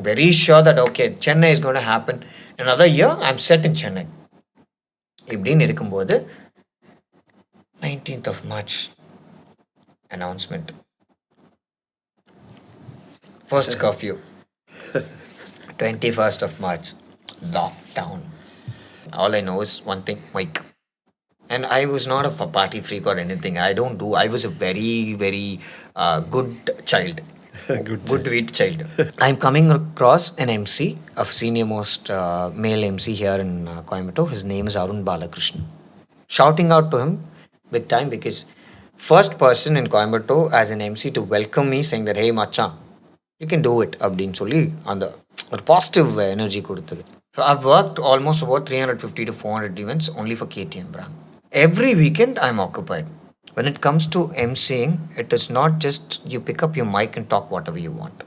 I'm very sure that, okay, Chennai is going to happen. Another year, I'm set in Chennai. இப்படின்னு இருக்கும்போது 19th of March announcement. First curfew. 21st of March, lockdown. All I know is one thing, Mike. And I was not a party freak or anything. I was a very, very good child. Good sweet child. I'm coming across an MC, a senior most male MC here in Coimbatore. His name is Arun Balakrishnan. Shouting out to him big time because first person in Coimbatore as an MC to welcome me saying that, hey macha, you can do it அப்படின்னு சொல்லி அந்த ஒரு positive energy கொடுத்தது. So I've worked almost about 350 to 400 events only for KTM brand. Every weekend I'm occupied. When it comes to MCing, it is not just you pick up your mic and talk whatever you want.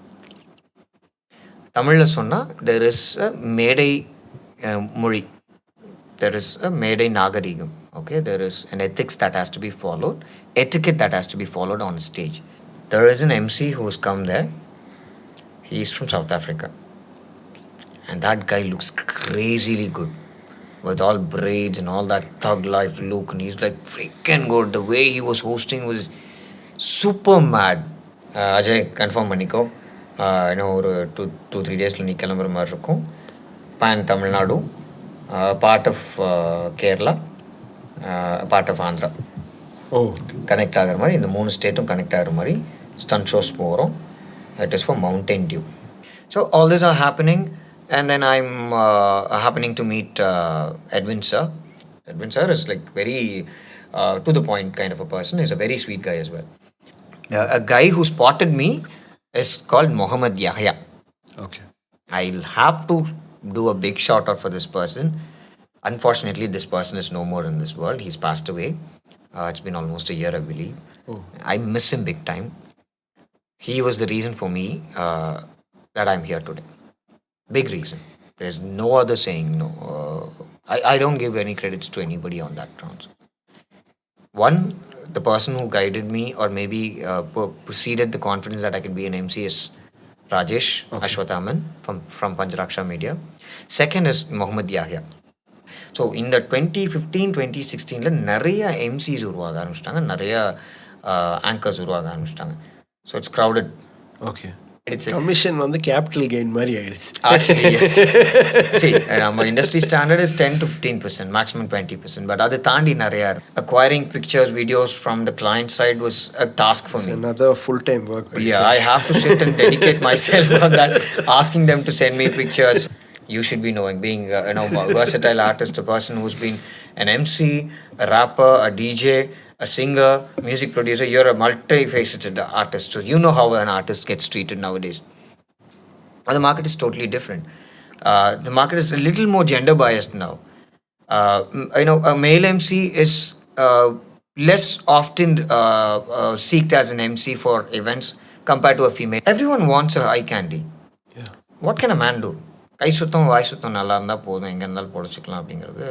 தமிழில் சொன்னால் there is a மேடை மொழி, there is a மேடை நாகரிகம், okay? There is an ethics that has to be followed, etiquette that has to be followed on a stage. There is an MC who's come there. He is from South Africa. And that guy looks crazily good. With all braids and all that thug life look. And he's like freaking good. The way he was hosting was super mad. Ajay, confirm பண்ணிக்கோ. இன்னும் ஒரு 2-3 daysல நீ கிளம்புற மாதிரி இருக்கும். Pan Tamil Nadu, part of Kerala, part of Andhra. Connect ஆகிற மாதிரி இந்த 3 ஸ்டேட்டும் கனெக்ட் ஆகிற மாதிரி ஸ்டண்ட் ஷோஸ் போகிறோம். It is for Mountain Dew. So all this are happening, and then I'm happening to meet Edwin sir. Edwin sir is like very to the point kind of a person. He's a very sweet guy as well. A guy who spotted me is called Muhammad Yahya. Okay. I'll have to do a big shout out for this person. Unfortunately, this person is no more in this world. He's passed away. It's been almost a year, I believe. I miss him big time. He was the reason for me that I'm here today. Big reason. There's no other saying. No, I don't give any credits to anybody on that grounds. One, the person who guided me or maybe preceded the confidence that I can be an MC is Rajesh Ashwathaman from Pancharaksha Media. Second is Muhammad Yahya. So in the 2015-2016 நிறைய MCs உருவாக ஆரம்பிச்சிட்டாங்க, நிறைய anchors உருவாக ஆரம்பிச்சிட்டாங்க. So it's crowded. Okay. It's commission வந்து capital gain மாதிரி ஆயிடுச்சு. Actually, yes. See, our industry standard is 10 to 15%, maximum 20%. But அது தாண்டி நிறைய acquiring pictures, videos from the client side was a task for me. It's another full-time work. Yeah, I have to sit and dedicate myself on that, asking them to send me pictures. You should be knowing, being a versatile artist, a person who's been an MC, a rapper, a DJ, a singer, music producer. You're a multi-faceted artist, so you know how an artist gets treated nowadays. The market is totally different. The market is a little more gender biased now. A male MC is less often seeked as an MC for events compared to a female. Everyone wants a eye candy. Yeah. What can a man do? கை சுத்தம் வாய் சுத்தம் நல்லா இருந்தால் போதும், எங்கே இருந்தாலும் பொழைச்சிக்கலாம் அப்படிங்கிறது.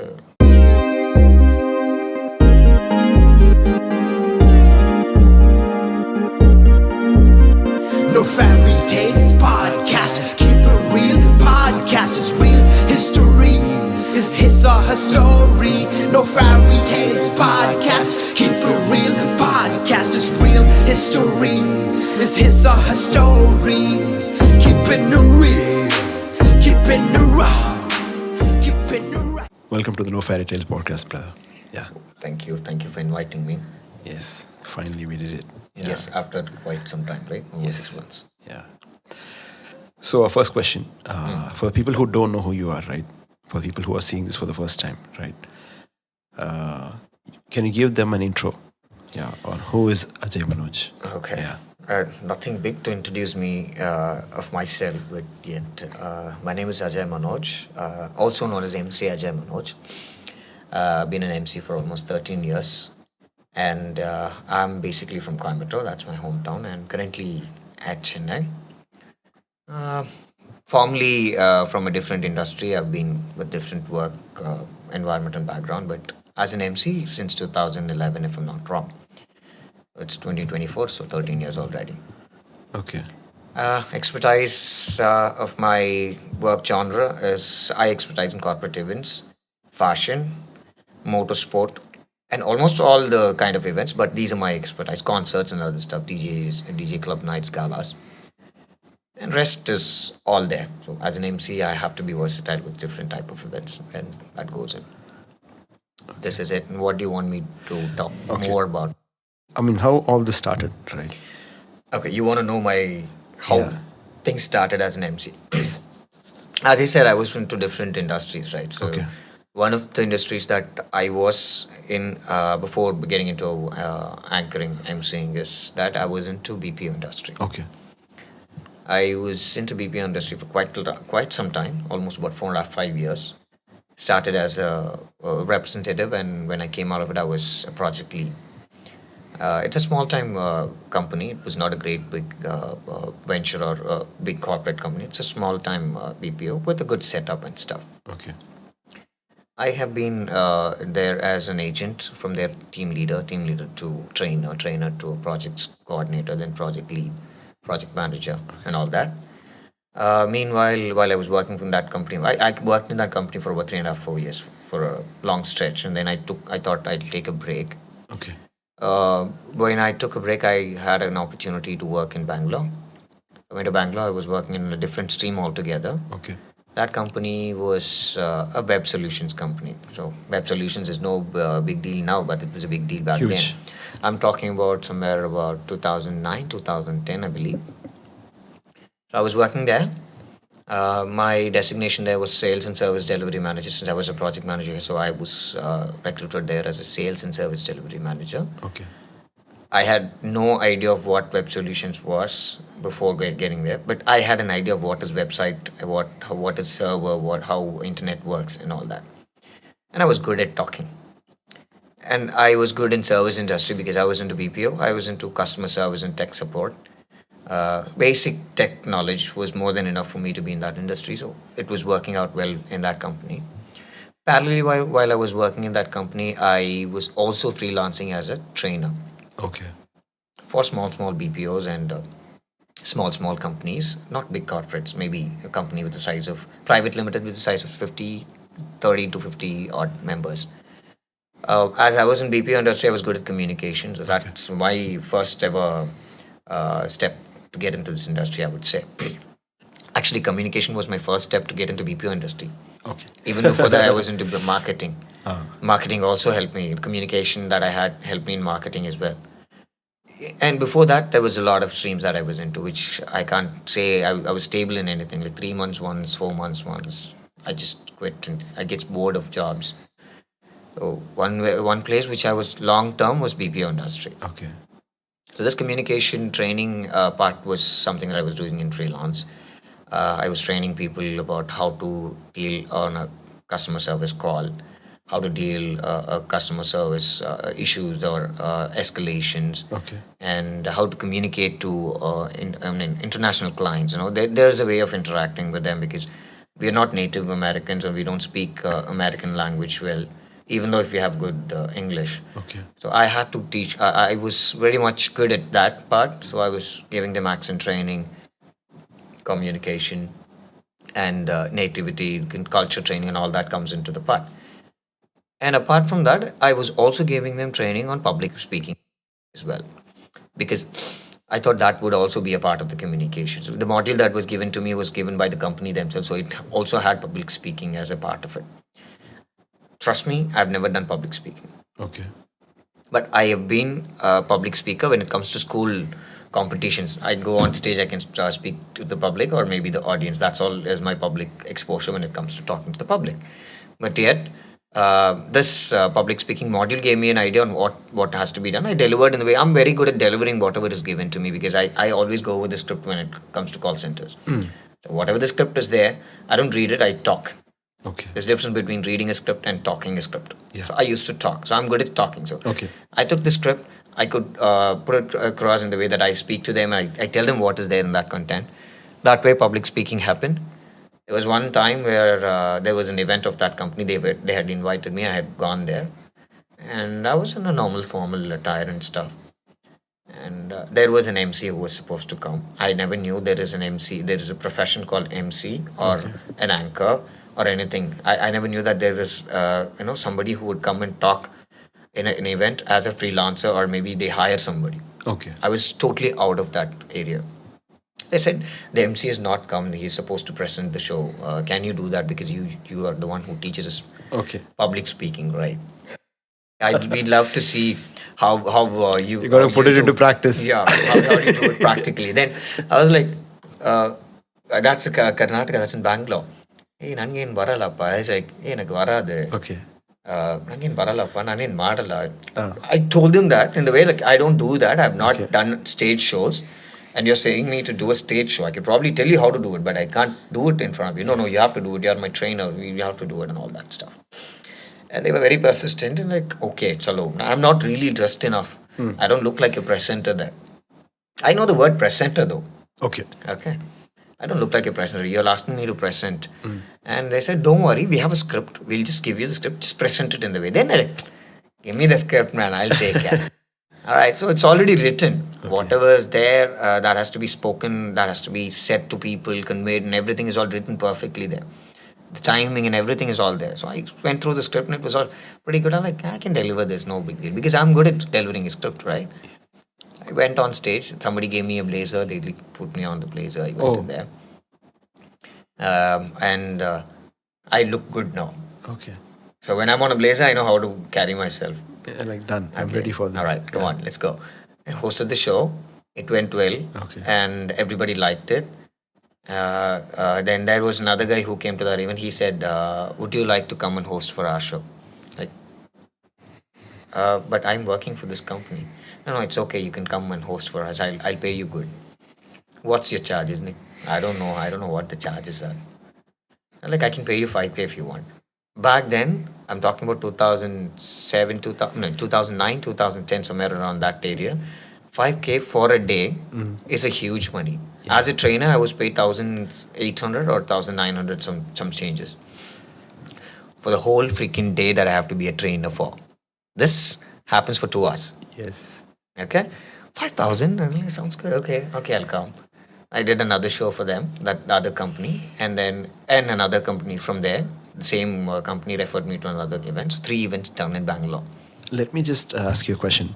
No fairy tales podcast, keep it real. Podcast is real. History is his or her story. No fairy tales podcast, keep it real. Podcast is real. History is his or her story. Keeping it real. Keeping it raw. Keeping it raw. Welcome to the No Fairy Tales podcast, brother. Yeah. Thank you for inviting me. Yes. Finally, we did it. Yeah. Yes, after quite some time, right? Almost 6 months. Yeah. So, our first question for the people who don't know who you are, right? For people who are seeing this for the first time, right? Can you give them an intro? Yeah. On who is Ajay Manoj? Okay. Yeah. Nothing big to introduce me of myself with yet. My name is Ajay Manoj, also known as Mc Ajay Manoj. Been an MC for almost 13 years. And I'm basically from Coimbatore, that's my hometown, and currently at Chennai. Formerly from a different industry, I've been with different work, environment and background, but as an MC since 2011, if I'm not wrong. It's 2024, so 13 years already. Okay. Expertise of my work genre is I expertise in corporate events, fashion, motorsport, and almost all the kind of events. But these are my expertise: concerts and other stuff, DJ club nights, galas, and rest is all there. So as an MC, I have to be versatile with different type of events, and that goes in. This is it. And what do you want me to talk Okay. more about? I mean, how all this started, right? Okay, you want to know my how Yeah. things started as an MC. Yes. As I said, I was into different industries, right? So Okay. one of the industries that I was in before getting into anchoring, emceeing is that I was into BPO industry. Okay. I was into BPO industry for quite some time, almost about 4.5 5 years. Started as a representative, and when I came out of it, I was a project lead. It's a small time company. It was not a great big venture or big corporate company. It's a small time BPO with a good setup and stuff. Okay. I have been there as an agent, from their team leader to trainer to project coordinator, then project lead, project manager, and all that. Meanwhile, while I was working from that company, I worked in that company for about 3.5 4 years for a long stretch, and then I thought I'd take a break. Okay. When I took a break, I had an opportunity to work in Bangalore. I went to Bangalore. I was working in a different stream altogether. Okay. That company was a web solutions company. So web solutions is no big deal now, but it was a big deal back then. Huge. I'm talking about somewhere about 2009, 2010, I believe. So I was working there. My designation there was sales and service delivery manager since I was a project manager. So I was recruited there as a sales and service delivery manager. Okay. I had no idea of what web solutions was before getting there, but I had an idea of what is website, what is server, what how internet works, and all that. And I was good at talking. And I was good in service industry because I was into BPO. I was into customer service and tech support. Basic tech knowledge was more than enough for me to be in that industry, so it was working out well in that company. Parallelly, while I was working in that company, I was also freelancing as a trainer Okay. for small BPOs and small companies, not big corporates, maybe a company with the size of private limited with the size of 30 to 50 odd members. As I was in BPO industry, I was good at communication. So that's my first ever step to get into this industry, I would say. Actually, communication was my first step to get into BPO industry. Okay. Even before that, I was into the marketing. Ah. Marketing also helped me. Communication that I had helped me in marketing as well. And before that, there was a lot of streams that I was into, which I can't say I was stable in anything. Like 3 months once, 4 months once. I just quit and I get bored of jobs. So one place which I was long term was BPO industry. Okay. So this communication training part was something that I was doing in freelance. I was training people about how to deal on a customer service call, how to deal customer service issues or escalations, Okay. and how to communicate to I mean, international clients. You know, there's a way of interacting with them because we are not native Americans and we don't speak American language well, even though if we have good English. Okay. So I had to teach. I was very much good at that part. So I was giving them accent training, communication, and nativity, culture training, and all that comes into the part. And apart from that, I was also giving them training on public speaking as well, because I thought that would also be a part of the communication. So the module that was given to me was given by the company themselves, so it also had public speaking as a part of it. Trust me, I've never done public speaking, Okay. but I have been a public speaker when it comes to school competitions. I go on stage, I can speak to the public or maybe the audience. That's all is my public exposure when it comes to talking to the public. But yet, this public speaking module gave me an idea on what has to be done. I delivered in the way I'm very good at delivering whatever is given to me because I always go over the script when it comes to call centers. So whatever the script is there, I don't read it, I talk. Okay. There's a difference between reading a script and talking a script. Yeah. So I used to talk. So I'm good at talking. So Okay. I took the script. I could put it across in the way that I speak to them. I tell them what is there in that content. That way, public speaking happened. There was one time where there was an event of that company. They had invited me. I had gone there, and I was in a normal formal attire and stuff. And there was an MC who was supposed to come. I never knew there is an MC. There is a profession called MC or Okay. an anchor or anything. I never knew that there is somebody who would come and talk in an event as a freelancer, or maybe they hire somebody. Okay. I was totally out of that area. They said the MC has not come. He's supposed to present the show. Can you do that because you are the one who teaches us Okay. public speaking, right? We'd love to see how you. You gotta how put you it into do- practice. Yeah, how do you do it practically? Then I was like, that's Karnataka. That's in Bangalore. Hey, nangen varalappa. I was like, hey, எனக்கு வராது. Okay. Nangen varalappa. Nangen madala. Ah. I told him that in the way like I don't do that. I've not Okay. done stage shows. And you're saying me to do a stage show. I could probably tell you how to do it, but I can't do it in front of you. No, you have to do it. You're my trainer. You have to do it and all that stuff. And they were very persistent and like, okay, chalo. I'm not really dressed enough. I don't look like a presenter there. I know the word presenter though. Okay. Okay. I don't look like a presenter. You're asking me to present. And they said, don't worry, we have a script. We'll just give you the script. Just present it in the way. Then they're like, give me the script, man. I'll take it. All right. So it's already written. Whatever is there, that has to be spoken, that has to be said to people, conveyed, and everything is all written perfectly there. The timing and everything is all there. So I went through the script and it was all pretty good. I'm like, I can deliver this, no big deal. Because I'm good at delivering a script, right? I went on stage. Somebody gave me a blazer. They put me on the blazer. I went in there. And I look good now. Okay. So when I'm on a blazer, I know how to carry myself. Yeah, like done. I'm Okay. ready for this. All right, come Yeah. on, let's go. I hosted the show. It went well. Okay. And everybody liked it. Then there was another guy who came to that event. He said, would you like to come and host for our show? Like, but I'm working for this company. No, it's okay. You can come and host for us. I'll pay you good. What's your charges, Nick? I don't know. I don't know what the charges are. I'm like, I can pay you 5K if you want. Back then, I'm talking about 2007, 2009, 2010, somewhere around that area. 5K for a day is a huge money. As a trainer, I was paid 1,800 or 1,900, some changes. For the whole freaking day that I have to be a trainer for. This happens for 2 hours. Yes. Okay? 5,000, sounds good. Okay, I'll come. I did another show for them, that other company, and another company from there. The same company referred me to another event. So 3 events done in Bangalore. Let me just ask you a question.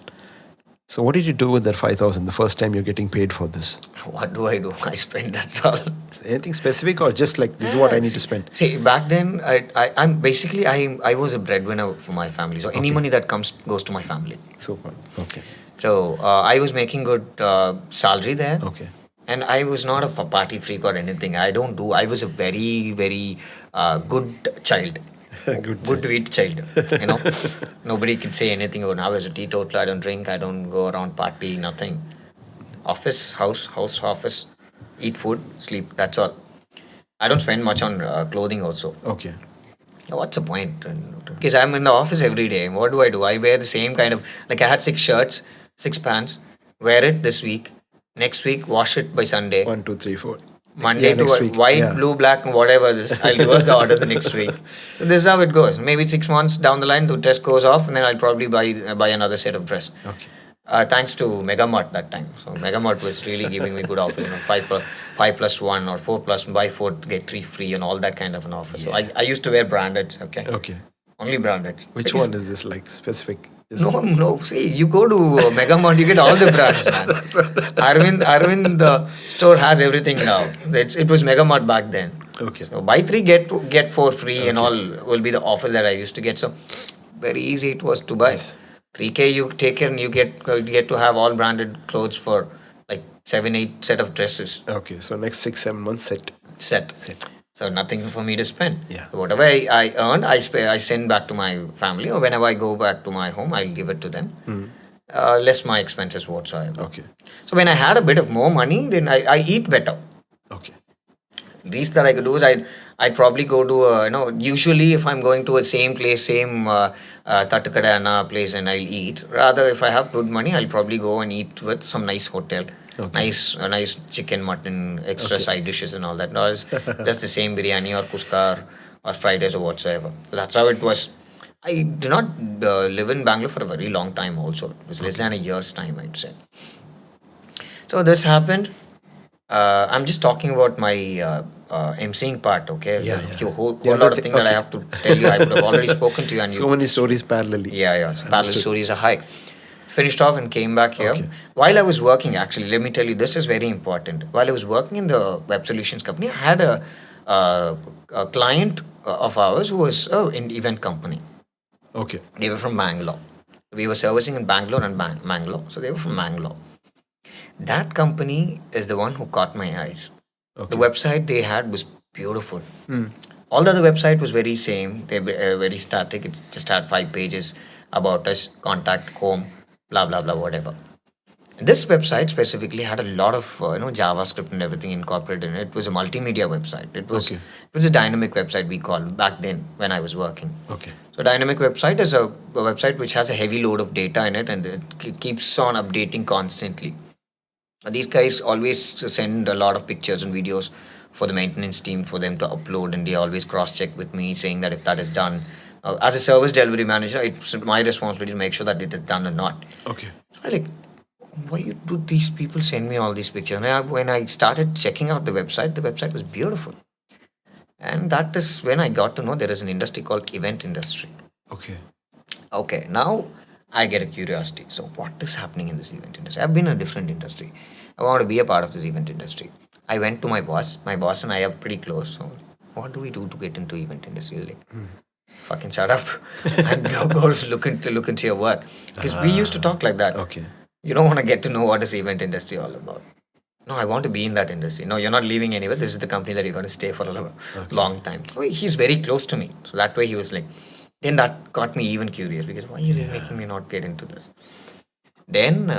So what did you do with that 5,000 the first time you're getting paid for this? What do? I spend, that's all. Anything specific or just like this is what I need to spend? See, back then, I'm basically, I was a breadwinner for my family. So any money that comes goes to my family. Super. Okay. So I was making good salary there. Okay. And I was not a party freak or anything. I was a very, very good child. Good Sweet child. Nobody can say anything about I was a teetotaler. I don't drink. I don't go around party. Nothing. House, office, eat food, sleep. That's all. I don't spend much on clothing also. Okay. What's the point? Because I'm in the office every day. What do? I wear the same kind of, like I had 6 shirts, 6 pants, wear it this week. Next week, wash it by Sunday. 1, 2, 3, 4. Monday to next week. white, Yeah. blue, black, and whatever. I'll reverse the order the next week. So this is how it goes. Maybe 6 months down the line, the dress goes off, and then I'll probably buy another set of dress. Okay. Thanks to Megamart that time. So Megamart was really giving me good offer. 5+1 or 4+, buy 4 get 3 free and all that kind of an offer. So I used to wear brandeds. Okay. Okay. Only brandeds. Which one is this like specific? Just No. See, you go to Megamart, you get all the brands, man. Arvind, the store has everything now. It was Megamart back then. Okay. So buy 3 get 4 free and all will be the offers that I used to get. So very easy it was to buy. Yes. 3K you take and you get to have all branded clothes for like 7-8 set of dresses Okay. So next 6-7 months set. set. So nothing for me to spend. Yeah. So whatever I earned, I send back to my family, or whenever I go back to my home, I'll give it to them. Less my expenses whatsoever. Okay. So when I had a bit of more money, then I eat better. Okay. Least that I could do is I'd probably go to usually if I'm going to a same place, same Tattukadana place, and I'll eat. Rather, if I have good money, I'll probably go and eat with some nice hotel. Okay. Nice chicken, mutton, extra Okay. side dishes and all that. Not just the same biryani or kuska or fried rice or whatsoever. So that's how it was. I did not live in Bangalore for a very long time also. It was less than a year's time, I'd say. So this happened. I'm just talking about my emceeing part, okay? Yeah, The yeah. The whole other lot of thing, things that I okay. have to tell you, I would have already spoken to you, and So you. many stories parallelly. Yeah, yeah. So parallel Understood. stories are high. Finished off and came back here. Okay. While I was working, actually, let me tell you, this is very important. While I was working in the web solutions company, I had a client of ours who was an event company. Okay. They were from Bangalore. We were servicing in Bangalore and Mangalore, so they were from Bangalore. That company is the one who caught my eyes. The Okay. website they had was beautiful. All the other website was very same. They were very static. It just had 5 pages about us, contact, home, blah blah blah, whatever. This website specifically had a lot of JavaScript and everything incorporated in it. It was a multimedia website. Okay. It was a dynamic website we called back then when I was working. Okay. So dynamic website is a website which has a heavy load of data in it and it keeps on updating constantly. These guys always send a lot of pictures and videos for the maintenance team for them to upload, and they always cross check with me saying that if that is done. As a service delivery manager, it's my responsibility to make sure that it is done or not. Okay. So I like, why do these people send me all these pictures? And when I started checking out the website was beautiful. And that is when I got to know there is an industry called event industry. Okay. Okay, now I get a curiosity. So, what is happening in this event industry? I've been in a different industry. I want to be a part of this event industry. I went to my boss. My boss and I are pretty close. So, what do we do to get into event industry? Like, fucking shut up and go look into your work. Because we used to talk like that. Okay. You don't want to get to know what is event industry all about. No, I want to be in that industry. No, you're not leaving anywhere. This is the company that you're going to stay for a long time. Oh, he's very close to me. So that way he was like, then that got me even curious because why is he making me not get into this? Then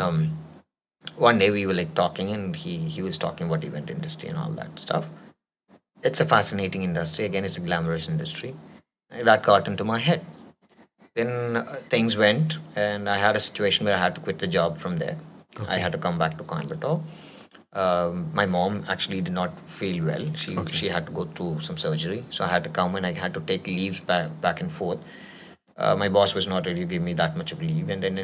one day we were like talking and he was talking about event industry and all that stuff. It's a fascinating industry. Again, it's a glamorous industry. That got into my head. Then things went and I had a situation where I had to quit the job from there. I had to come back to Coimbatore. My mom actually did not feel well. She had to go through some surgery, so I had to come and I had to take leaves back and forth. My boss was not ready to give me that much of leave, and then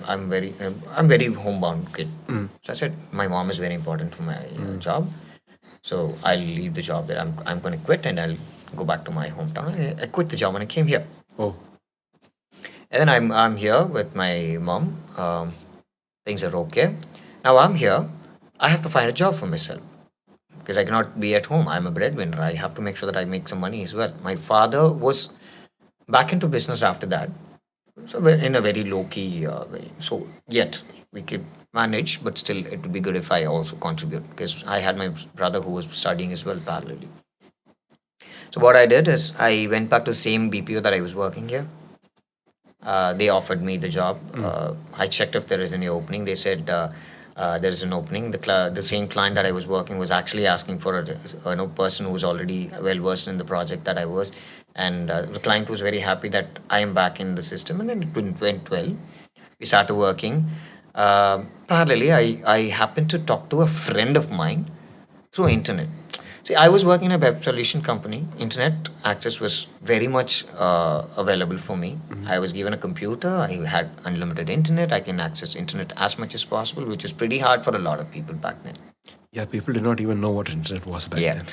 I'm very homebound kid. So I said my mom is very important for my job, so I'll leave the job there. I'm going to quit and I'll go back to my hometown. I quit the job and I came here, Oh. and then I'm here with my mom. Things are okay. Now I'm here. I have to find a job for myself because I cannot be at home. I'm a breadwinner. I have to make sure that I make some money as well. My father was back into business after that, so in a very low key way. So yet we could manage, but still it would be good if I also contribute because I had my brother who was studying as well parallelly. So what I did is I went back to the same BPO that I was working here. They offered me the job. I checked if there is any opening. They said there is an opening. The same client that I was working was actually asking for a person who was already well versed in the project that I was, and the client was very happy that I am back in the system, and then it went well. We started working. Parallelly, I happened to talk to a friend of mine through internet. See, I was working in a web solution company. Internet access was very much available for me. I was given a computer. I had unlimited internet. I can access internet as much as possible, which is pretty hard for a lot of people back then. Yeah, people did not even know what internet was back Yeah. then.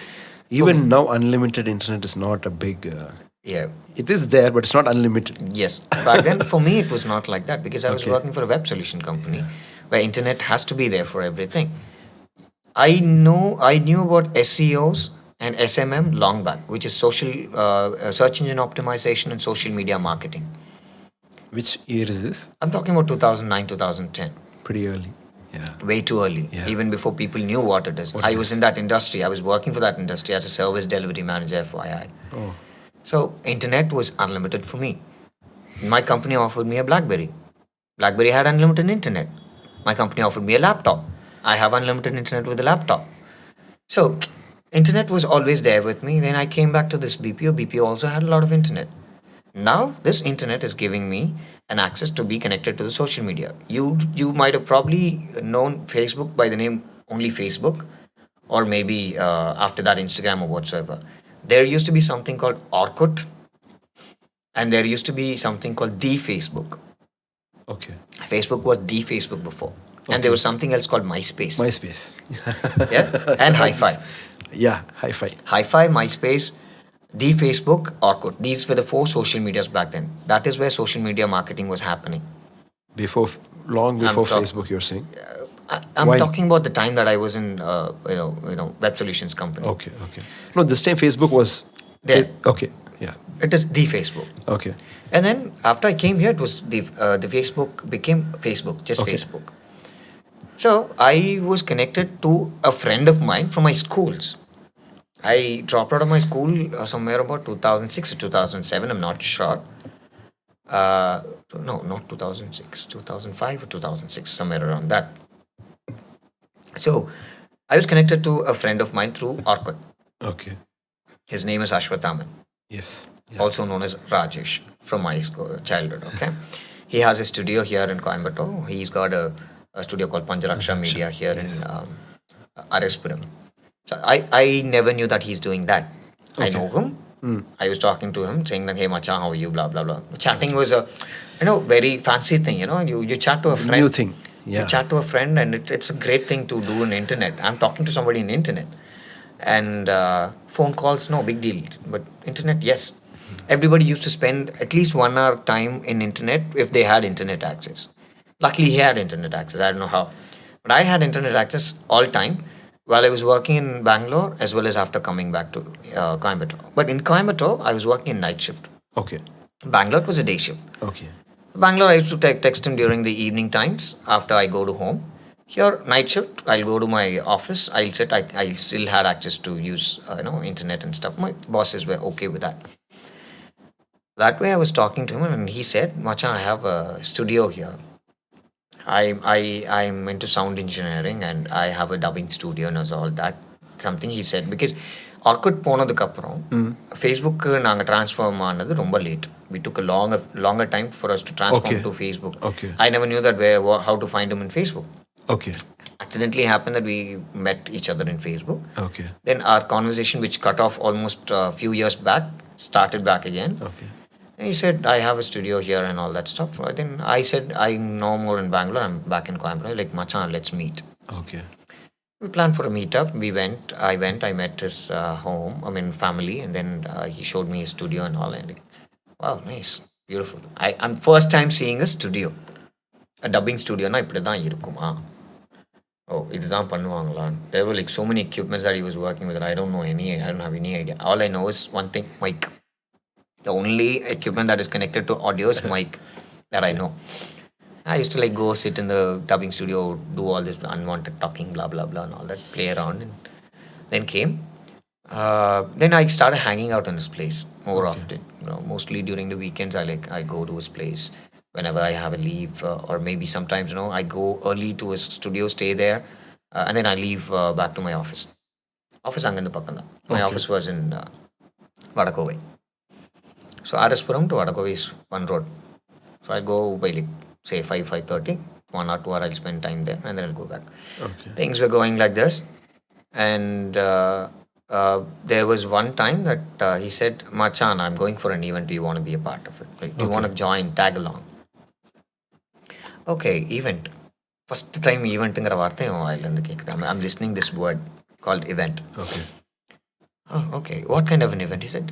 Even now, unlimited internet is not a big. Yeah. It is there, but it's not unlimited. Yes. Back then, for me, it was not like that because I was Okay. working for a web solution company where internet has to be there for everything. I knew about SEOs and SMM long back, which is search engine optimization and social media marketing. Which year is this? I'm talking about 2009, 2010. Pretty early. Yeah. Way too early, Yeah. even before people knew what it is. I was in that industry. I was working for that industry as a service delivery manager, FYI. Oh. So internet was unlimited for me. My company offered me a BlackBerry. BlackBerry had unlimited internet. My company offered me a laptop. I have unlimited internet with a laptop. So internet was always there with me. Then I came back to this BPO. BPO also had a lot of internet. Now this internet is giving me an access to be connected to the social media. You might have probably known Facebook by the name only Facebook, or maybe after that Instagram or whatsoever. There used to be something called Orkut. And there used to be something called the Facebook. Okay. Facebook was the Facebook before. And Okay. there was something else called MySpace. MySpace. Yeah. And Hi-Fi. Yeah, Hi-Fi. Hi-Fi, MySpace, the Facebook, Orkut. These were the 4 social medias back then. That is where social media marketing was happening. Long before talk- Facebook, you're saying? I'm Why? talking about the time that I was in, web solutions company. Okay. No, this time Facebook was There. Okay. Yeah. It is the Facebook. Okay. And then after I came here, it was the Facebook became Facebook, just Okay. Facebook. So I was connected to a friend of mine from my schools. I dropped out of my school somewhere about 2006 or 2007. I'm not sure. No, not 2006, 2005 or 2006, somewhere around that. So I was connected to a friend of mine through Orkut. Okay. His name is Ashwathaman, Yes. Yeah. also known as Rajesh from my childhood. Okay, he has a studio here in Coimbatore. He's got a studio called Panjaraksha Media here in Arespuram. So I never knew that he's doing that. I know him. I was talking to him, saying that, hey, Macha, how are you? Blah, blah, blah. Chatting was a, very fancy thing, You chat to a friend. New thing. Yeah. You chat to a friend and it's a great thing to do on internet. I'm talking to somebody in internet. And phone calls, no big deal. But internet, yes. Everybody used to spend at least 1 hour time in internet if they had internet access. Luckily, he had internet access. I don't know how. But I had internet access all time while I was working in Bangalore as well as after coming back to Coimbatore. But in Coimbatore, I was working in night shift. Okay. Bangalore was a day shift. Okay. Bangalore, I used to text him during the evening times after I go to home. Here, night shift, I'll go to my office. I'll sit. I still had access to use, internet and stuff. My bosses were okay with that. That way, I was talking to him, and he said, "Macha, I have a studio here. I'm into sound engineering, and I have a dubbing studio and all that." Something he said because Orkut போனதுக்கு அப்புறம் Facebook நாங்க transform ஆனது ரொம்ப late. We took a longer time for us to transform Okay. to Facebook. Okay. I never knew that how to find him in Facebook. Okay. Accidentally happened that we met each other in Facebook. Okay. Then our conversation, which cut off almost a few years back, started back again. Okay. And he said, I have a studio here and all that stuff. Then I said, I'm no more in Bangalore. I'm back in Coimbatore. Like, Macha, let's meet. Okay. We planned for a meetup. I met his family, and then he showed me his studio and all. And like, wow, nice, beautiful. I'm first time seeing a studio. A dubbing studio, na ipdi dhaan irukuma. Oh, idhaan pannuvaangala. There were like so many equipments that he was working with that I don't have any idea. All I know is one thing, mic. The only equipment that is connected to audio is mic that I know. I used to like go sit in the dubbing studio, do all this unwanted talking, blah blah blah, and all that, play around, and then came. Then I started hanging out in his place more often. Mostly during the weekends, I go to his place whenever I have a leave, or maybe sometimes I go early to his studio, stay there, and then I leave back to my office. Office anganda pakkanda. My office was in Vadakovai. So Arespuram to Vadakovai is one road. So I go by like say 5:30, 1 or 2 hours I'll spend time there and then I'll go back. Okay. Things were going like this, and there was one time that he said, "Machan, I'm going for an event. Do you want to be a part of it? Like, do you want to join, tag along?" Okay, event. First time event-ங்கிற வார்த்தை என் வாயில இருந்து கேக்குது. I'm listening this word called event. Okay. Oh, okay. What kind of an event? He said,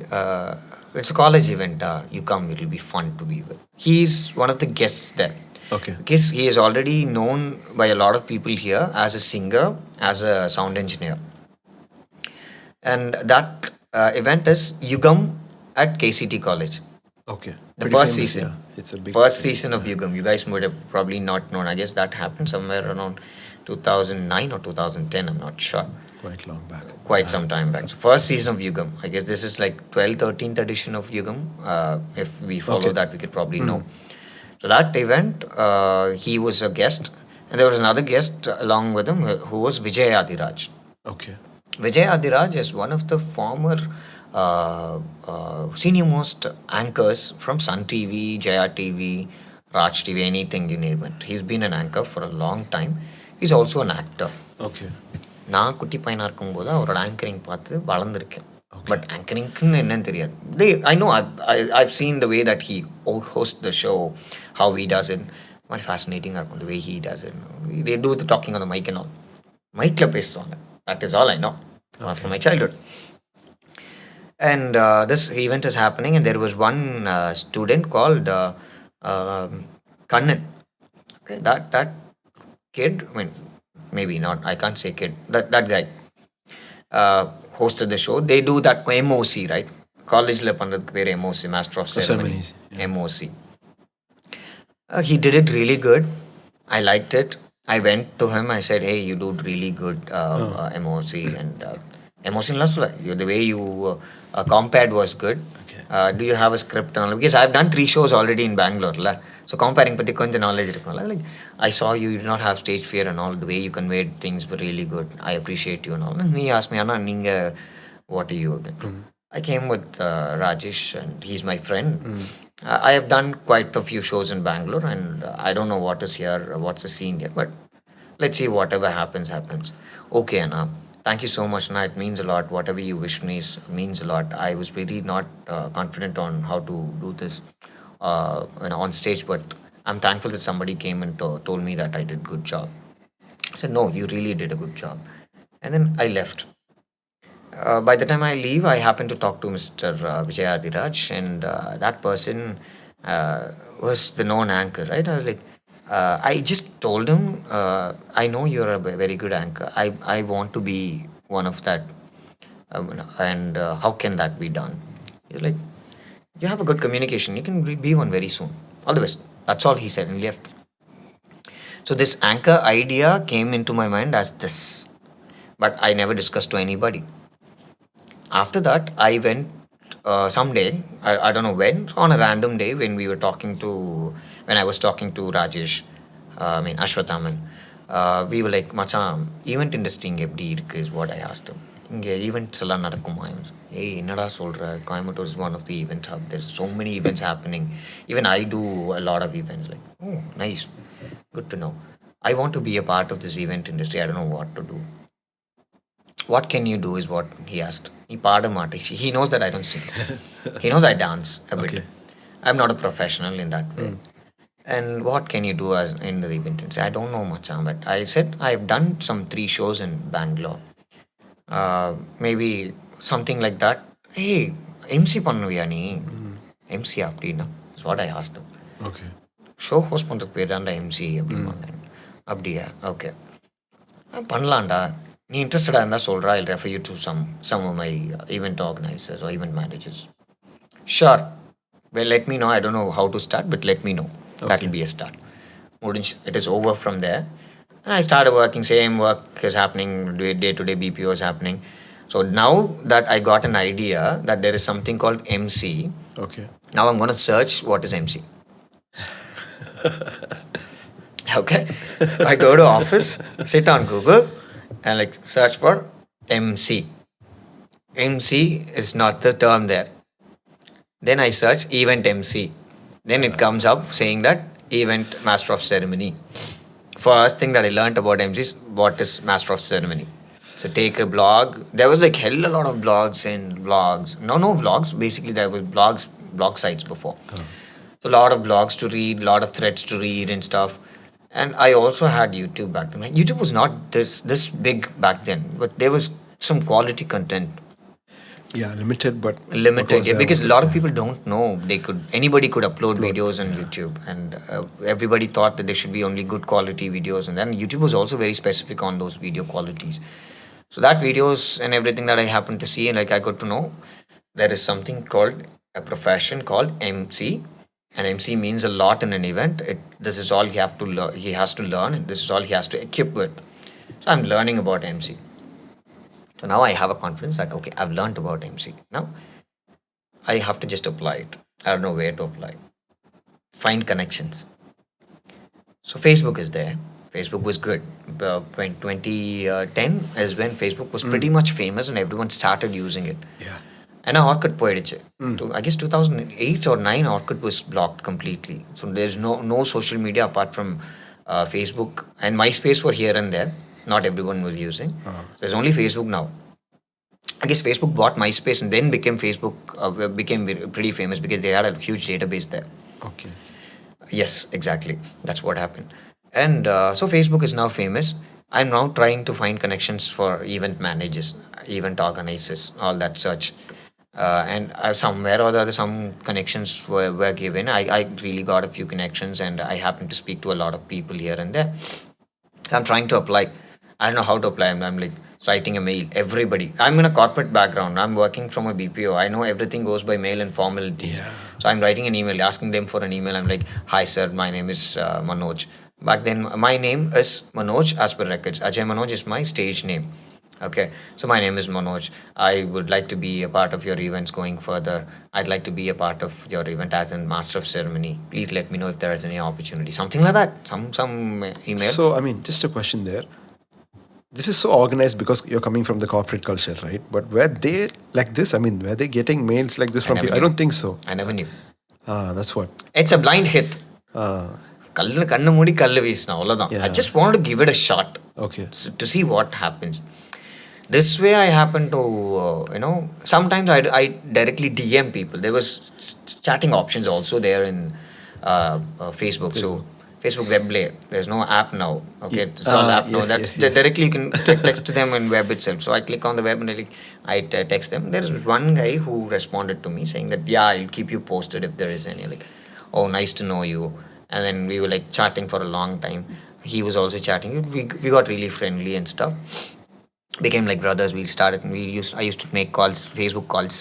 it's a college event. You come, it'll be fun to be with. He's one of the guests there. Okay. Because he is already known by a lot of people here as a singer, as a sound engineer. And that event is Yugam at KCT College. Okay. The Pretty first famous, season. yeah. It's a big First thing. season of Yugam. You guys would have probably not known. I guess that happened somewhere around 2009 or 2010. I'm not sure. Quite long back. Quite some time back. So first season of Yugam. I guess this is like 12th, 13th edition of Yugam. If we follow that, we could probably know. So that event, he was a guest. And there was another guest along with him who was Vijay Adiraj. Okay. Vijay Adiraj is one of the former senior most anchors from Sun TV, Jaya TV, Raj TV, anything you name it. He's been an anchor for a long time. He's also an actor. Okay. நான் குட்டி பையனாக இருக்கும்போது அவரோட anchoring பார்த்து வளர்ந்துருக்கேன். But anchoring என்னன்னு தெரியாது. I know I've seen the way that he hosts the show, how he does it. Very fascinating இருக்கும் the way he does it. They do the talking on the mic and all. Micல பேசுவாங்க. That is all I know from my childhood. And this event is happening, and there was one student called Kannan. Okay, that kid, I mean, maybe not, I can't say kid, that guy hosted the show. They do that MOC, right? College-la பண்றதுக்கு பேர் MOC, Master of Ceremonies. Ceremonies, MOC. He did it really good. I liked it. I went to him. I said, "Hey, you do really good MOC." And MOC the way you compared was good. Okay. Do you have a script? And all? Because I've done 3 shows already in Bangalore. La. So comparing பத்தி கொஞ்சம் knowledge இருக்கும்ல. Like, I saw you did not have stage fear and all. The way you conveyed things were really good. I appreciate you and all. And he asked me, "Anna, நீங்க what are you?" I came with Rajesh, and he's my friend. I have done quite a few shows in Bangalore, and I don't know what is here, what's the scene here, but let's see, whatever happens, happens. Okay, Anna, thank you so much, Anna. It means a lot. Whatever you wished me means a lot. I was really not confident on how to do this on stage, but I'm thankful that somebody came and told me that I did good job. I said, no, you really did a good job. And then I left. By the time I leave, I happen to talk to Mr. Vijay Adiraj, and that person was the known anchor, right? I was like, I just told him, I know you're a very good anchor. I want to be one of that. And how can that be done? He's like, you have a good communication. You can be one very soon. All the best. That's all he said, and left. So this anchor idea came into my mind as this, but I never discussed to anybody. After that, I went someday, I don't know when, on a random day when I was talking to Rajesh, Ashwathaman, we were like, Machan, event industry இங்கே எப்படி இருக்கு is what I asked him. இங்கே events எல்லாம் நடக்குமா? ஏய் என்னடா சொல்கிற, Coimbatore is one of the event hub. There's so many events happening. Even I do a lot of events. Like, oh, nice. Good to know. I want to be a part of this event industry. I don't know what to do. What can you do is what he asked. He knows that I don't sing. He knows I dance a bit. Okay. I'm not a professional in that way. And what can you do as in the event industry? I don't know much, but I said I've done some 3 shows in Bangalore. Maybe something like that. Hey, MC பண்ணுவியா நீ? MC அப்படின்னா is what I asked him. Okay. Show host பண்ணுறது பேர் தான்டா MC அப்படின்னாங்க. அப்படியா? Okay, பண்ணலாம்டா. நீ இன்ட்ரெஸ்டடாக இருந்தால் சொல்கிறா, I'll refer you to some of my event organizers or event managers. Sure. Well, let me know. I don't know how to start, but let me know. Okay. That will be a start. It is over from there. And I started working. Same work is happening. Day-to-day BPO is happening. So now that I got an idea that there is something called Emcee. Okay. Now I'm going to search what is Emcee. Okay. I go to office, sit on Google, and like search for Emcee. Emcee is not the term there. Then I search event Emcee. Then it comes up saying that event master of ceremony. First thing that I learned about Emcee is what is master of ceremony. So take a blog. There was like hell a lot of blogs and vlogs. No vlogs. Basically there were blog sites before. So a lot of blogs to read, a lot of threads to read and stuff. And I also had YouTube back then. YouTube was not this big back then, but there was some quality content. Yeah, limited, but Limited, yeah, because a lot of people don't know anybody could upload videos on YouTube, and everybody thought that there should be only good quality videos, and then YouTube was also very specific on those video qualities. So that videos and everything that I happened to see, and like I got to know there is something called a profession called MC. And MC means a lot in an event. This is all he has to learn, and this is all he has to equip with. So I'm learning about MC. So now I have a confidence that, okay, I've learned about MC. Now I have to just apply it. I don't know where to apply. Find connections. So Facebook is there. Facebook was good. 2010 is when Facebook was pretty much famous and everyone started using it. Yeah. And Orkut போயிடுச்சு. I guess 2008 or 9 Orkut was blocked completely. So there's no social media apart from Facebook, and MySpace were here and there. Not everyone was using. There's only Facebook now. I guess Facebook bought MySpace and then became Facebook, became pretty famous because they had a huge database there. Okay. Yes, exactly. That's what happened. And so Facebook is now famous. I'm now trying to find connections for event managers, event organizers, all that such. And somewhere or the other, some connections were given. I really got a few connections and I happen to speak to a lot of people here and there. I'm trying to apply. I don't know how to apply. I'm like writing a mail. Everybody. I'm in a corporate background. I'm working from a BPO. I know everything goes by mail and formalities. Yeah. So I'm writing an email, asking them for an email. I'm like, "Hi sir, my name is Manoj." Back then, my name is Manoj as per records. Ajay Manoj is my stage name. Okay, so my name is Manoj. I would like to be a part of your events going further. I'd like to be a part of your event as a master of ceremony. Please let me know if there is any opportunity. Something like that. Some email. So, I mean, just a question there. This is so organized because you're coming from the corporate culture, right? But were they like this? I mean, were they getting mails like this from never people? I knew. don't think so. I never knew. That's what. It's a blind hit. Ah, கண்ணு மூடி கல்லு வீசினா அவ்வளோதான். I Yeah. just wanted to give it a shot okay. to see what happens. This way I happen to, sometimes I directly DM people. There was chatting options also there in Facebook. So Facebook web layer. There's no app now. Okay, it's all app now. Yes, That's yes, yes. directly you can text to them in web itself. So I click on the web and I text them. There is one guy who responded to me saying that yeah, I'll keep you posted if there is any. Like, oh, nice to know you. And then we were like chatting for a long time. He was also chatting. We got really friendly and stuff. Became like brothers. We started. I used to make calls, Facebook calls,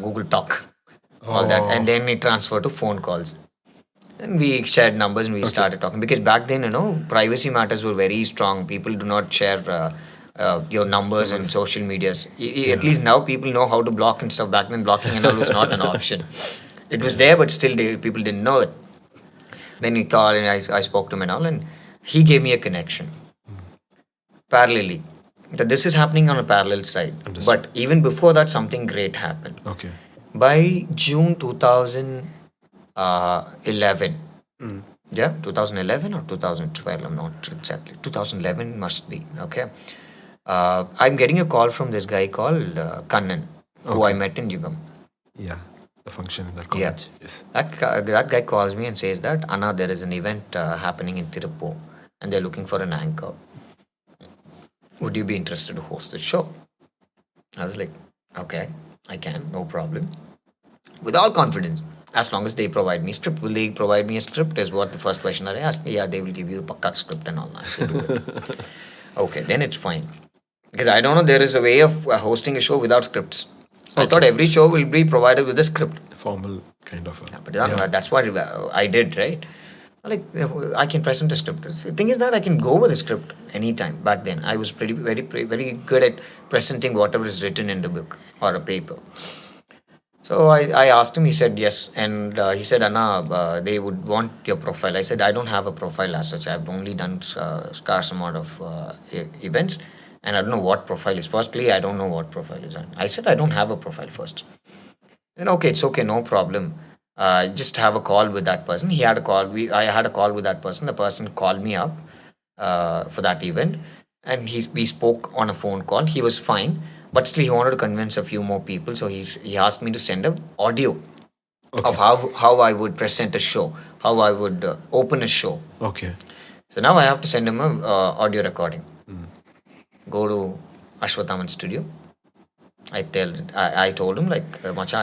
Google Talk, all that, and then it transferred to phone calls. And we shared numbers and we started talking because back then, privacy matters were very strong. People do not share your numbers and social medias. At least now people know how to block and stuff. Back then, blocking and all was not an option. It was there, but still people didn't know it. Then we called and I spoke to him and all, and he gave me a connection parallelly. That this is happening on a parallel side. Understood. But even before that, something great happened. Okay. By June 2011, yeah, 2011 or 2012, I'm not exactly. 2011 must be, okay. I'm getting a call from this guy called Kannan, who I met in Yugam. Yeah. The function in that Yeah. college. Yes. That guy calls me and says that, Anna, there is an event happening in Tirupur and they're looking for an anchor. Would you be interested to host the show? I was like, okay, I can, no problem. With all confidence, as long as they provide me script. Will they provide me a script is what the first question that I asked. Yeah, they will give you a pakka script and all that. They do it. Okay, then it's fine. Because I don't know, there is a way of hosting a show without scripts. I thought every show will be provided with a script. Formal kind of. But that's what I did, right? Like, I can present a script. The thing is that I can go with a script anytime. Back then, I was very good at presenting whatever is written in the book or a paper. So I asked him. He said yes, and he said, Anna, they would want your profile. I said, I don't have a profile as such. I've only done scarce amount of events, and I don't know what profile is. Firstly, I don't know what profile is. I said, I don't have a profile first. Then okay, it's okay, no problem. Just have a call with that person. He had a call. I had a call with that person. The person called me up for that event, and we spoke on a phone call. He was fine, but still he wanted to convince a few more people. So he asked me to send an audio of how I would present a show, how I would open a show. Okay. So now I have to send him a audio recording. Go to Ashwathaman studio. I told him like, Macha,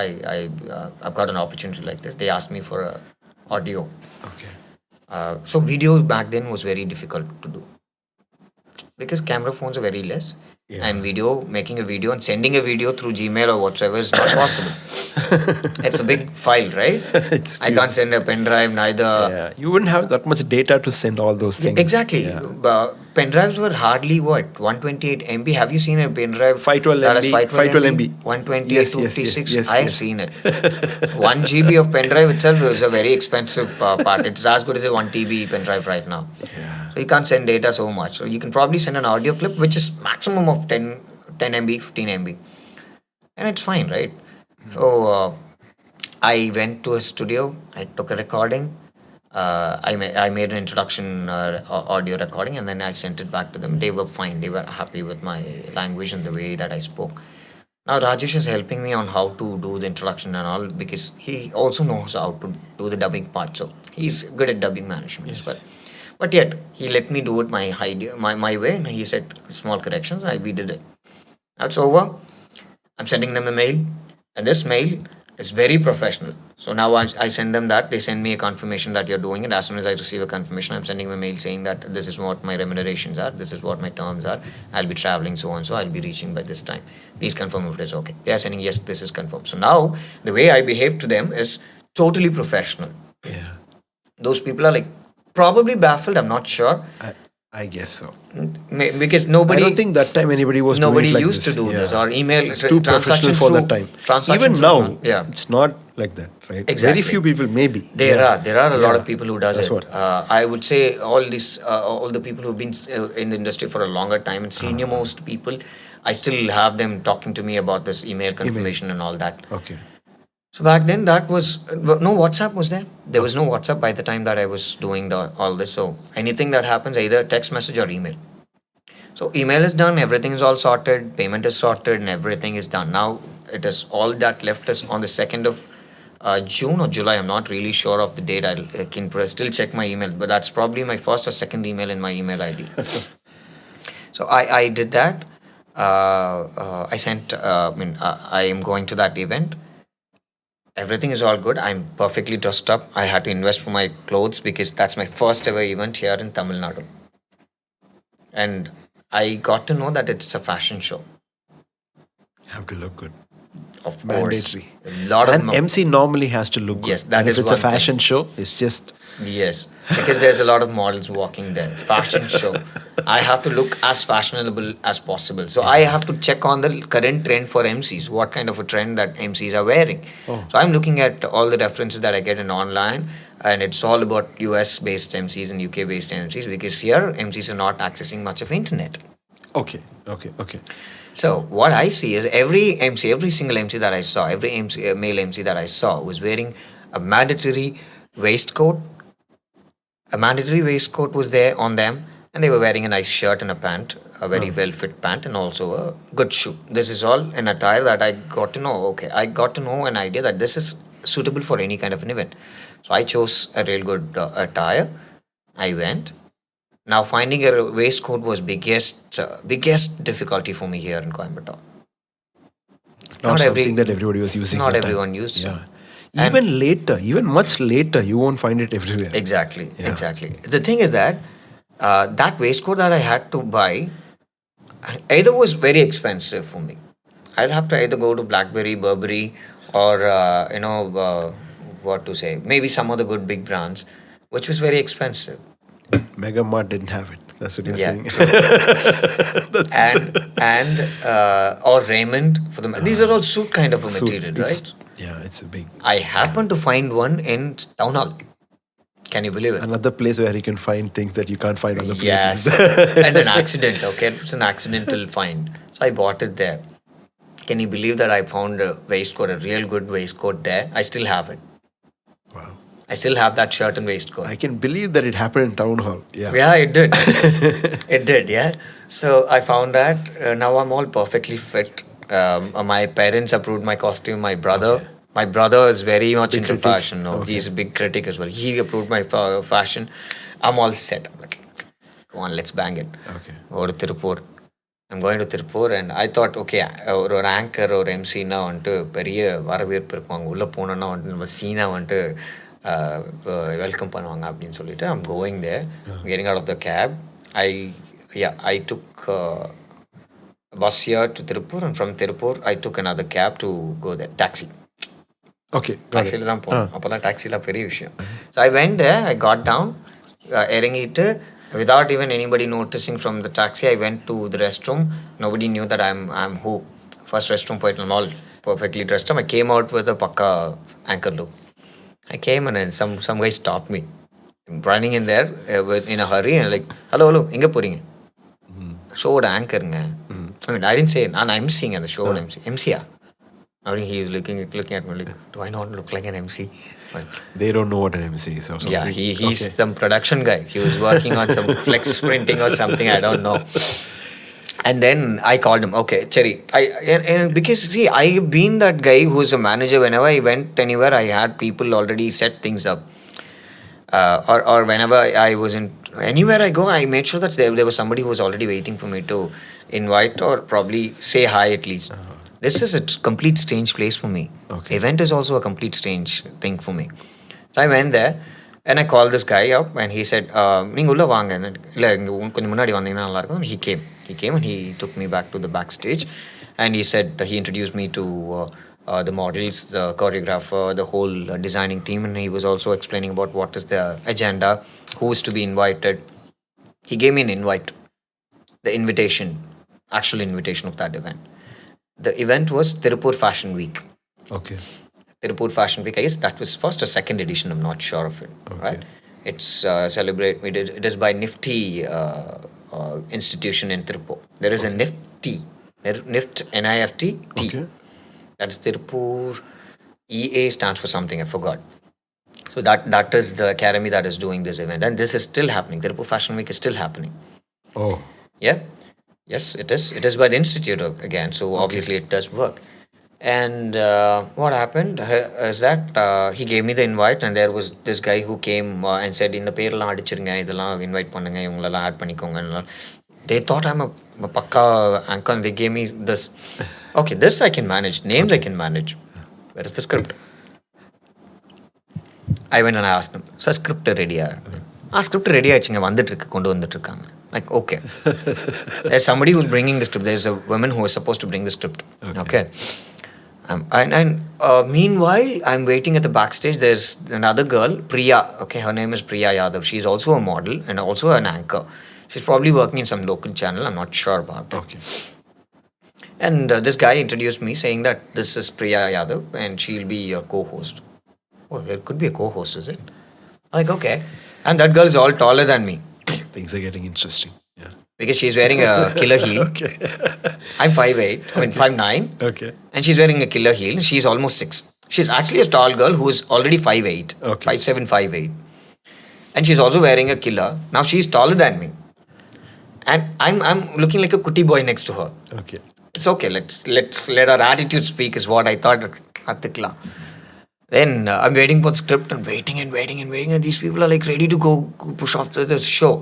I've got an opportunity like this. They asked me for a audio. Okay. So video back then was very difficult to do because camera phones are very less, and making a video and sending a video through Gmail or whatsoever is not possible. It's a big file, right? I can't send a pen drive neither. Yeah. You wouldn't have that much data to send all those things. Exactly. Yeah. Pen drives were hardly 128 MB. Have you seen a pen drive? 512 that has MB, 512 MB. 128 Yes, to yes, 56. yes, I have yes. seen it. 1 GB of pen drive itself is a very expensive part. It's as good as a 1 TB pen drive right now. Yeah. So you can't send data so much. So you can probably send an audio clip which is maximum of 10 MB, 15 MB. And it's fine, right? So I went to a studio. I took a recording. I made an introduction audio recording, and then I sent it back to them. They were fine. They were happy with my language and the way that I spoke. Now Rajesh is helping me on how to do the introduction and all, because he also knows how to do the dubbing part. So he's good at dubbing management as well. But yet he let me do it my way, and he said small corrections. We did it. That's over. I'm sending them a mail, and this mail is very professional. So now I send them that. They send me a confirmation that you're doing it. As soon as I receive a confirmation, I'm sending them a mail saying that this is what my remunerations are, this is what my terms are. I'll be traveling so and so. I'll be reaching by this time. Please confirm if it is okay. They are saying yes, this is confirmed. So now the way I behave to them is totally professional. Yeah. Those people are like probably baffled. I'm not sure. I guess so. Because nobody. I don't think that time anybody was Nobody doing it like used this. to do this, or email It's too professional transaction for through- that time. transaction Even through- now, yeah. it's not like that, right? Exactly. Very few people, maybe. There are a lot of Yeah. people who does That's it. what. I would say all the people who've been in the industry for a longer time and senior most people, I still have them talking to me about this email confirmation and all that. Okay. So back then, that was no WhatsApp was there. There was no WhatsApp by the time that I was doing all this. So anything that happens, either text message or email. So email is done, everything is all sorted, payment is sorted, and everything is done. Now it is all that left is on the 2nd of June or July. I'm not really sure of the date. I can still check my email, but that's probably my first or second email in my email ID. So I did that. I sent. I am going to that event. Everything is all good. I'm perfectly dressed up. I had to invest for my clothes because that's my first ever event here in Tamil Nadu. And I got to know that it's a fashion show. Have to look good. Of course. Mandatory. A lot of And MC normally has to look good. Yes, that and is if it's a one thing. fashion show, it's just Yes, because there's a lot of models walking there. Fashion show. I have to look as fashionable as possible. So I have to check on the current trend for MCs, what kind of a trend that MCs are wearing. So I'm looking at all the references that I get in online, and it's all about US based MCs and UK based MCs, because here MCs are not accessing much of internet. okay. So what I see is every single MC that I saw, every MC, male MC that I saw was wearing a mandatory waistcoat. A mandatory waistcoat was there on them, and they were wearing a nice shirt and a pant, a very well fit pant, and also a good shoe. This is all an attire that I got to know. Okay, I got to know an idea that this is suitable for any kind of an event. So I chose a real good attire. I went. Now finding a waistcoat was biggest difficulty for me here in Coimbatore. Not something that everybody was using. Not that time. everyone used to. Yeah. And- Even later, even much later, you won't find it everywhere. Exactly, Yeah. exactly. The thing is that that waistcoat that I had to buy either was very expensive for me. I'd have to either go to Blackberry, Burberry, or what to say, maybe some of the good big brands, which was very expensive. Mega Mart didn't have it. That's what you're Yeah, saying. and or Raymond for the. These are all suit kind of a So material, it's- right? Yeah, it's a big. I happened to find one in Town Hall. Can you believe it? Another place where you can find things that you can't find other Yes, places. and an accident. Okay, it was an accidental find. So I bought it there. Can you believe that I found a waistcoat, a real good waistcoat there? I still have it. Wow. I still have that shirt and waistcoat. I can believe that it happened in town hall. Yeah. Yeah, it did. It did, yeah. So I found that now I'm all perfectly fit. My parents approved my costume. My brother is very much into critic. fashion. No, Okay. he's a big critic as well. He approved my fashion. I'm all set. I'm like, come on, let's bang it. Okay. Go to Tirupur. I'm going to Tirupur, and I thought, okay, ஒரு anchor ஒரு எம்சின்னா வந்துட்டு பெரிய வரவேற்பு இருக்கும் அங்கே உள்ளே போனோன்னா வந்துட்டு நம்ம சீனா வந்துட்டு வெல்கம் பண்ணுவாங்க அப்படின்னு சொல்லிட்டு I'm going there, getting out of the cab. I took a bus here to Tirupur, and from Tirupur I took another cab to go there, taxi. Okay. Got it. டாக்ஸியில் தான் போனோம் அப்போல்லாம் டாக்ஸியில் பெரிய விஷயம். So I went there, I got down, இறங்கிட்டு without even anybody noticing from the taxi, I went to the restroom. Nobody knew that I'm who. First restroom போயிட்டு I'm all perfectly dressed up. I came out with a pakka anchor look. I came, and then some guy stopped me. I'm running in there in a hurry, and like, hello, எங்கே போகிறீங்க? ஷோவோட ஆங்கருங்க. I mean, I didn't say, நான் எம்சிங்க அந்த ஷோவோட எம்சியா? I mean, he's looking at me like, do I not look like an MC? But They don't know what an MC is or something. yeah, he's Okay. some production guy. He was working on some flex printing or something. I don't know. And then I called him. Okay, Cherry. And because see, I've been that guy who's a manager. Whenever I went anywhere, I had people already set things up. Or whenever I was in anywhere I go, I made sure that there was somebody who was already waiting for me to invite or probably say hi at least. This is a complete strange place for me. Okay. Event is also a complete strange thing for me. So I went there and I called this guy up and he said, நீங்க உள்ள வாங்க இல்லை இங்கே கொஞ்சம் முன்னாடி வந்தீங்கன்னா நல்லா இருக்கும். He came and he took me back to the backstage and he said he introduced me to the models, the choreographer, the whole designing team, and he was also explaining about what is the agenda, who is to be invited. He gave me an invite, the invitation, actual invitation of that event. The event was Tirupur Fashion Week. Okay. Tirupur Fashion Week, I guess that was first or second edition, I'm not sure of it. Okay. Right? It's it is by Nifty institution in Tirupur. There is a Nifty, NIFT, NIFT, T. Okay. That's Tirupur. EA stands for something, I forgot. So that is the academy that is doing this event. And this is still happening. Tirupur Fashion Week is still happening. Oh. Yeah. Yes, it is. It is by the institute again. So obviously it does work. And what happened is that he gave me the invite, and there was this guy who came and said, in the பேரெல்லாம் அடிச்சிருங்க இதெல்லாம் invite பண்ணுங்க இவங்களெல்லாம் add பண்ணிக்கோங்க. They thought I'm a pakka anchor, and they gave me this. Okay, this I can manage. Names I can manage. Where is the script? I went and I asked him, sir, script ready? Script ready ஆயிடுச்சுங்க வந்துட்டு இருக்காங்க. Like, okay. There's somebody who's bringing the script. There's a woman who is supposed to bring the script. Okay. And meanwhile, I'm waiting at the backstage. There's another girl, Priya. Okay, her name is Priya Yadav. She's also a model and also an anchor. She's probably working in some local channel. I'm not sure about it. Okay. And this guy introduced me saying that this is Priya Yadav and she'll be your co-host. Oh, there could be a co-host, is it? I'm like, okay. And that girl is all taller than me. Things are getting interesting. Yeah. Because she's wearing a killer heel. Okay. I'm 5'8", 5'9". Okay. And she's wearing a killer heel. She's almost 6. She's actually a tall girl who is already 5'8". Okay. 5'7", 5'8". And she's also wearing a killer. Now she's taller than me. And I'm looking like a cutie boy next to her. Okay. It's okay. Let's let our attitude speak is what I thought at the club. Then I'm waiting for the script and waiting. And these people are like ready to go push off the show.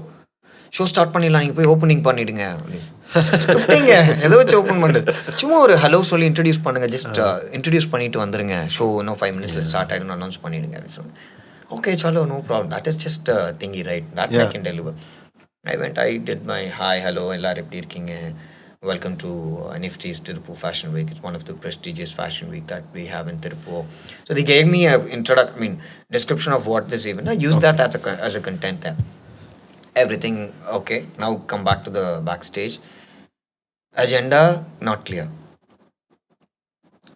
Show start பண்ணிடலாம், நீங்கள் போய் opening பண்ணிவிடுங்க. ஸ்கிரிப்டிங்க எதை வச்சு open பண்ணுறது? சும்மா ஒரு hello சொல்லி இன்ட்ரடியூஸ் பண்ணுங்கள், ஜஸ்ட் இன்ட்ரடியூஸ் பண்ணிட்டு வந்துடுங்க, ஷோ இன்னும் 5 minutes ஸ்டார்ட் ஆகிடும், அனௌன்ஸ் பண்ணிவிடுங்க அப்படின்னு சொன்னேன். ஓகே சலோ, no problem, that is just thingy right, that I can deliver. I did my hi, hello, எல்லாரும் எப்படி இருக்கீங்க, welcome to NFT's Tirupur Fashion Week. It's one of the prestigious fashion week that we have in Tirupur. So they gave me a description of what this event. I used that as a content there. Everything okay. Now come back to the backstage. Agenda not clear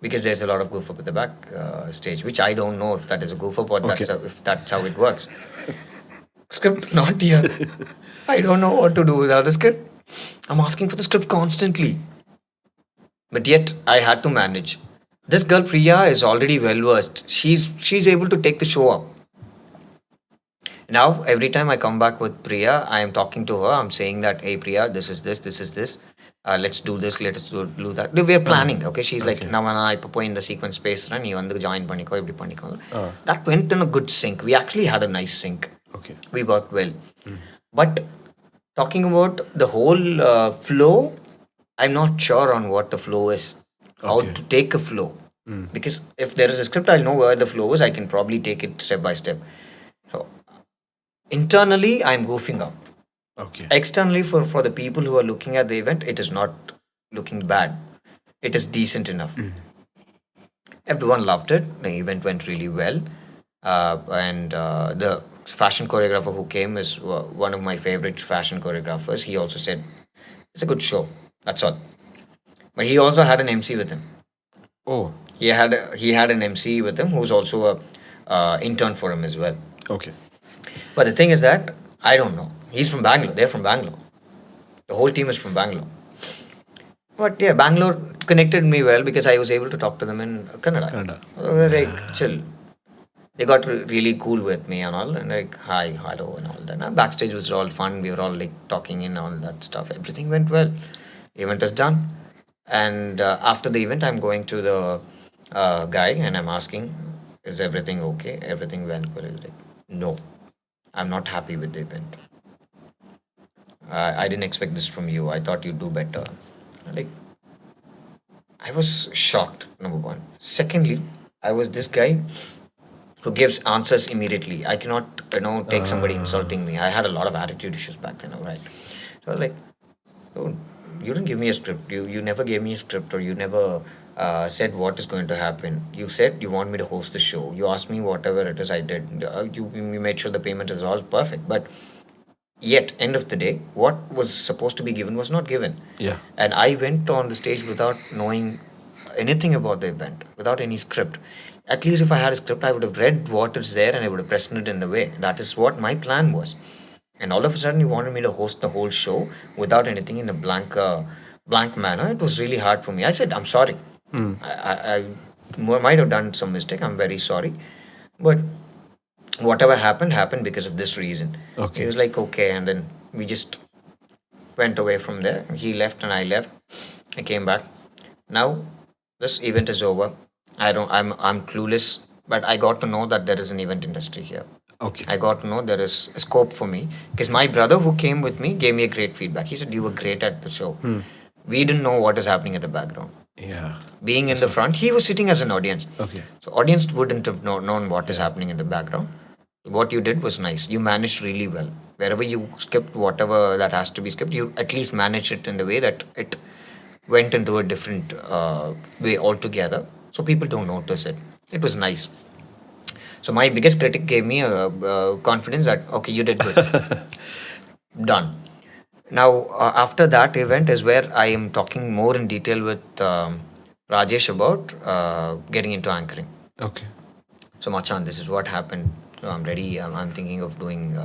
because there's a lot of goof up at the back stage, which I don't know if that is a goof up or if that's how it works. Script not here. I don't know what to do without the script. I'm asking for the script constantly, but yet I had to manage. This girl Priya is already well versed. She's able to take the show up. Now, every time I come back with Priya, I am talking to her. I'm saying that, hey, Priya, this is this. Let's do this. Let's do that. We are planning. Okay, she's like, now I put in the sequence space, and you want to join paniko, every paniko. That went in a good sync. We actually had a nice sync. Okay. We worked well. But talking about the whole flow, I'm not sure on what the flow is. How to take a flow. Because if there is a script, I'll know where the flow is. I can probably take it step by step. So, internally, I'm goofing up. Okay. Externally, for the people who are looking at the event, it is not looking bad. It is decent enough. Everyone loved it. The event went really well. And the fashion choreographer who came is one of my favorite fashion choreographers. He also said, it's a good show. That's all. But he also had an MC with him. Oh. He had an MC with him who's also a intern for him as well. Okay. But the thing is that, I don't know. He's from Bangalore. They're from Bangalore. The whole team is from Bangalore. But yeah, Bangalore connected me well because I was able to talk to them in Kannada. Kannada. Like chill. They got really cool with me and all, and like hi, hello, and all that. And backstage was all fun. We were all like talking and all that stuff. Everything went well. Event is done, and after the event, I'm going to the guy and I'm asking, "Is everything okay? Everything went well?" He's like, "No, I'm not happy with the event. I didn't expect this from you. I thought you'd do better." Like I was shocked. Number one. Secondly, I was this guy who gives answers immediately. I cannot, take somebody insulting me. I had a lot of attitude issues back then, right? So I was like, oh, you didn't give me a script. You never gave me a script, or you never said what is going to happen. You said you want me to host the show. You asked me whatever it is I did. You made sure the payment is all perfect. But yet, end of the day, what was supposed to be given was not given. Yeah. And I went on the stage without knowing anything about the event, without any script. At least if I had a script, I would have read what is there and I would have presented it in the way. That is what my plan was. And all of a sudden, you wanted me to host the whole show without anything in a blank manner. It was really hard for me. I said, I'm sorry. I might have done some mistake. I'm very sorry. But whatever happened because of this reason. Okay. He was like, okay. And then we just went away from there. He left and I left. I came back. Now this event is over. I'm clueless, but I got to know that there is an event industry here. Okay. I got to know there is a scope for me because my brother who came with me gave me a great feedback. He said, you were great at the show. We didn't know what is happening at the background. Yeah. Being in the front, he was sitting as an audience. Okay. So audience wouldn't have known what is happening in the background. What you did was nice. You managed really well. Wherever you skipped whatever that has to be skipped, you at least managed it in the way that it went into a different way altogether. So people don't notice it. It was nice. So my biggest critic gave me a confidence that, okay, you did good. Done. Now, after that event is where I am talking more in detail with Rajesh about getting into anchoring. Okay. So, Machan, this is what happened. So I'm ready. I'm thinking of doing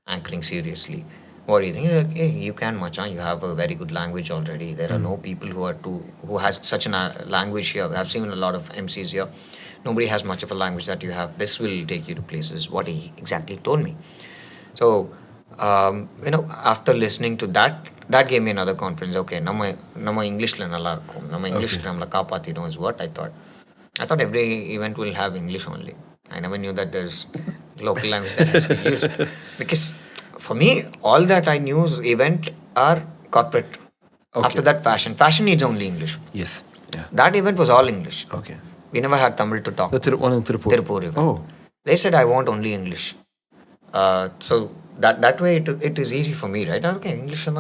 anchoring seriously. What do you think? He's like, hey, you can, Machan. You have a very good language already. There are no people who has such a language here. I've seen a lot of MCs here. Nobody has much of a language that you have. This will take you to places. What he exactly told me. So, after listening to that, that gave me another confidence. Okay, நம்ம இங்கிலீஷ்ல நல்லா இருக்கும். நம்ம இங்கிலீஷ்ல நம்மளை காப்பாத்திடும் is what I thought. I thought every event will have English only. I never knew that there's local language that has to be used. Because for me, all that I knew is event are corporate. Okay. After that, fashion. Fashion needs only English. Yes. Yeah. That event was all English. Okay. We never had Tamil to talk. The one in Tirupur. Tirupur event. Oh. They said I want only English. So that way it is easy for me, right? Okay, English and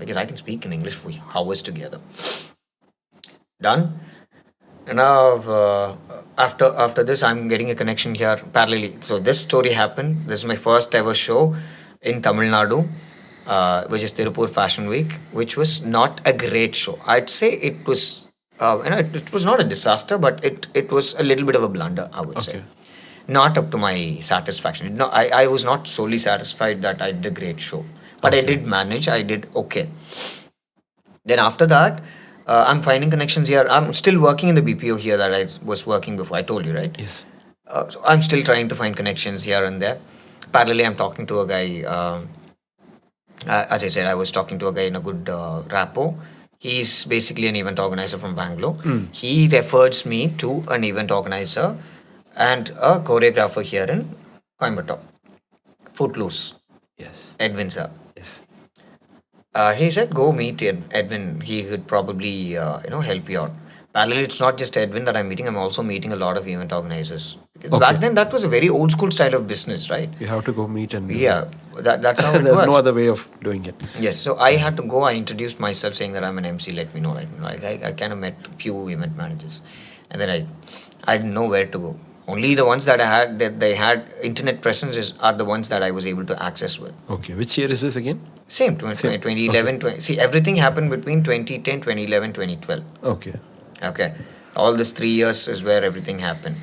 because I can speak in English for hours together. Done. And now after this, I'm getting a connection here parallelly. So this story happened. This is my first ever show in Tamil Nadu, which is Tirupur Fashion Week, which was not a great show. I'd say it was, it was not a disaster, but it was a little bit of a blunder, I would say. Not up to my satisfaction. No, I was not solely satisfied that I did a great show, but I did manage. I did okay. Then after that, I'm finding connections here. I'm still working in the BPO here that I was working before. I told you, right? Yes. So I'm still trying to find connections here and there. Parallelly, I'm talking to a guy. As I said, I was talking to a guy in a good rapport. He's basically an event organizer from Bangalore. He refers me to an event organizer and a choreographer here in Coimbatore. Footloose. Yes. Edwin sir. Yes. He said, go meet Edwin. He could probably, help you out. Parallel, it's not just Edwin that I'm meeting. I'm also meeting a lot of event organizers. Because back then, that was a very old school style of business, right? You have to go meet and... Yeah, that's how it There's works. no other way of doing it. Yes, so I had to go. I introduced myself saying that I'm an MC. Let me know. I kind of met few event managers. And then I didn't know where to go. Only the ones that I had, that they had internet presence are the ones that I was able to access with. Okay. Which year is this again? Same, 2011. Okay. See, everything happened between 2010, 2011, 2012. Okay. Okay. All this 3 years is where everything happened.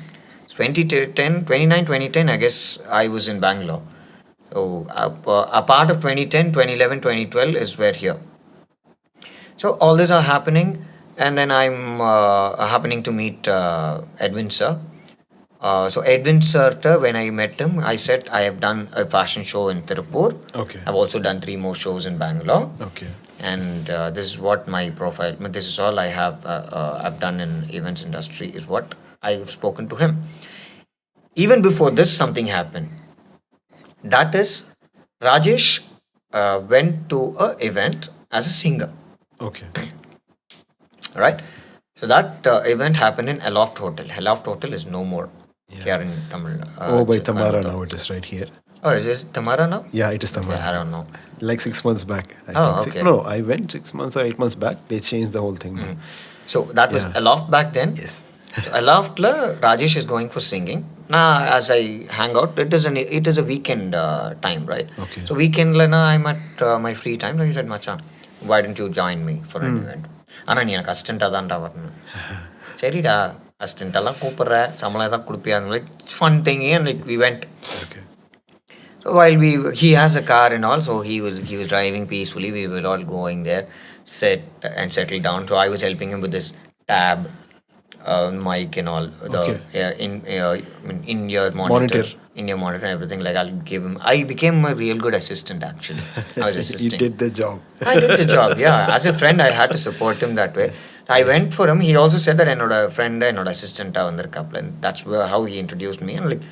2010, I guess I was in Bangalore. So a part of 2010, 2011, 2012 is where here. So all these are happening, and then I'm happening to meet Edwin sir. So Edwin sir, when I met him, I said I have done a fashion show in Tirupur. Okay. I've also done 3 more shows in Bangalore. Okay. And this is what my profile. This is all I have. I've done in events industry is what I've spoken to him. Even before this, something happened. That is, Rajesh went to a event as a singer. Okay. Right. So that event happened in Aloft Hotel. Aloft Hotel is no more here in Tamil. By Tamara Coimbatore. now it is right here. Oh, is this Tamara now? Yeah, it is Tamara. Yeah, I don't know. Like 6 months back, I Oh, think. okay. No, I went 6 months or 8 months back. They changed the whole thing. now. So that was Yeah. Aloft back then. Yes. So Aloft la Rajesh is going for singing. Now as I hang out, it is a weekend time, right? Okay. So weekend la na I'm at my free time. He said, Macha, why don't you join me for an event? ஆனா நீ எனக்கு அசிஸ்டண்ட்டாக தான்டா வரணும் சரிடா அசிஸ்டண்ட்டெல்லாம் கூப்பிட்ற சம்பளம் ஏதாவது கொடுப்பியாங்க like fun thing and like we went. Okay. So while he has a car and all, so he was driving peacefully. We were all going there, set and settled down. So I was helping him with this tab, mic and all. Okay. In your monitor, in your monitor and everything. Like I'll give him. I became a real good assistant actually. I was You assisting. did the job. I did the job, yeah. As a friend, I had to support him that way. I went for him. He also said that என்னோட friend என்னோட assistant வந்திருக்காப்ல, and that's how he introduced me. And like,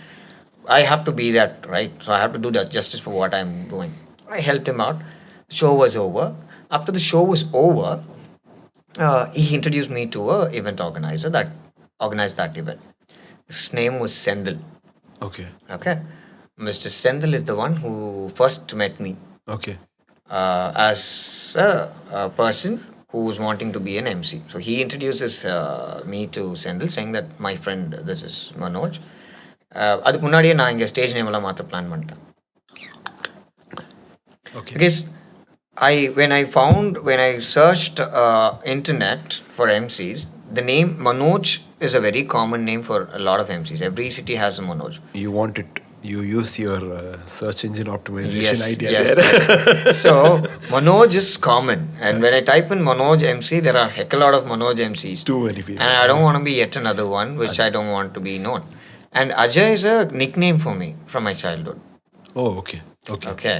I have to be that, right? So I have to do that justice for what I'm doing. I helped him out. Show was over. After the show was over, he introduced me to a event organizer that organized that event. His name was Sendil. Okay. Okay, Mr. Sendil is the one who first met me Okay. as a person who was wanting to be an MC. So he introduces me to Sendil, saying that my friend, this is Manoj. அதுக்கு முன்னாடியே நான் இங்கே stage name எல்லாம் மாற்ற plan பண்ணிட்டேன். Okay. Because when I searched internet for MCs, the name Manoj is a very common name for a lot of MCs. Every city has a Manoj. You want it. You use your search engine optimization idea yes, there. yes. So Manoj is common, and when I type in Manoj MC, there are heck a lot of Manoj MCs. Too many people. And I don't want to be yet another one, which I don't want to be known. And Ajay is a nickname for me from my childhood. Oh, okay. Okay. Okay.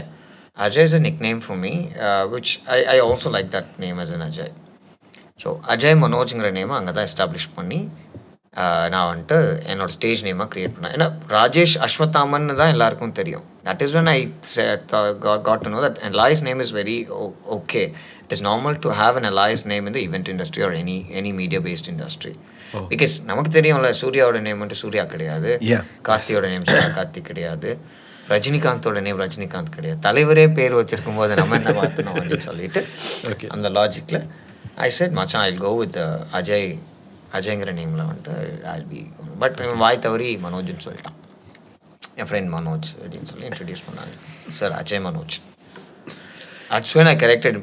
Ajay is a nickname for me, which I also like that name as an Ajay. So Ajay Manojங்கிற நேமை அங்கே தான் establish பண்ணி நான் வந்துட்டு என்னோட stage நேமாக create பண்ணேன். ஏன்னா ராஜேஷ் அஸ்வத்தாமன்னு தான் எல்லாருக்கும் தெரியும். That is when I got to know that Eli's name is very okay. It is normal to have an Eli's name in the event industry or any media based industry. Because நமக்கு தெரியும்ல, சூர்யாவோட name வந்துட்டு சூர்யா கிடையாது, Yeah. கார்த்தியோட name Karthi கிடையாது, ரஜினிகாந்தோட name Rajinikanth கிடையாது. தலைவரே பேர் வச்சிருக்கும் போது நம்ம என்ன மாற்றணும் அப்படின்னு சொல்லிட்டு அந்த லாஜிக்கில் ஐ செட் மச்சான் ஐ கோ வித் அஜய்ங்கிற நேமில் வந்துட்டு ஐல் பி. பட் வாய் தவறி மனோஜ்னு சொல்லிட்டான். என் ஃப்ரெண்ட் மனோஜ் அப்படின்னு சொல்லி இன்ட்ரடியூஸ் பண்ணாங்க. சார் அஜய் மனோஜ். ஆக்சுவலி நான் கரெக்டட்.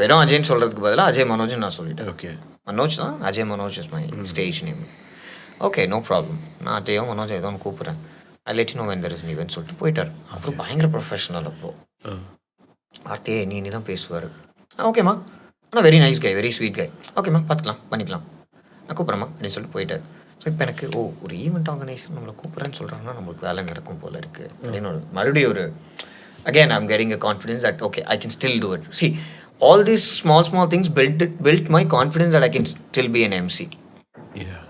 வெறும் அஜய்ன்னு சொல்கிறதுக்கு பதிலாக அஜய் மனோஜ்னு நான் சொல்லிட்டேன். Okay. மனோஜ் தான், Ajay Manoj is my stage name. Okay, no problem. நான் அஜயோ மனோஜ் ஏதோ ஒன்று கூப்பிட்றேன். I let you know when there is event சொல்லிட்டு போயிட்டார். அப்புறம் பயங்கர ப்ரொஃபஷனல். அப்போது ஆர்த்தியே நீ தான் பேசுவார். ஓகேம்மா, ஆனால் very nice guy, very sweet கை. ஓகேம்மா, பார்த்துக்கலாம், பண்ணிக்கலாம், நான் கூப்பிட்றேம்மா அப்படின்னு சொல்லிட்டு போயிட்டார். ஸோ இப்போ எனக்கு ஒரு ஈவெண்ட் ஆர்கனைசர் நம்மளை கூப்பிட்றேன்னு சொல்கிறாங்கன்னா நம்மளுக்கு வேலை நடக்கும் போல இருக்குது அப்படின்னு மறுபடியும் ஒரு again I'm getting a confidence that okay, I can still do it. See, all these small things built my confidence that I can still be an MC. Yeah.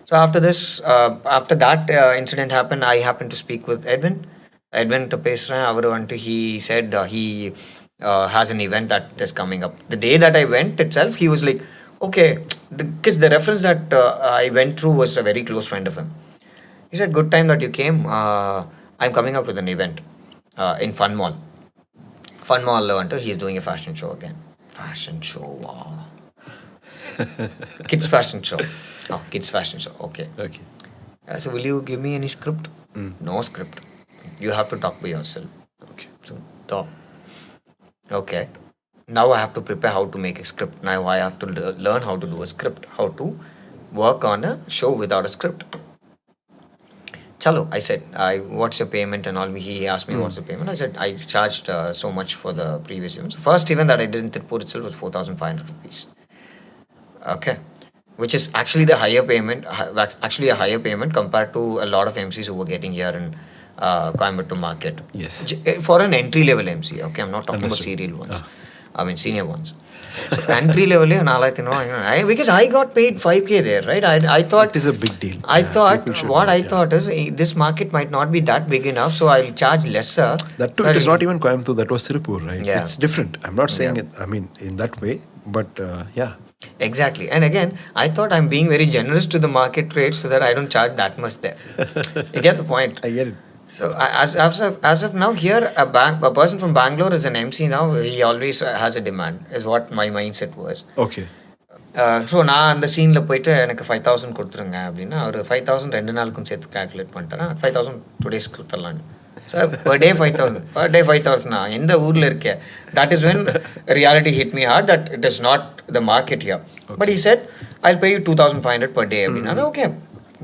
So after that incident happened, I happened to speak with Edwin to பேசுகிறேன். அவர் வந்துட்டு he said he has an event that is coming up. The day that I went itself, he was like, okay, because the reference that I went through was a very close friend of him. He said, good time that you came. I'm coming up with an event in Fun Mall. Fun Mall, he is doing a fashion show again. Fashion show, wow. Kids fashion show. Oh, kids fashion show, okay. Okay. So will you give me any script? No script. You have to talk by yourself. Okay. So talk. Okay. Now I have to prepare how to make a script. Now I have to learn how to do a script. How to work on a show without a script. Chalo, I said, what's your payment and all. He asked me what's the payment. I said, I charged so much for the previous event. So first event that I did in Tirupur itself was 4,500 rupees. Okay. Which is actually the higher payment, actually a higher payment compared to a lot of MCs who were getting here in Coimbatore market. Yes. For an entry level MC, okay, I'm not talking Understood. about serial ones. I mean senior ones. So entry level, because I got paid 5K there, right? I thought It is a big deal. I Yeah, thought people should what know, I yeah. thought is this market might not be that big enough, so I'll charge lesser. That too, it is not even Coimbatore, that was Tirupur, right? Yeah. It's different. I'm not saying Yeah. it, I mean, in that way, but yeah. Exactly. And again, I thought I'm being very generous to the market rate so that I don't charge that much there. You get the point? I get it. So as of now, here a person from Bangalore is an MC now. He always has a demand. Is what my mindset was. Okay. So நான் அந்த சீனில் போயிட்டு எனக்கு 5,000 கொடுத்துருங்க அப்படின்னா ஒரு 5,000 2 நாளுக்கும் சேர்த்து கால்குலேட் பண்ணிட்டேன்னா 5,000 2 days கொடுத்துடலான்னு sir per day 5,000 per day 5,000 எந்த ஊரில் இருக்கேன் that is when reality hit me hard that it is not the market here. But he said I'll pay you 2,500 per day அப்படின்னா okay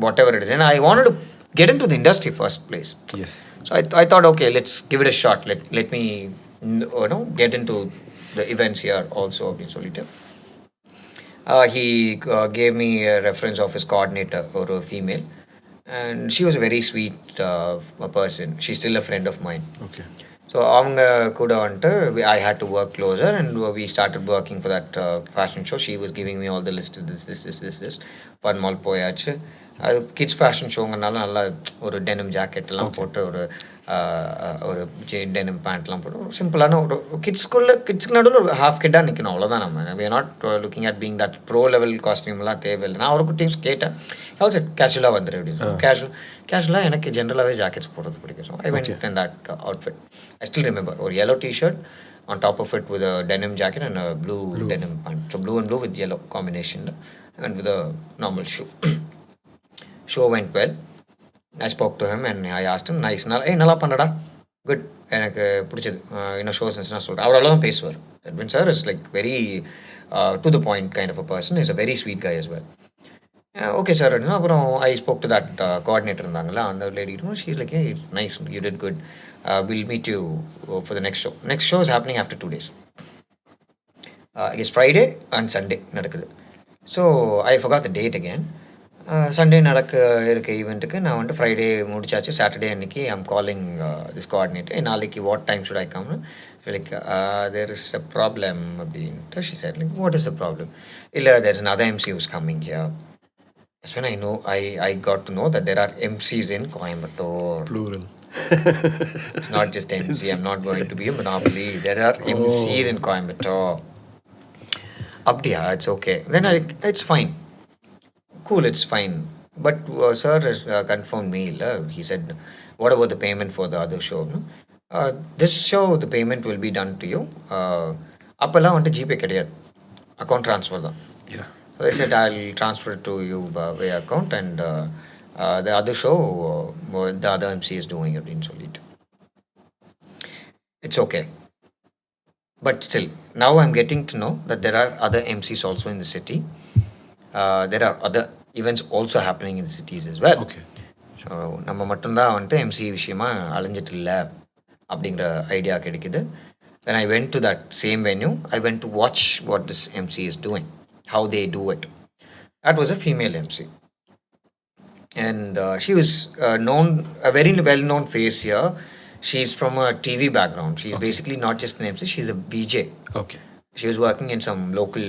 whatever it is, and I wanted to get into the industry first place. Yes. So I thought okay, let's give it a shot, let me get into the events here also அப்படின்னு சொல்லிட்டு he gave me a reference of his coordinator or a female, and she was a very sweet a person. She's still a friend of mine. Okay. So அவங்க கூட வந்துட்டு I had to work closer, and we started working for that fashion show. She was giving me all the list of this fun mall போயாச்சு. அது kids fashion ஷோங்கனால நல்லா ஒரு denim ஜாக்கெட்லாம் போட்டு ஒரு denim பேண்ட்லாம் போட்டு சிம்பிளான ஒரு கிட்ஸ்க்கு நடுவில் ஒரு ஹாஃப் கிட்டாக நிற்கணும், அவ்வளோதான். நம்ம we are not looking at being that pro level காஸ்டியூம்லாம் தேவையில்லை. நான் ஒரு குட்டியும் கேட்டேன், ஆல்சோ கேஷுவலாக வந்துடு அப்படின்னு. கேஷுவலாக எனக்கு ஜென்ரலாகவே ஜாக்கெட்ஸ் போடுறது பிடிக்கும். So I went in that outfit. I still remember ஒரு yellow t-shirt on top of it with a denim jacket and a blue denim pant. So blue and blue with yellow combination, and with a normal shoe. Show went well. I spoke to him and I asked him, nice, நல்லா பண்ணடா, good, எனக்கு பிடிச்சது, இன்னும் shows இருந்துச்சுன்னா சொல்கிறேன். அவர் அவ்வளோதான் பேசுவார். Edwin sir is like very to the point kind of a person. He's a very sweet guy as well. Okay sir. அப்புறம் I spoke to that coordinator இருந்தாங்களா, அந்த lady. She's like, hey, nice, you did good. We'll meet you for the next show. Next show is happening after 2 days. I guess Friday and Sunday நடக்குது. So I forgot the date again. Sunday இருக்க ஈவெண்ட்டுக்கு நான் வந்துட்டு Friday முடிச்சாச்சு. Saturday அன்றைக்கி I'm calling this coordinator, நாளைக்கு what time should I கம்னு. Like there is a problem அப்படின்ட்டு she said, like, what is the problem? இல்லை, there is another MC who's coming here. That's when I got to know that there are MCs in Coimbatore. Plural. It's not just MC. I'm not going to be a monopoly. There are MCs in Coimbatore. Abdiya, it's okay. Then it's fine. Cool, it's fine. But sir has confirmed me. He said, what about the payment for the other show? No? This show, the payment will be done to you. அப்போல்லாம் வந்துட்டு GPay கிடையாது, account transfer தான். Yeah. So I said, I'll transfer it to you via account, and the other show, the other MC is doing அப்படின்னு சொல்லிட்டு. It's okay. But still, now I'm getting to know that there are other MCs also in the city. There are other events also happening in the cities as well. Okay. So நம்ம மட்டும்தான் வந்துட்டு MC விஷயமா அலைஞ்சிட்டு இல்லை அப்படிங்கிற idea கிடைக்குது. Then I went to that same venue. I went to watch what this MC is doing, how they do it. That was a female MC. And she was a very well-known face here. She's from a TV background. She's basically not just an MC, she's a BJ. Okay. She was working in some local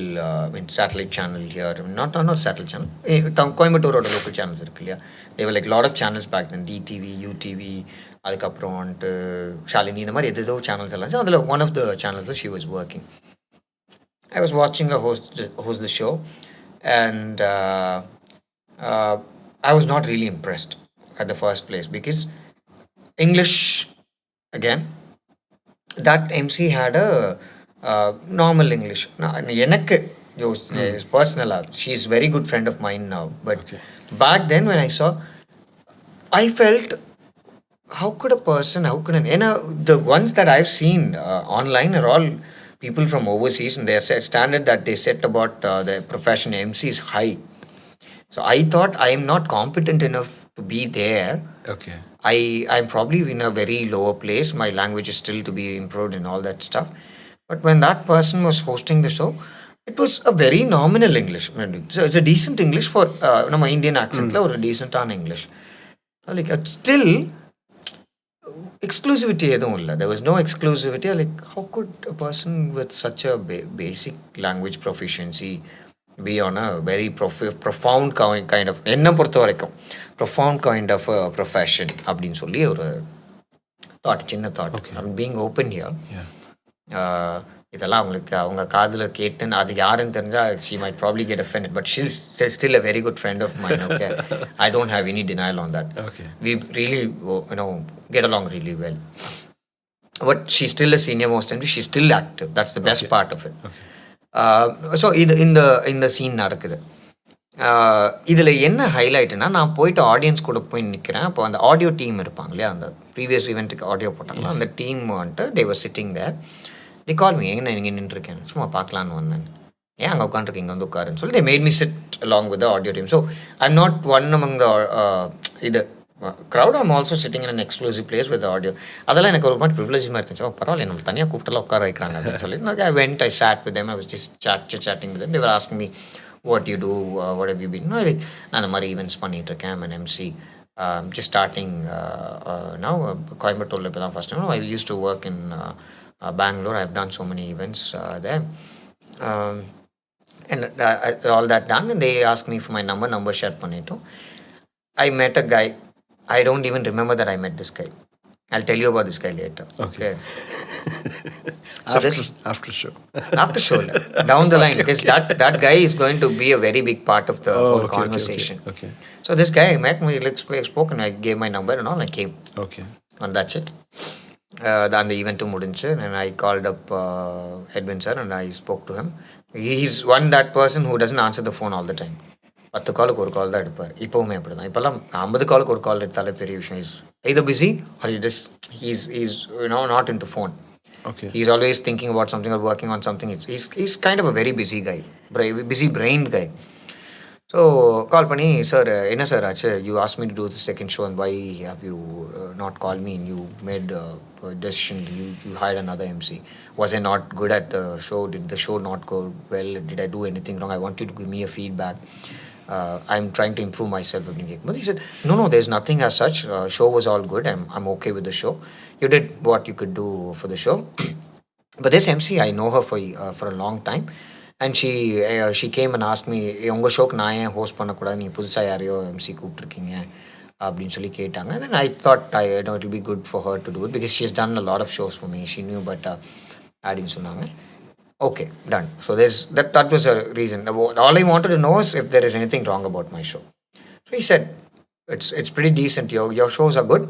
satellite channel here. Not satellite channel. Coimbatore local channels irukku illaya. There were like a lot of channels back then. DTV, UTV, அதுக்கப்புறம் வந்துட்டு ஷாலினி, இந்த மாதிரி எதோ channels எல்லாம். அதில் one of the channels she was working. I was வாட்சிங் a host the show, and I was not really impressed at the first place because English, again, that MC had a normal English. எனக்கு it's personal. She's a very good friend of mine now, but back then when I saw, I felt, how could a person, the ones that I've seen online are all people from overseas, and their standard that they set about the profession MC is high. So I thought I am not competent enough to be there. Okay. I'm probably in a very lower place. My language is still to be improved and all that stuff. But when that person was hosting the show, it was a very nominal English. I mean, it's a decent English for my Indian accent or a decent on English. Like still exclusivity எதுவும் இல்ல. There was no exclusivity. Like how could a person with such a basic language proficiency be on a very profound kind of என்ன பொறுத்த வரைக்கும் profound kind of a profession அப்படின்னு சொல்லி ஒரு thought சின்ன thought. I'm being open here. இதெல்லாம் அவங்களுக்கு அவங்க காதில் கேட்டுன்னு அது யாருன்னு தெரிஞ்சால் she might probably get offended, but she's still a very good friend of mine. Okay, I don't have any denial on that. Okay. We really get along really well. But she's still a senior most and she's still active. That's the best part of it. So இது இந்த scene நடக்குது. இதில் என்ன ஹைலைட்னா நான் போயிட்டு audience கூட போய் நிற்கிறேன். அப்போ அந்த ஆடியோ டீம் இருப்பாங்க இல்லையா, அந்த ப்ரீவியஸ் ஈவெண்ட்டுக்கு ஆடியோ போட்டாங்களா, அந்த டீம் வந்துட்டு they were sitting there. They called me, எங்கே நீங்கள் நின்றுருக்கேன், சும்மா பார்க்கலான்னு வந்தேன், ஏன் அங்கே உட்காந்துருக்கீங்க வந்து உட்காருன்னு சொல்லி they made me sit along with the audio team. So I'm not one among the இது crowd. I'm also sitting in an exclusive place with the audio. அதெல்லாம் எனக்கு ஒரு மாதிரி ப்ரிவிலேஜ் மாதிரி இருந்துச்சு. பரவாயில்ல, நம்ம தனியாக கூப்பிட்டெல்லாம் உட்கார வைக்கிறாங்க அப்படின்னு சொல்லி I went, I sat with them. I was just chatting with them. They were asking me what you do, what have you been. நான் அந்த மாதிரி ஈவெண்ட்ஸ் பண்ணிகிட்ருக்கேன். I'm an MC. Just starting now. கோயம்புத்தூரில் இப்போ தான் first time. I used to work in Bangalore. I've done so many events there. And all that done, and they asked me for my number share பண்ணிட்டோம். I met a guy. I don't even remember that I met this guy. I'll tell you about this guy later. Okay. So after show. After show, down the line, because that guy is going to be a very big part of the whole conversation. Okay. So this guy I met, we spoke, and I gave my number and all, and I came. Okay. And that's it. அந்த ஈவெண்ட்டும் முடிஞ்சு, and I called up Edwin sir and I spoke to him. He's that person who doesn't answer the phone all the time. 10 காலுக்கு ஒரு கால் தான் எடுப்பார். இப்போவுமே அப்படி தான். இப்போல்லாம் 50 காலுக்கு ஒரு கால் எடுத்தாலே பெரிய விஷயம். Is either busy or he's not into phone. Okay. He's always thinking about something or working on something. He's kind of a very busy guy, busy brained guy. So call பண்ணி, சார் என்ன sir ஆச்சு, you asked me to do the second show and why have you not called me and you made a decision, you hired another MC. Was I not good at the show? Did the show not go well? Did I do anything wrong? I want you to give me a feedback. I'm trying to improve myself. But he said, no, there's nothing as such. Show was all good. I'm okay with the show. You did what you could do for the show. But this MC, I know her for a long time. And she came and asked me, உங்கள் ஷோக்கு நான் ஏன் host பண்ணக்கூடாது, நீங்கள் புதுசாக யாரையோ MC கூப்பிட்ருக்கீங்க அப்படின்னு சொல்லி கேட்டாங்க. And then I thought it will be good for her to do it because she has done a lot of shows for me. She knew, but அப்படின்னு சொன்னாங்க. Okay, done. So that was a reason. All I wanted to know is if there is anything wrong about my show. So he said, it's pretty decent. Your shows are good.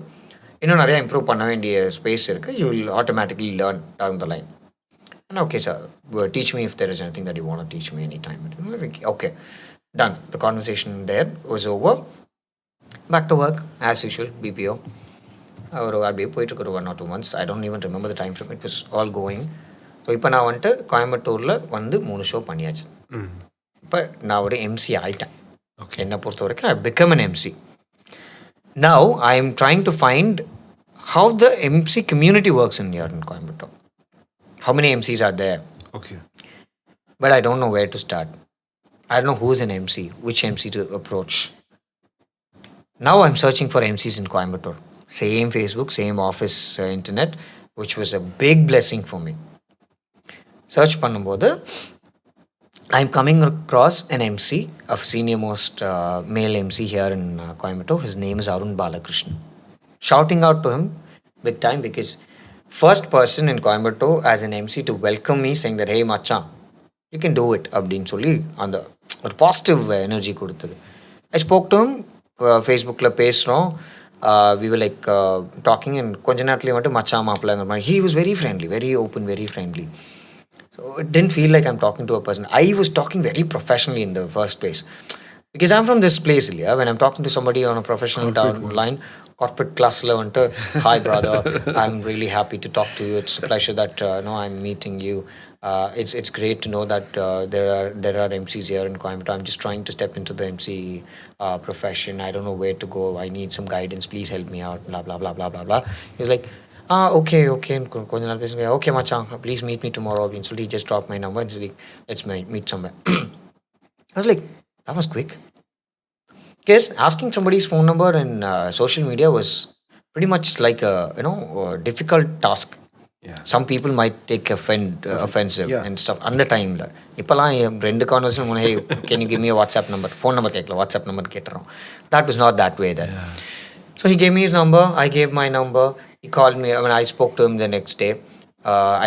இன்னும் நிறையா improve பண்ண வேண்டிய space இருக்குது. You will automatically learn down the line. And okay, sir, teach me if there is anything that you want to teach me anytime. Okay, done. The conversation there was over. Back to work as usual. BPO. அப்படியே போயிட்டுருக்கு 1 or 2 months. I don't even remember the time frame. It was all going. So இப்போ நான் வந்துட்டு கோயம்புத்தூரில் 3 show பண்ணியாச்சு. இப்போ நான் ஒரு எம்சி ஆகிட்டேன். ஓகே, என்னை பொறுத்த வரைக்கும் I become an MC. Now I am trying to find how the MC community works in here in Coimbatore. How many MCs are there? Okay. But I don't know where to start. I don't know who's an MC, which MC to approach. Now I'm searching for MCs in Coimbatore. Same Facebook, same office internet, which was a big blessing for me. Search பண்ணும்போது I'm coming across an MC, a senior most male MC here in Coimbatore. His name is Arun Balakrishnan. Shouting out to him big time because first person in Coimbatore as an MC to welcome me saying that, hey Macha, you can do it அப்படின்னு சொல்லி அந்த ஒரு positive energy கொடுத்தது. I spoke to him, ஃபேஸ்புக்கில் பேசுகிறோம். We were like talking and கொஞ்ச நேரத்துலேயே வந்துட்டு மச்சா மாப்பிள்ளைங்கிற மாதிரி. He was very friendly, very open, very friendly. So it didn't feel like I'm talking to a person. I was talking very professionally in the first place. Because I'm from this place, yeah. When I'm talking to somebody on a professional line, corporate class level, hi brother, I'm really happy to talk to you. It's a pleasure that I'm meeting you. It's great to know that there are MCs here in Coimbatore. I'm just trying to step into the MC profession. I don't know where to go. I need some guidance. Please help me out. Blah blah blah blah blah blah. He's like, okay. கொஞ்ச நாள் பேசுங்க. Okay, மச்சான், please meet me tomorrow. அப்படின்னு சொல்லி he just dropped my number and said, like, let's meet somewhere. I was like, that was quick. Because asking somebody's phone number in social media was pretty much like a difficult task. Yeah. Some people might take offensive Yeah. and stuff. அந்த டைமில் இப்போலாம் ரெண்டு conversation hey, can you give me a WhatsApp number? Phone number கேட்கல, WhatsApp number கேட்டுறோம். That was not that way there. Yeah. So he gave me his number. I gave my number. He called me. I spoke to him the next day.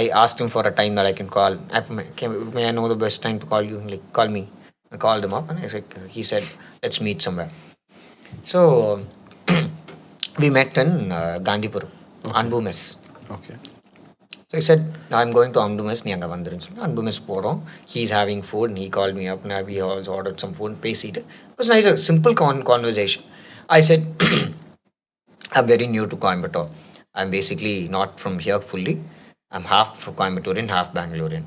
I asked him for a time that I can call. May I know the best time to call you? Like, call me. I called him up and he said, let's meet somewhere. So we met in Gandhipuram, Anbu Mess. Okay. So he said, I'm going to Anbu Mess. நீ அங்கே வந்துருன்னு சொல்லி Anbu Mess போகிறோம். He's having food and he called me up and we also ordered some food. பேசிட்டு it was nice, a simple conversation. I said, I'm very new to Coimbatore. I'm basically not from here fully. I'm half Coimbatorean, half Bangalorean.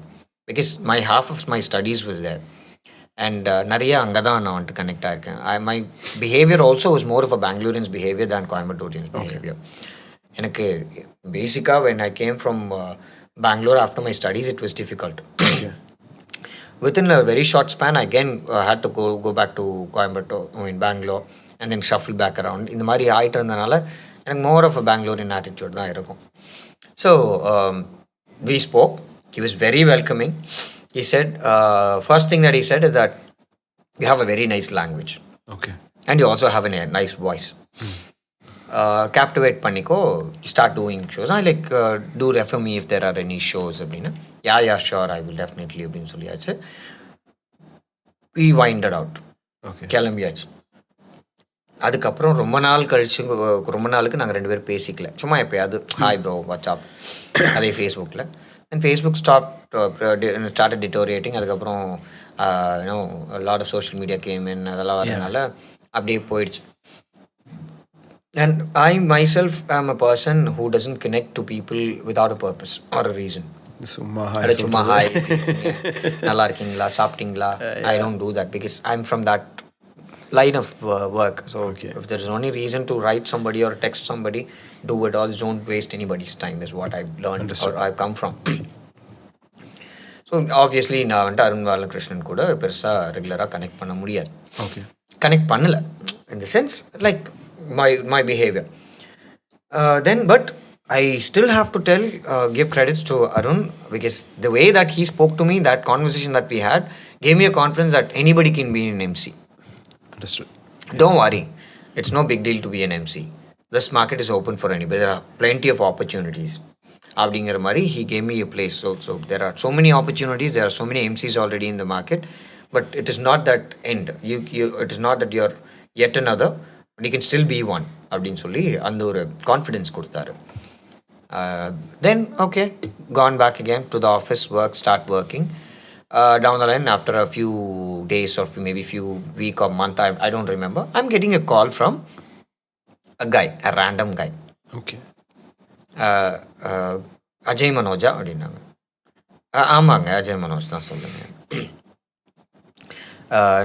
Because half of my studies was there. And நிறைய அங்கே தான் நான் வந்துட்டு connect ஆகிருக்கேன். My behavior also was more of a Bangalorean's behavior than Coimbatorian's behavior. எனக்கு பேசிக்காக when I came from Bangalore after my studies, it was difficult. Okay. Within a very short span, I again had to go back to Coimbatore, in Bangalore, and then shuffle back around. இந்த மாதிரி ஆகிட்டு இருந்தனால எனக்கு more of a Bangalorean attitude தான் இருக்கும். So we spoke. He was very welcoming. He said, first thing that he said is that you have a very nice language. Okay. And you also have a nice voice. Captivate பண்ணிக்கோ, start doing shows. I like, do refer me if there are any shows அப்படின்னா. Yeah, sure, I will definitely அப்படின்னு சொல்லியாச்சு. We winded out. Okay. கிளம்பியாச்சு. அதுக்கப்புறம் ரொம்ப நாளுக்கு நாங்கள் 2 பேரும் பேசிக்கல. சும்மா எப்போயாவது ஹாய் ப்ரோ, வாட்ஸ்அப், அதே ஃபேஸ்புக்கில். And Facebook started deteriorating. அதுக்கப்புறம் lot of social media came in, அதெல்லாம் வரதுனால அப்படியே போயிடுச்சு. And I myself am a person who doesn't connect to people without a purpose or a reason. சும்மா ஹாய் நல்லா இருக்கீங்களா, சாப்பிட்டீங்களா? I don't do that because I'm from that line of work. So if there is only reason to write somebody or text somebody, do it. Also, don't waste anybody's time is what I've learned or I've come from. So obviously நான் வந்துட்டு அருண் பாலகிருஷ்ணன் கூட பெருசாக ரெகுலராக connect பண்ண முடியாது. Okay. Connect பண்ணல in the sense like my behavior. Then but I still have to give credits to Arun because the way that he spoke to me, that conversation that we had, gave me a confidence that anybody can be an MC. Understood. Don't worry, it's no big deal to be an MC. This market is open for anybody. There are plenty of opportunities. அப்படிங்கிற மாதிரி he gave me a place. So there are so many opportunities, there are so many MCs already in the market, but it is not that end. It is not that you're yet another, but you can still be one அப்படின்னு சொல்லி அந்த ஒரு confidence கொடுத்தாரு. Then okay, gone back again to the office, start working. Down the line, after a few days or maybe few week or month, I don't remember, I'm getting a call from a random guy. Okay. Ajay Manoja அப்படின்னாங்க. ஆமாங்க, அஜய் மனோஜ் தான், சொல்லுங்க.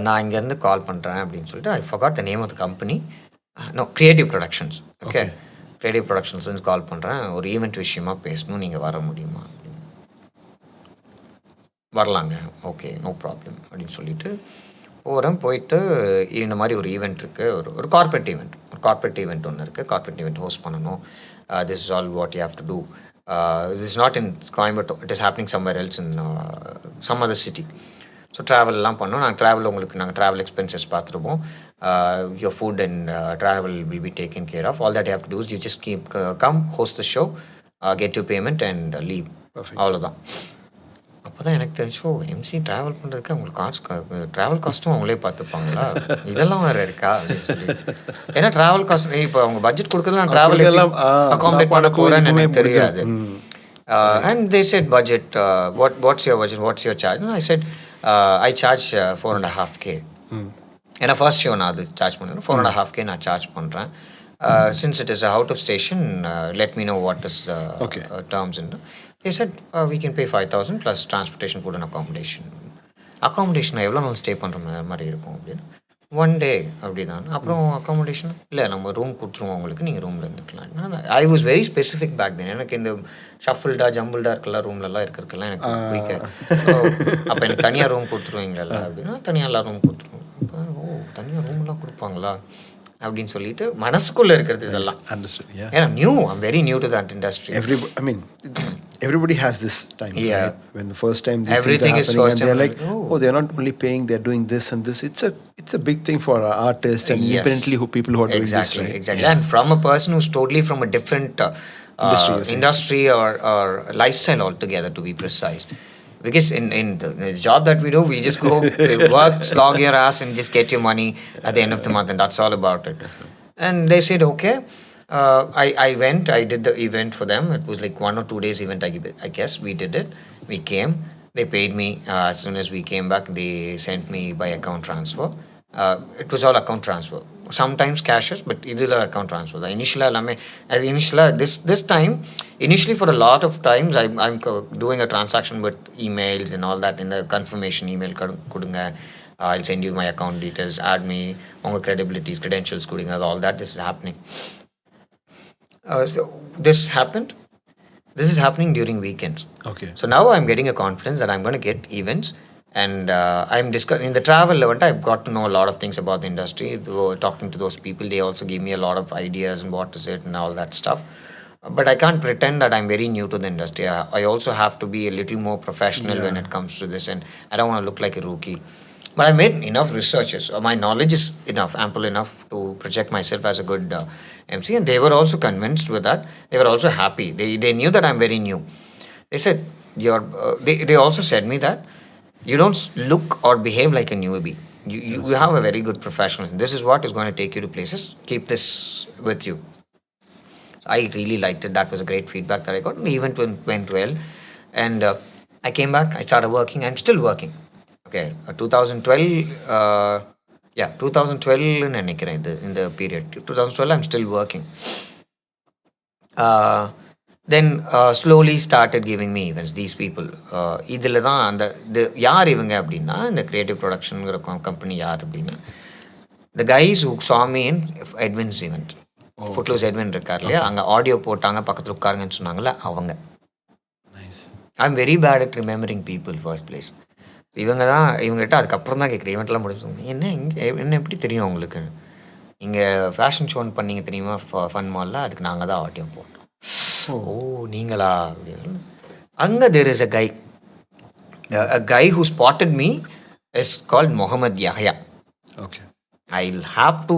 நான் இங்கேருந்து கால் பண்ணுறேன் அப்படின்னு சொல்லிட்டு, I forgot the name of the company. No, Creative Productions. Okay. Creative Productions கால் பண்ணுறேன், ஒரு ஈவெண்ட் விஷயமா பேசணும், நீங்கள் வர முடியுமா அப்படின்னு. வரலாங்க, ஓகே, நோ ப்ராப்ளம் அப்படின்னு சொல்லிட்டு போயிட்டு இந்த மாதிரி ஒரு ஈவெண்ட் இருக்குது, ஒரு கார்பரேட் ஈவெண்ட் ஒன்று இருக்குது, கார்பரேட் ஈவெண்ட் ஹோஸ்ட் பண்ணணும். This is all what you have to do. This is not in Coimbatore, it is happening somewhere else in some other city. So ட்ராவல்லாம் பண்ணோம். நாங்கள் ட்ராவல் எக்ஸ்பென்சஸ் பார்த்துருவோம். Your food and travel will be taken care of. All that you have to do is you just come, host the show, get your payment and leave. அவ்வளோதான். அப்போ தான் எனக்கு தெரிஞ்சோ, MC travel பண்ணுறதுக்கு அவங்களுக்கு travel காஸ்ட்டும் அவங்களே பார்த்துப்பாங்களா, இதெல்லாம் வேறு இருக்கா அப்படின்னு சொல்லி. ஏன்னா ட்ராவல் காஸ்ட் இப்போ அவங்க பட்ஜெட் கொடுக்குறது, நான் ட்ராவல் எல்லாம் அகாமடேட் பண்ண போகிறேன்னு எனக்கு தெரியாது. And they said budget, what's your budget, what's your charge? And I said I charge 4.5K. ஏன்னா ஃபர்ஸ்ட் ஷோ நான் அது சார்ஜ் பண்ணுறேன், 4.5K நான் சார்ஜ் பண்ணுறேன். Since it is a out of station, let me know what is the terms. And He said, we can pay 5,000 plus transportation, food and accommodation. Accommodation எவ்வளோ நாள் stay பண்ணுற மாதிரி இருக்கும் அப்படின்னு. ஒன் டே அப்படி தான். அப்புறம் அக்காமடேஷன் இல்லை நம்ம ரூம் கொடுத்துருவோம் உங்களுக்கு, நீங்கள் ரூமில் இருந்துக்கலாம். I was very specific back then. எனக்கு இந்த ஷஃபிள்டா ஜம்பிள்டா இருக்கலாம் ரூம்லலாம் இருக்கிறதுக்கெல்லாம் எனக்கு பிடிக்காது. அப்போ எனக்கு தனியாக ரூம் கொடுத்துருவீங்களா அப்படின்னா, தனியாக எல்லாம் ரூம் கொடுத்துருவோம். அப்போ ஓ தனியாக ரூம்லாம் கொடுப்பாங்களா அப்படின்னு சொல்லிட்டு மனசுக்குள்ளே இருக்கிறது இதெல்லாம். ஏன்னா I'm very new to that industry. Everybody has this time. Yeah. Right? When the first time these Everything things is are happening, first and they're time, like, oh, they're not only paying, they're doing this and this. It's a big thing for artists and Yes. independently people who are doing this, right? Exactly. And from a person who's totally from a different industry or lifestyle altogether, to be precise. Because in the job that we do, we just go work, slog your ass, and just get your money at the end of the month, and that's all about it. And they said, okay. I went, I did the event for them. It was like 1 or 2 days event, I guess. We did it. We came. They paid me. As soon as we came back, they sent me by account transfer. It was all account transfer. Sometimes cashes, but idhula account transfer. The this time, initially for a lot of times, I'm doing a transaction with emails and all that. In the confirmation email, kudunga, I'll send you my account details, add me, on credibilities, credentials, kudunga, all that. This is happening. So this happened. This is happening during weekends. Okay. So now I'm getting a confidence that I'm going to get events, and I'm discussing in the travel event. I've got to know a lot of things about the industry. Talking to those people, they also give me a lot of ideas and what is it and all that stuff. But I can't pretend that I'm very new to the industry. I also have to be a little more professional when it comes to this, and I don't want to look like a rookie. But I made enough researches. My knowledge is ample enough to project myself as a good MC, and they were also convinced with that. They were also happy. They knew that I'm very new. They said, they also said me that you don't look or behave like a newbie. You have a very good professionalism. This is what is going to take you to places. Keep this with you. I really liked it. That was a great feedback that I got. The event went well. And I came back. I started working. I'm still working. Okay, 2012, 2012 in the period. 2012, I'm still working. Then slowly started giving me events, these people. இதில் தான் யார் இவங்க அப்படின்னா, இந்த creative ப்ரொடக்ஷனுங்கிற company யார் அப்படின்னா, the guys who saw me in Edwin's event. Footloose Edwin இருக்கார் இல்லையா, அங்கே ஆடியோ போட்டாங்க, பக்கத்தில் உட்காருங்கன்னு சொன்னாங்களே அவங்க. I'm very bad at remembering people first place. இவங்ககிட்ட அதுக்கப்புறம் தான் கேட்குறேன், ஈவெண்ட்லாம் முடிச்சு என்ன எப்படி தெரியும் உங்களுக்கு, இங்கே ஃபேஷன் ஷோன் பண்ணிங்க தெரியுமா ஃபன் மாலில், அதுக்கு நாங்கள் தான் ஆடியோ போட்டோம். ஓ நீங்களா அப்படின்னு. அங்கே there is a guy who spotted me is called Mohammed Yahya. Okay. I'll have to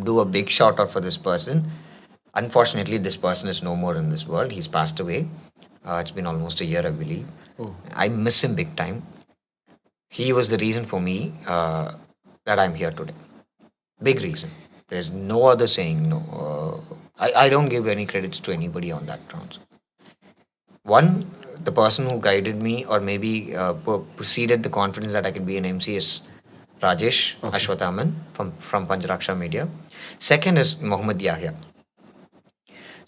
do a big shout out for this person. Unfortunately, this person is no more in this world. He's passed away. It's been almost a year, I believe. I miss him big time. He was the reason for me that I'm here today. Big reason. There's no other saying. No, I don't give any credits to anybody on that grounds. One, the person who guided me or maybe preceded the confidence that I can be an MC is Rajesh Ashwathaman from Pancharaksha Media. Second is Mohammed Yahya.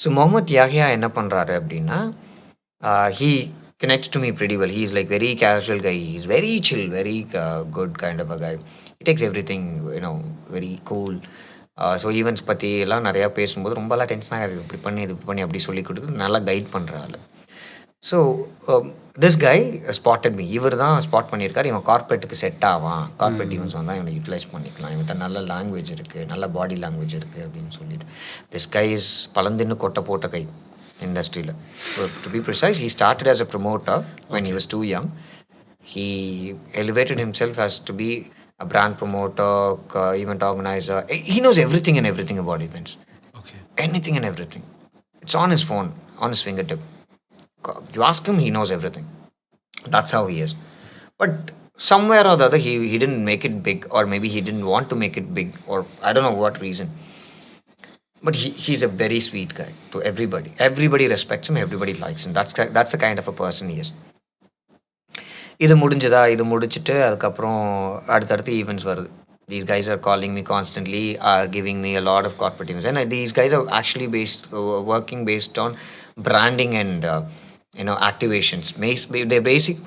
So Mohammed Yahya enna பண்றாரு அப்படின்னா, he connects to me pretty well. He's like very casual guy. He's very chill, very good kind of a guy. He takes everything, very cool. So events பற்றி எல்லாம் நிறையா பேசும்போது ரொம்பலாம் tension ஆகாது, இப்படி பண்ணி இது பண்ணி அப்படி சொல்லி கொடுத்து நல்லா கைட் பண்ணுறாள். So this guy spotted me. இவர் தான் ஸ்பாட் பண்ணியிருக்காரு, இவன் கார்பரேட்டுக்கு செட் ஆவான், கார்பரேட் ஈவெண்ட்ஸ் வந்தால் இவனை யூட்டிலைஸ் பண்ணிக்கலாம், இவன்கிட்ட நல்ல லாங்குவேஜ் இருக்குது, நல்ல பாடி லாங்குவேஜ் இருக்குது அப்படின்னு சொல்லிட்டு. திஸ் கை இஸ் பழந்தின்னு கொட்டை போட்ட கை industry. To be precise, he started as a promoter when he was too young. He elevated himself as to be a brand promoter, event organizer. He knows everything and everything about events. Okay. Anything and everything. It's on his phone, on his fingertip. You ask him, he knows everything. That's how he is. But somewhere or the other, he didn't make it big, or maybe he didn't want to make it big, or I don't know what reason. But he's a very sweet guy to everybody. Everybody respects him. Everybody likes him. That's the kind of a person he is. இது முடிச்சிட்டு அதுக்கப்புறம் அடுத்தடுத்து events வருது. These guys are calling me constantly, are giving me a lot of corporate events. And these guys are actually working based on branding and activations. Their basic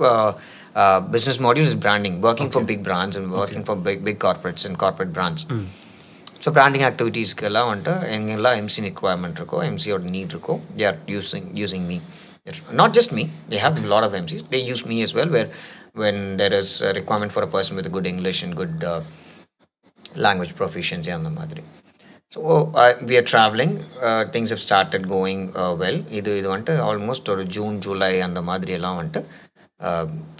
business model is branding, working for big brands and working for big corporates and corporate brands. So branding ஆக்டிவிட்டீஸ்க்கெல்லாம் வந்துட்டு எங்கெல்லாம் MC requirement இருக்கோ எம்சியோட need இருக்கோ they are using me. Not just me, they have a lot of MCs. They use me as well, where when there is a requirement for a person with a good English and good language proficiency and the madri. So we are traveling. Things have started going well. இது வந்துட்டு almost ஒரு June July அந்த மாதிரி எல்லாம் வந்துட்டு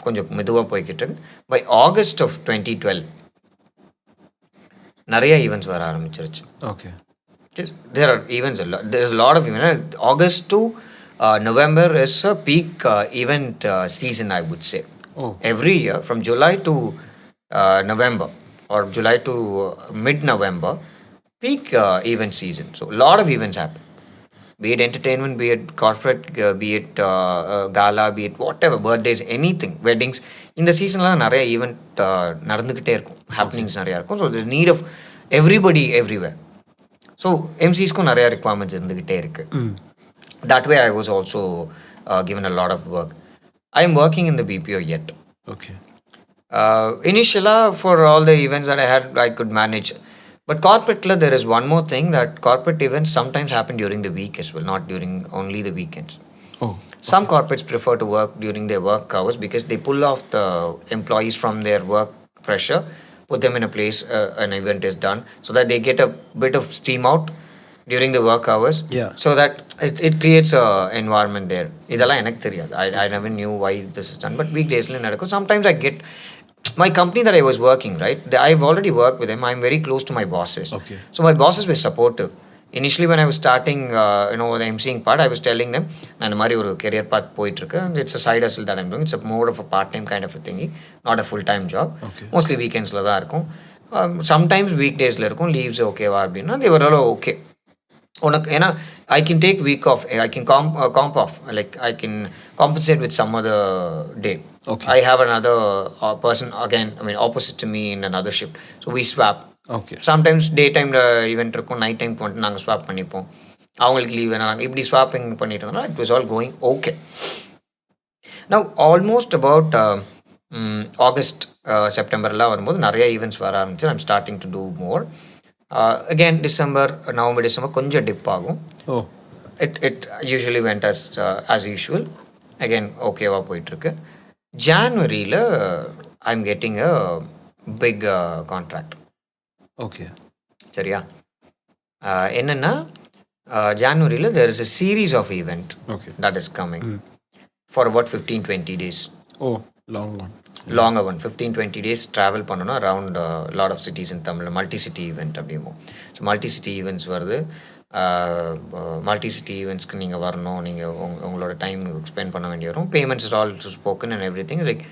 கொஞ்சம் மெதுவாக போய்கிட்டு இருக்கு. பை ஆகஸ்ட் ஆஃப் 2012 நிறைய ஈவெண்ட்ஸ் வர ஆரம்பிச்சிருச்சு. Okay. There are events, there's a lot of events. August to November is a peak event season, I would say. Every year from July to November or July to mid-November, peak event season. So a lot of events happen. Be it entertainment, be it corporate, be it gala, be it whatever, birthdays, anything, weddings. இந்த சீசன்லாம் நிறைய event நடந்துக்கிட்டே இருக்கும், happenings நிறையா இருக்கும். So the need of everybody everywhere. So எம்சிஸ்க்கும் நிறையா requirements இருந்துக்கிட்டே இருக்குது. That way I was also given a lot of work. I am working in the BPO yet. Okay. Initially, for all the events that I had, I could manage. But corporate, there is one more thing, that corporate events sometimes happen during the week as well, not during only the weekends. Some corporates prefer to work during their work hours because they pull off the employees from their work pressure, put them in a place, an event is done, so that they get a bit of steam out during the work hours. Yeah. So that it creates a environment there. இதெல்லாம் எனக்கு தெரியாது. I never knew why this is done. But weekdaysல நடக்கும். Sometimes I get my company that I was working, right? I've already worked with them. I'm very close to my bosses. Okay. So my bosses were supportive. Initially when I was starting, the emceeing part, I was telling them, நான் இந்த மாதிரி ஒரு career path போயிட்டுருக்கு. It's a side hustle that I'm doing. It's a more of a part-time kind of a thingy, not a full-time job. Okay. Mostly weekends-ல தான் இருக்கும். Sometimes weekdays-ல இருக்கும். Leaves ஓகேவா அப்படின்னா they were all okay. உனக்கு ஏன்னா I can take week off, I can comp off, like I can compensate with some other day. Okay. I have another person again, opposite to me in another shift, so we swap. Okay. Sometimes day time event இருக்கும், night time வந்துட்டு நாங்கள் swap பண்ணிப்போம். அவங்களுக்கு leave வேணா, நாங்கள் இப்படி swapping பண்ணிட்டு இருந்தோம்னா it was all going okay. Now almost about August செப்டம்பர்லாம் வரும்போது நிறைய ஈவெண்ட்ஸ் வர ஆரம்பிச்சு. I'm starting to do more. Again November December கொஞ்சம் டிப் ஆகும். It usually went as usual. Again ஓகேவா போயிட்டுருக்கு. ஜான்வரியில் I'm getting a big contract. Okay. சரியா? என்னென்னா ஜான்வரியில் there is a series of event that is coming for about 15-20 days. Long one. Longer one, 15-20 days travel பண்ணணும் around a lot of cities in Tamil, multi-city event அப்படிமோ. So multi-city events வருது. multi-city eventsக்கு நீங்கள் வரணும், நீங்கள் உங்களோட time spend பண்ண வேண்டி வரும். Payments is all spoken and every thing. Like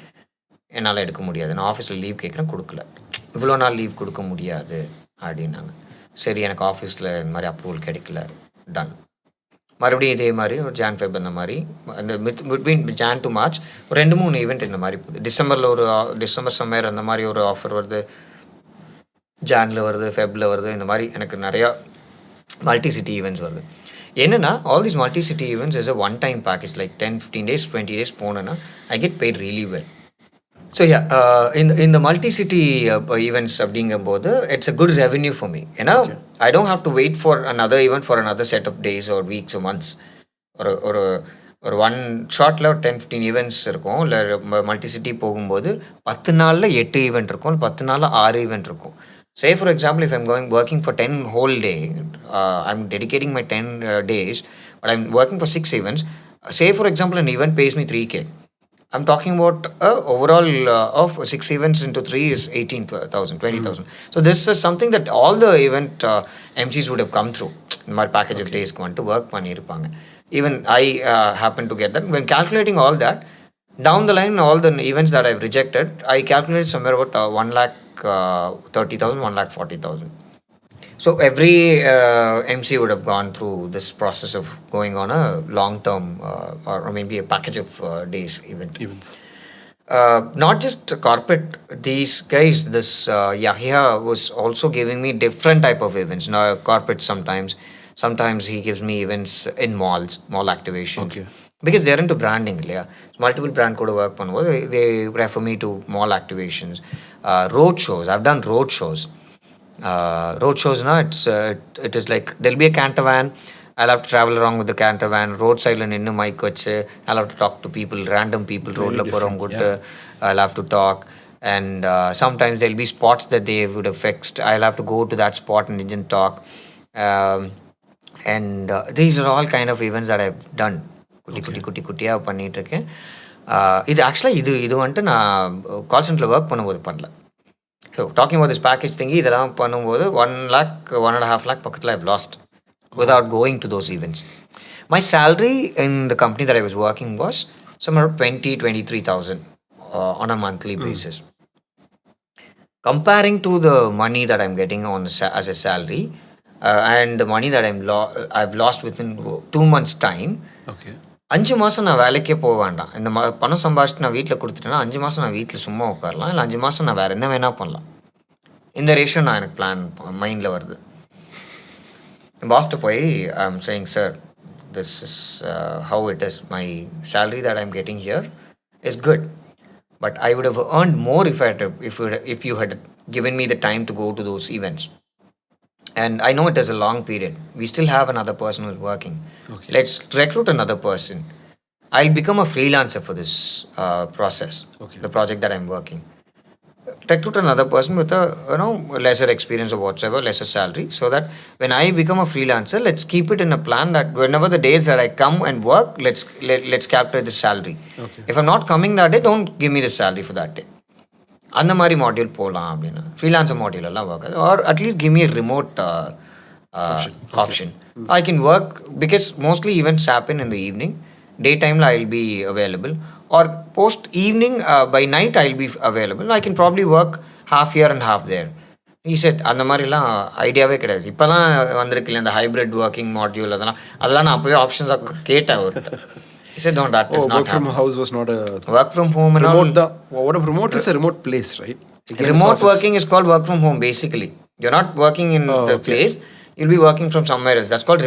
என்னால் எடுக்க முடியாது, நான் ஆஃபீஸில் லீவ் கேட்குறேன், கொடுக்கல, இவ்வளோ நாள் லீவ் கொடுக்க முடியாது அப்படின்னாங்க. சரி, எனக்கு ஆஃபீஸில் இந்த மாதிரி அப்ரூவல் கிடைக்கல, டன். மறுபடியும் இதே மாதிரி ஒரு ஜான் ஃபெப் அந்த மாதிரி அந்த பிட்வீன் ஜான் டு மார்ச் ஒரு 2-3 ஈவெண்ட் இந்த மாதிரி போகுது. டிசம்பர் சம்மர் அந்த மாதிரி ஒரு ஆஃபர் வருது, ஜானில் வருது, ஃபெப்பில் வருது. இந்த மாதிரி எனக்கு நிறையா மல்டி-சிட்டி ஈவெண்ட்ஸ் வருது. என்னென்னா all these multi city events is a one time package. Like 10-15 days 20 days போனேன்னா I get paid really well. So இந்த மல்டி-சிட்டி ஈவெண்ட்ஸ் அப்படிங்கும்போது it's a good revenue for me. ஏன்னா I don't have to wait for another event for another set of days or weeks or months. ஒரு one ஷார்ட்டில் 10-15 events இருக்கும். இல்லை multi-city போகும்போது 10 நாளில் 8 event இருக்கும், 10 நாளில் 6 ஈவெண்ட் இருக்கும். Say for example, if I'm working for 10 whole day, I'm dedicating my 10 days, but I'm working for 6 events. Say for example, an event pays me 3K. I'm talking about overall of 6 events into 3 is 18,000, 20,000. So this is something that all the event MCs would have come through. My package of days going to work பண்ணிருப்பாங்க. Even I happen to get that. When calculating all that, down the line, all the events that I've rejected, I calculated somewhere about 1,30,000, 1,40,000. So every MC would have gone through this process of going on a long-term or maybe a package of days events. Not just corporate, these guys, this Yahya was also giving me different type of events. Now corporate sometimes he gives me events in mall activation. Okay. because they're into branding இல்லையா. Multiple brand கூட work பண்ணும்போது they refer me to mall activations, road shows. I've done road shows. Road shows now, it is like there'll be a canter van. I'll have to travel along with the canter van, roadside and in mic வச்சு I'll have to talk to people, random people, roadla போறவங்க கூட I'll have to talk. And sometimes there'll be spots that they would have fixed. I'll have to go to that spot and engine talk. And these are all kind of events that I've done. குட்டியாக பண்ணிகிட்ருக்கேன். இது ஆக்சுவலாக இது வந்துட்டு நான் கால் சென்டரில் work பண்ணும்போது பண்ணல. So docking about this package thingy, இதெல்லாம் பண்ணும்போது 1 lakh 1.5 lakh பக்கத்தில் I've lost without going to those events. My salary in the company that I was working was somewhere 23,000 on a monthly basis. Comparing to the money that I'm getting as a salary and the money that I've lost within 2 months time. Okay. 5 மாதம் நான் வேலைக்கே போக வேண்டாம். இந்த பணம் சம்பாதிச்சுட்டு நான் வீட்டில் கொடுத்துட்டேன்னா 5 மாதம் நான் வீட்டில் சும்மா உட்காரலாம். இல்லை 5 மாதம் நான் வேறு என்ன வேணால் பண்ணலாம். இந்த ரேஷியோ நான் எனக்கு பிளான் மைண்டில் வருது. பாஸ்ட்டு போய் I am saying sir, this is how it is. My salary that I am getting here is good, but I would have earned more if you had given me the time to go to those events. And I know it is a long period. We still have another person who's working. Okay. Let's recruit another person. I'll become a freelancer for this process, the project that I'm working. Recruit another person with a lesser experience or whatsoever, lesser salary, so that when I become a freelancer, let's keep it in a plan that whenever the days that I come and work, let's capture this salary. Okay. If I'm not coming that day, don't give me the salary for that day. அந்த மாதிரி module போகலாம் அப்படின்னா freelancer module எல்லாம் work ஆகுது. Or at least give me remote option. I can work because mostly events happen in the evening. Day டைமில் I will be available, or post evening by night I will be available. I can probably work half here and half there. ஈசெட் அந்த மாதிரிலாம் ஐடியாவே கிடையாது. இப்போ தான் வந்திருக்கு இல்லை இந்த ஹைப்ரிட் ஒர்க்கிங் மாடியூல். அதெல்லாம் நான் அப்போவே ஆப்ஷன்ஸாக கேட்டேன் அவர்கிட்ட. He said, no, that is not work from house was not a... Work from home and remote all... What a remote is a remote place, right? Again, remote working is called work from home, basically. You're not working in the place. You'll be working from somewhere else. That's called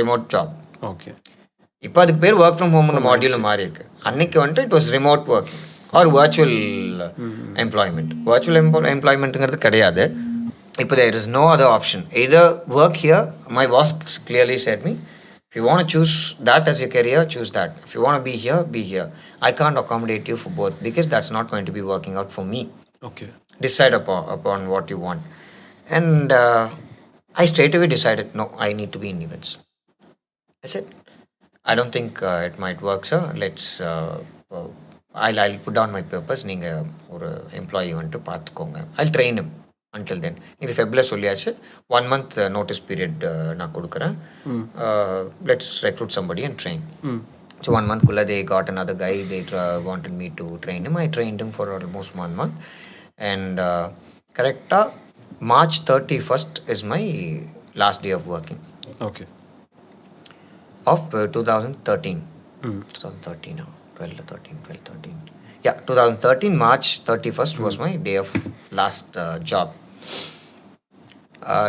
remote job. Okay. இப்போ அதுக்கு பேர் work from ஹோம்னு module மாறி இருக்கு. அன்னைக்கு வந்துட்டு it was remote working or virtual employment. Virtual எம்ப்ளாய்மெண்ட்டுங்கிறது கிடையாது. இப்போ there is no other option. Either work here, my boss clearly said me, if you want to choose that as your career, choose that. If you want to be here, be here. I can't accommodate you for both because that's not going to be working out for me. Okay. Decide upon what you want. And I straight away decided, no, I need to be in events. I said, I don't think it might work, sir. I'll put down my purpose. நீங்கள் ஒரு employee வந்துட்டு பார்த்துக்கோங்க. I'll train him. Until then, இது ஃபெப்ல சொல்லியாச்சு. 1 month notice period நான் கொடுக்குறேன். Let's recruit somebody and train. So 1 month kulla they got another guy. They wanted me to train him. I trained him for almost 1 month. And correcta March 31st is my last day of working. Okay. Of 2013. 2013 now. 13. Yeah, 2013 March 31st was my day of last job.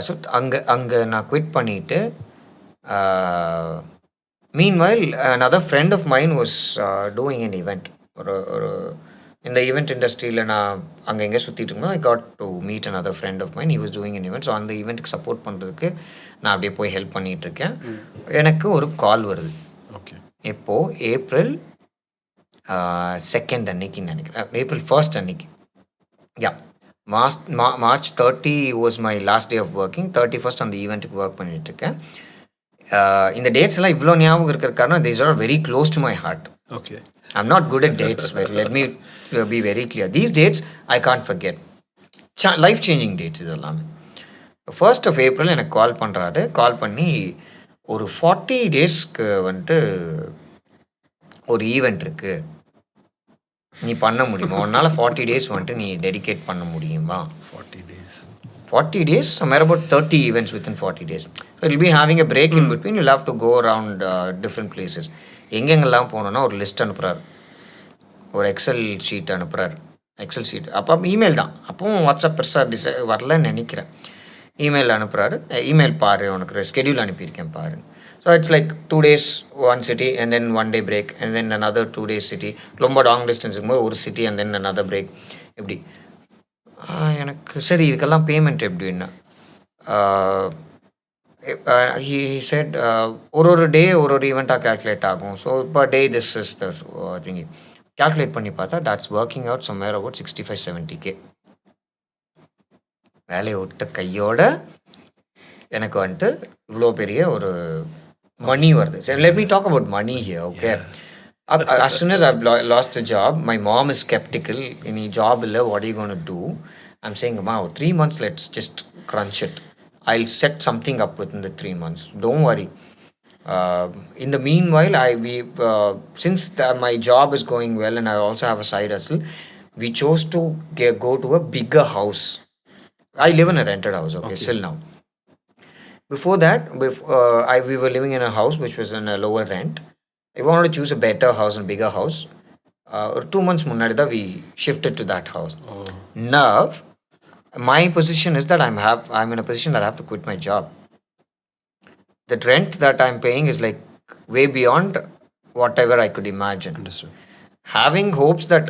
So அங்கே நான் quit பண்ணிவிட்டு, meanwhile another friend of mine was doing an event. ஒரு இந்த event இண்டஸ்ட்ரியில் நான் அங்கே எங்கே சுற்றிட்டு இருந்தோம். I got to meet another friend of mine. He was doing an event. So அந்த ஈவெண்ட்டுக்கு சப்போர்ட் பண்ணுறதுக்கு நான் அப்படியே போய் ஹெல்ப் பண்ணிகிட்ருக்கேன். எனக்கு ஒரு கால் வருது. ஓகே. இப்போது April 2nd அன்னைக்குன்னு நினைக்கிறேன். April 1st அன்னைக்கு. யா, March 30 was my last day of working. 31st அந்த ஈவெண்ட்டுக்கு ஒர்க் பண்ணிகிட்ருக்கேன். இந்த டேட்ஸ் எல்லாம் இவ்வளோ ஞாபகம் இருக்கிற காரணம் these are very close to my heart. Okay. I'm not good at dates. Let me be very clear. These dates I can't forget. Life changing dates இதெல்லாமே. 1st of April எனக்கு கால் பண்ணுறாரு. கால் பண்ணி ஒரு 40 daysக்கு வந்துட்டு ஒரு ஈவெண்ட் இருக்குது, நீ பண்ண முடியுமா, உன்னால் 40 days வந்துட்டு நீ டெடிகேட் பண்ண முடியுமா? 40 days, somewhere about 30 events within 40 days. So you'll be having a break in between. You'll have to go around different places. எங்கெங்கெல்லாம் போனோன்னா ஒரு லிஸ்ட் அனுப்புகிறார், ஒரு எக்ஸல் ஷீட் அனுப்புகிறார். எக்ஸல் ஷீட் அப்போ இமெயில் தான், அப்போவும் வாட்ஸ்அப் பெருசாக வரலன்னு நினைக்கிறேன். இமெயில் அனுப்புகிறாரு. இமெயில் பாரு, உனக்கு ஸ்கெடியூல் அனுப்பியிருக்கேன் பாரு. So it's like 2 days one city and then 1 day break and then another 2 days city. ரொம்ப லாங் டிஸ்டன்ஸ் இருக்கும்போது ஒரு city and then another break. எப்படி எனக்கு சரி இதுக்கெல்லாம் பேமெண்ட் எப்படின்னா he said ஒரு டே ஒரு ஈவெண்ட்டாக கேல்குலேட் ஆகும். So per day this is the thingy calculate பண்ணி பார்த்தா that's working out somewhere about 65-70K. வேலையை விட்ட கையோட எனக்கு வந்துட்டு இவ்வளோ பெரிய ஒரு மணி வருது. சரி, let me talk about money here, okay? As soon as I've lost the job, my mom is skeptical. Any job illa, what are you going to do? I'm saying, wow, 3 months, let's just crunch it. I'll set something up within the 3 months. Don't worry. In the meanwhile, since my job is going well and I also have a side hustle, we chose to go to a bigger house. I live in a rented house, okay. Still now. Before that, we were living in a house which was in a lower rent. I wanted to choose a better house and bigger house. 2 months முன்னாடி தான் we shifted to that house. Now, my position is that I'm in a position that I have to quit my job. The rent that I'm paying is like way beyond whatever I could imagine. Understood. Having hopes that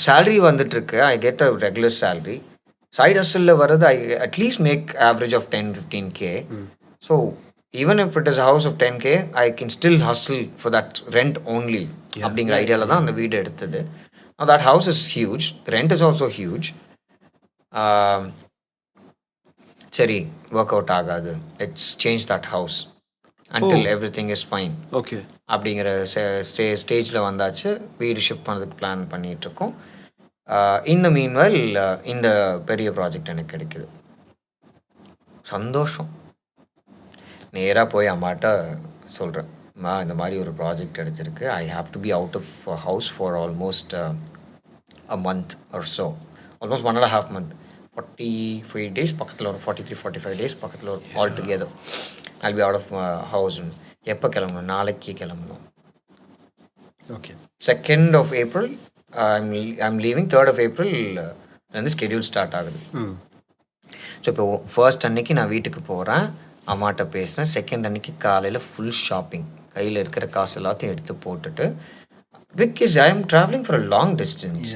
salary வந்துட்டு இருக்கு, I get a regular salary. Side hustle வரது I at least make average of 10-15K. So even if it is a house of 10K, I can still hustle for that rent only. அப்படிங்கிற ஐடியாவில் தான் அந்த வீடு எடுத்தது. Now that house is huge. The rent is also huge. சரி, work out ஆகாது. Let's change that house until everything is fine. Okay. அப்படிங்கிற ஸ்டேஜில் வந்தாச்சு. வீடு ஷிஃப்ட் பண்ணதுக்கு பிளான் பண்ணிகிட்ருக்கோம். இந்த மீன்வெல் இந்த பெரிய ப்ராஜெக்ட் எனக்கு கிடைக்குது. சந்தோஷம். நேராக போய் அம்மாட்ட சொல்கிறேன், அம்மா இந்த மாதிரி ஒரு ப்ராஜெக்ட் எடுத்திருக்கு. I have to be out of house for almost a month or so. Almost 1.5 months. 45 days பக்கத்தில் வரும். 43-45 days பக்கத்தில் வரும். All together I'll be out of house. எப்போ கிளம்பணும்? நாளைக்கு கிளம்பணும். Okay. 2nd of April I'm leaving. 3rd of April வந்து schedule start ஆகுது. ஸோ இப்போ ஃபர்ஸ்ட் அன்னைக்கு நான் வீட்டுக்கு போகிறேன், அம்மாட்ட பேசுகிறேன். செகண்ட் அன்னைக்கு காலையில் ஃபுல் ஷாப்பிங், கையில் இருக்கிற காசு எல்லாத்தையும் எடுத்து போட்டுட்டு, because I am travelling for a long distance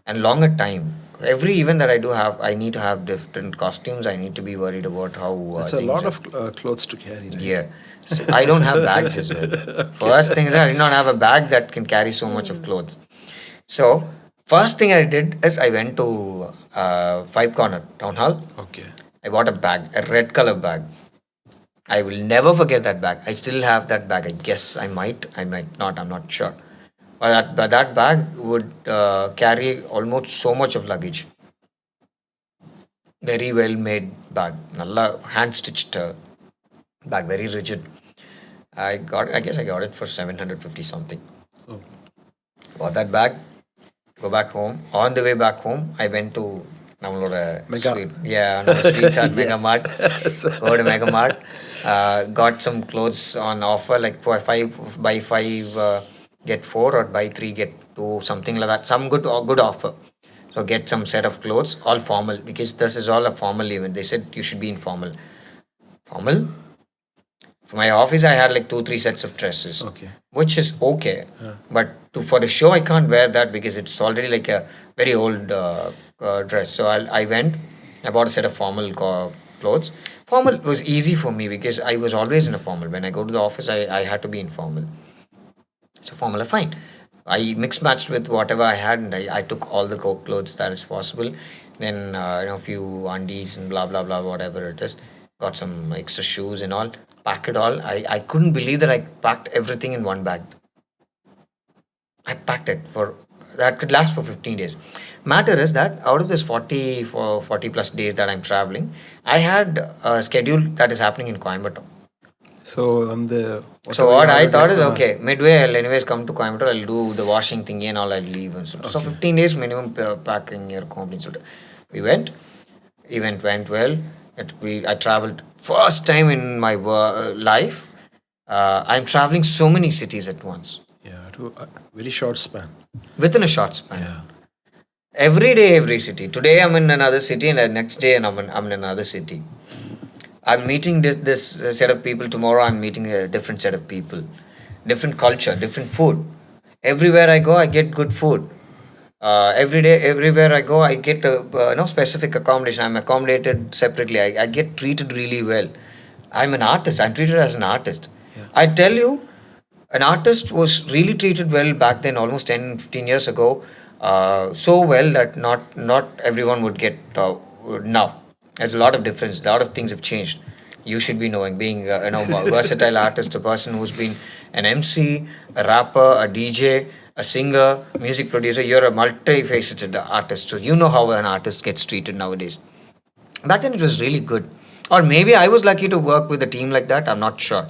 and longer time. Every event that I do have, I need to have different costumes. I need to be worried about how. That's a lot of clothes to carry, right? Yeah. So I don't have bags as well. First thing is I did not have a bag that can carry so much of clothes. So first thing I did is I went to Five Corner Town Hall. Okay. I bought a bag, a red color bag. I will never forget that bag. I still have that bag. I guess I might not. I'm not sure. But that bag would carry almost so much of luggage. Very well made bag. Nalla hand stitched bag, very rigid. I guess I got it for 750 something. Oh. Bought that bag, go back home. On the way back home, I went to நம்மளோட sweet, sweetheart Mega Mart. Go to Mega Mart. Got some clothes on offer, like for 5 buy 5 get 4 or buy 3 get 2, something like that. Some good offer. So get some set of clothes, all formal, because this is all a formal event. They said you should be in formal. Formal? For my office, I had like 2-3 sets of dresses. Okay. Which is okay. But for the show, I can't wear that because it's already like a very old dress. So I went, I bought a set of formal clothes. Formal was easy for me because I was always in a formal. When I go to the office, I had to be in formal. So formal, fine. I mixed matched with whatever I had, and I took all the clothes that is possible. Then a few undies and blah blah blah, whatever it is. Got some extra shoes and all. Pack it all. I couldn't believe that I packed everything in one bag. I packed it that could last for 15 days. Matter is that out of this 40 plus days that I'm traveling, I had a schedule that is happening in Coimbatore. So what I thought is, okay, midway I'll anyways come to Coimbatore, I'll do the washing thingy and all, I'll leave. And so 15 days minimum packing here. We went. Event went well. I traveled. First time in my life, I'm traveling so many cities at once. Yeah, to a very short span. Within a short span. Yeah. Every day, every city. Today I'm in another city and the next day I'm in another city. I'm meeting this set of people tomorrow. I'm meeting a different set of people, different culture, different food. Everywhere I go, I get good food. Every day, everywhere I go, I get no specific accommodation. I'm accommodated separately. I get treated really well. I'm an artist. I'm treated as an artist. Yeah. I tell you, an artist was really treated well back then, almost 10, 15 years ago. So well that not everyone would get now. There's a lot of difference. A lot of things have changed. You should be knowing, being a versatile artist, a person who's been an MC, a rapper, a DJ, a singer, music producer. You're a multifaceted artist, so you know how an artist gets treated nowadays. Back then, it was really good. Or maybe I was lucky to work with a team like that. I'm not sure.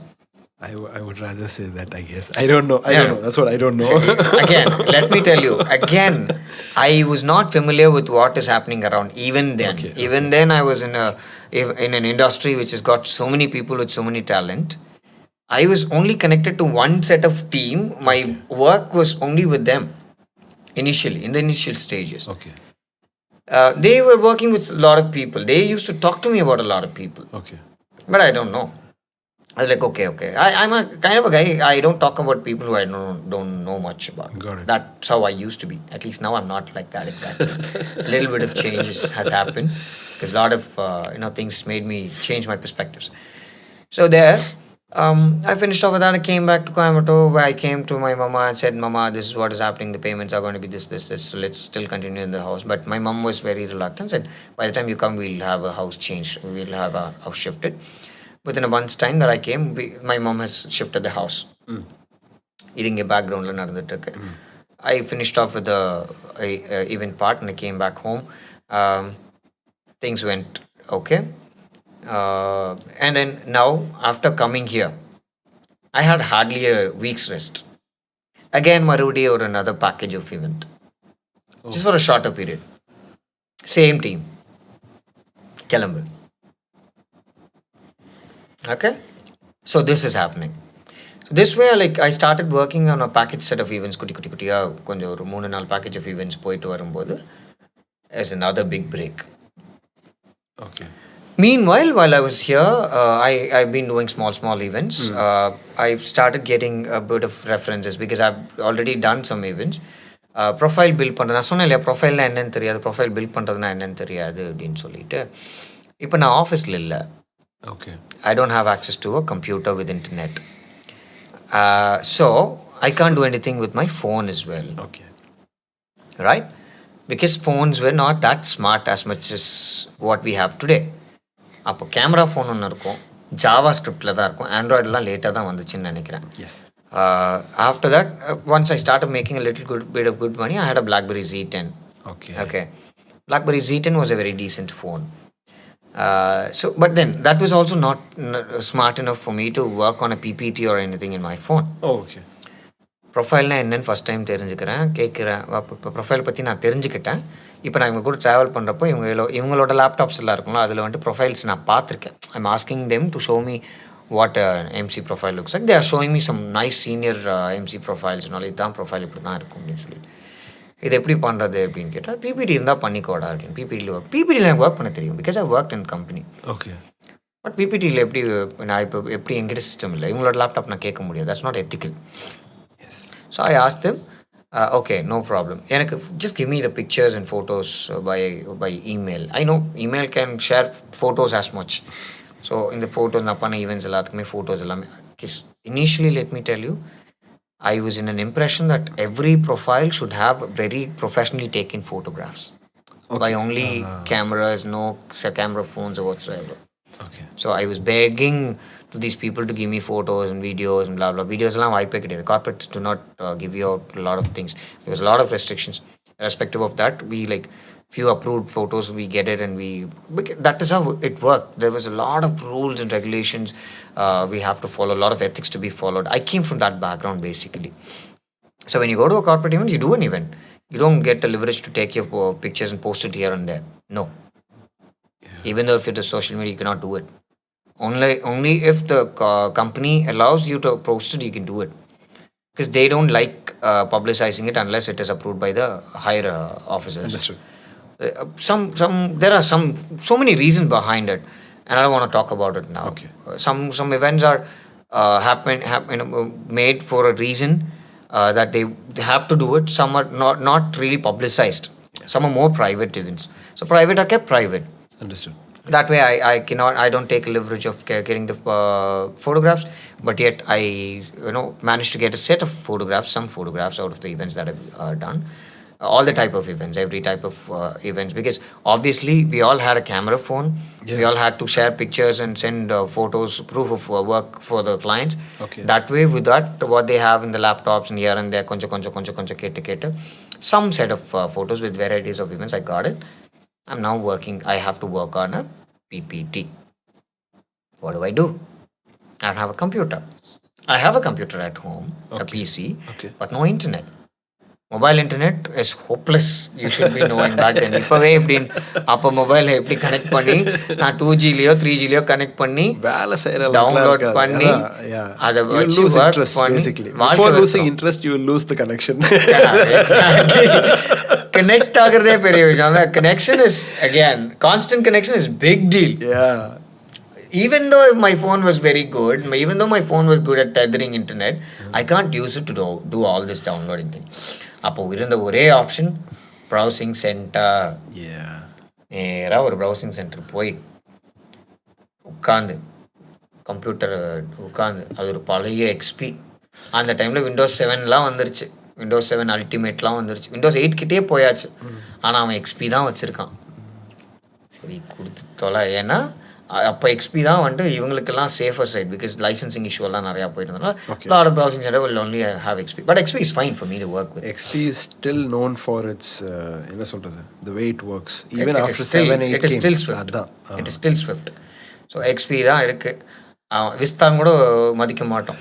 I would rather say that, I guess. I don't know. Yeah. That's what I don't know. Again, let me tell you, again, I was not familiar with what is happening around even then. Okay, Even then, I was in an industry which has got so many people with so many talent. I was only connected to one set of team. My work was only with them initially, in the initial stages. Okay. They were working with a lot of people. They used to talk to me about a lot of people. Okay. But I don't know. I was like, okay. I'm a kind of a guy. I don't talk about people who I don't know much about. Got it. That's how I used to be. At least now I'm not like that exactly. A little bit of changes has happened because a lot of things made me change my perspectives. So there, I finished off with that. I came back to Coimbatore, where I came to my mama and said, "Mama, this is what is happening. The payments are going to be this. So let's still continue in the house." But my mom was very reluctant. Said, "By the time you come, we'll have a house changed. We'll have a house shifted." Within a month's time that I came, my mom has shifted the house. Eating a background நடந்துட்டு I finished off with the event part and I came back home. Things went okay. And then now, after coming here, I had hardly a week's rest. Again, Marudi or another package of event. Just for a shorter period. Same team. Kalambu. Okay? So this is happening. This way, like, I started working on a package set of events. குட்டியா கொஞ்சம் ஒரு 3-4 package of events போயிட்டு வரும்போது as another big break. Okay. Meanwhile, while I was here, I've been doing small events. I've started getting a bit of references because I've already done some events. Profile build பண்ணுறது நான் சொன்னேன் இல்லையா ப்ரொஃபைல்னா என்னன்னு தெரியாது profile build பண்ணுறதுனா என்னன்னு தெரியாது அப்படின்னு சொல்லிட்டு இப்போ நான் ஆஃபீஸில் இல்லை. Okay. I don't have access to a computer with internet. So I can't do anything with my phone as well. Okay. Right? Because phones were not that smart as much as what we have today. அப்போ camera phone ஒன்று இருக்கும், Java ஸ்கிரிப்டில் தான் இருக்கும், ஆண்ட்ராய்டெலாம் லேட்டாக தான் வந்துச்சுன்னு நினைக்கிறேன். Yes. After that, once I started making a little bit of good money, I had a BlackBerry Z10. Okay. BlackBerry Z10 was a very decent phone. But then that was also not smart enough for me to work on a PPT or anything in my phone. Oh, okay. ப்ரொஃபைல்னா என்னன்னு first time தெரிஞ்சுக்கிறேன், கேட்குறேன். இப்போ profile பற்றி நான் தெரிஞ்சுக்கிட்டேன். இப்போ நான் இவங்க கூட ட்ராவல் பண்ணுறப்போ இவங்களோட லேப்டாப்ஸ் எல்லாம் இருக்குங்களா, அதில் வந்துட்டு ப்ரொஃபைல்ஸ் நான் பார்த்துருக்கேன். I'm asking them to show me what MC profile looks like. They are showing me some nice senior MC ப்ரொஃபைல்ஸ்னால இதுதான் ப்ரொஃபைல் இப்படி தான் இருக்கும் அப்படின்னு சொல்லி. இது எப்படி பண்ணுறது அப்படின்னு கேட்டால், பிபிடி இருந்தால் பண்ணிக்கோடா அப்படின்னு. பிபிடியில் எனக்கு ஒர்க் பண்ண தெரியும் because I work in company. Okay. But பிபிடியில் எப்படி நான் இப்போ எப்படி எங்கிட்ட சிஸ்டம் இல்லை, இவங்களோட லேப்டாப் நான் கேட்க முடியாது. That's not ethical. Yes. So I asked them, okay, no problem. Just give me the pictures and photos by email. I know email can share photos as much. So in the photos, நான் பண்ண events எல்லாத்துக்குமே photos எல்லாமே. Initially, let me tell you, I was in an impression that every profile should have very professionally taken photographs. Okay. By only cameras, no camera phones or whatsoever. Okay. So I was begging to these people to give me photos and videos and blah blah. Videos எல்லாம் வாய்ப்பே கிடையாது. Corporates do not give you out a lot of things. There was a lot of restrictions. Irrespective of that, we like few approved photos, we get it, and that is how it worked. There was a lot of rules and regulations. We have to follow a lot of ethics to be followed. I came from that background basically. So when you go to a corporate event, you do an event. You don't get the leverage to take your pictures and post it here and there. No. Yeah. Even though if it is social media, you cannot do it. Only if the company allows you to post it, you can do it. Because they don't like publicizing it unless it is approved by the higher officers. Understood. There are so many reasons behind it. and I don't want to talk about it now. Okay. Some events are made for a reason that they have to do it. Some are not really publicized. Some are more private events. So private are kept private. Understood. That way I don't take leverage of getting the photographs, but yet I managed to get a set of photographs, some photographs out of the events that I've done, all the type of events, every type of events, because obviously we all had a camera phone. We all had to share pictures and send photos, proof of work for the clients. Okay. That way, with that, what they have in the laptops and here and there, koncha, some set of photos with varieties of events, I got it. I'm now working. I have to work on a PPT. What do? I don't have a computer. I have a computer at home, a PC, but no internet. Mobile internet is hopeless. You should be knowing back then. இப்பவே எப்படின்னு அப்போ mobile எப்படி connect பண்ணி நான் 2Gலையோ 3Gலையோ connect பண்ணி download பண்ணி அதை வச்சு ஒர்க் பண்ணி before losing interest you will lose the connection. Connect ஆகிறதே பெரிய விஷயம். Connection is again constant connection is big deal. Even though my phone was very good, even though my phone was good at tethering internet, I can't use it to do all this downloading thing. அப்போ இருந்த ஒரே option browsing centre. நேராக ஒரு browsing centre போய் உட்காந்து computer உட்காந்து, அது ஒரு பழைய எக்ஸ்பி. அந்த டைமில் விண்டோஸ் 7லாம் வந்துருச்சு, விண்டோஸ் 7 அல்டிமேட்லாம் வந்துருச்சு, விண்டோஸ் 8 கிட்டே போயாச்சு. ஆனால் அவன் எக்ஸ்பி தான் வச்சுருக்கான். சரி கொடுத்து தொலை, ஏன்னா அப்போ எக்ஸ்பி தான் வந்துட்டு இவங்களுக்கெல்லாம் சேஃபர் சைட், பிகாஸ் லைசன்சிங் இஷ்யூலாம் நிறையா போயிட்டு இருந்ததுனால lot of browsing centre will only have XP. But XP is fine for me to work with. XP is still known for its என்ன சொல்றது, the way it works. Even after 7-8 it is still swift. It is still swift. So XP தான் இருக்கு. விஸ்தான் கூட மதிக்க மாட்டோம்.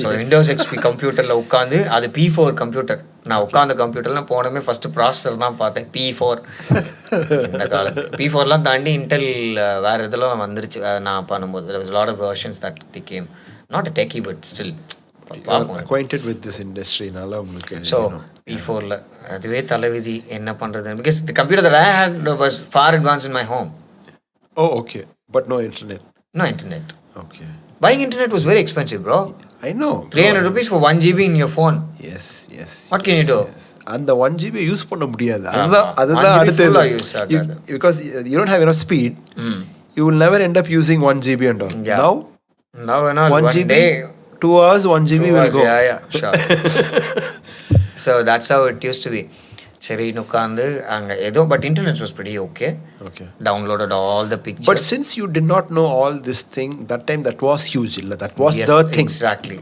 So Windows XP கம்ப்யூட்டரில் உட்காந்து, அது P4 கம்ப்யூட்டர். நான் உட்காந்த கம்ப்யூட்டர்லாம் போனதுமே ஃபஸ்ட்டு ப்ராசஸர் தான் பார்த்தேன், P4. இந்த காலத்து P4லாம் தாண்டி இன்டெல் வேறு இதெல்லாம் வந்துருச்சு நான் பண்ணும்போது. there was a lot of versions that they came. Not a techie, but still acquainted with this industry னால உங்களுக்கு. So P4ல அதுவே தலைவிதி என்ன பண்ணுறது, because the computer that I had was far advanced in my home. Oh, okay. But no internet. No internet. Okay. Buying internet was very expensive, bro. I know. 300 rupees for 1 GB in your phone. Yes. What can you do? அந்த 1 GB use பண்ண முடியாது. அதுதான் அடுத்தது. Because you don't have enough speed. You will never end up using 1 GB and all. Now 1 GB, day 2 hours 1 GB will go. Sure. So that's how it used to be. சரி உட்காந்து அங்கே ஏதோ, but internet was pretty okay. Downloaded all the pictures. But since you did not know all this thing, that time that was huge. That was the thing. Exactly.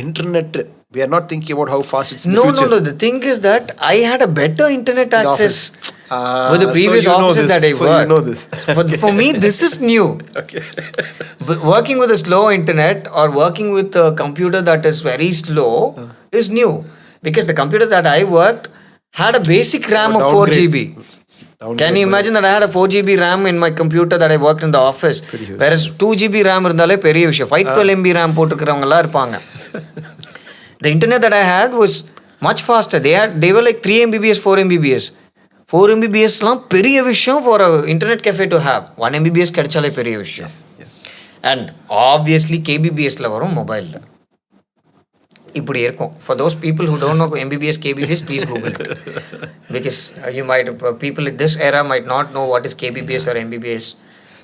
Internet, we are not thinking about how fast it's in the future. No. The thing is that I had a better internet access with the previous offices that I worked. You know this. For me, this is new. But working with a slow internet or working with a computer that is very slow is new. Because the computer that I worked had a basic RAM of 4 GB. Can you imagine that I had a 4 GB RAM in my computer that I worked in the office? Whereas 2 GB RAM இருந்தாலே பெரிய விஷயம். 512 MB RAM போட்டுக்கிறவங்கலாம் இருப்பாங்க. The internet that I had was much faster. They were like 3 Mbps, 4 Mbps. 4 Mbps லாம் பெரிய விஷயம் for a internet cafe to have. 1 Mbps கிடைச்சாலே பெரிய விஷயம். And obviously KBBSல வரும் மொபைலில் இப்படி இருக்கும். For those people who don't know MBBS, KBBS, please Google it. Because people in this era might not know what is KBBS or MBBS.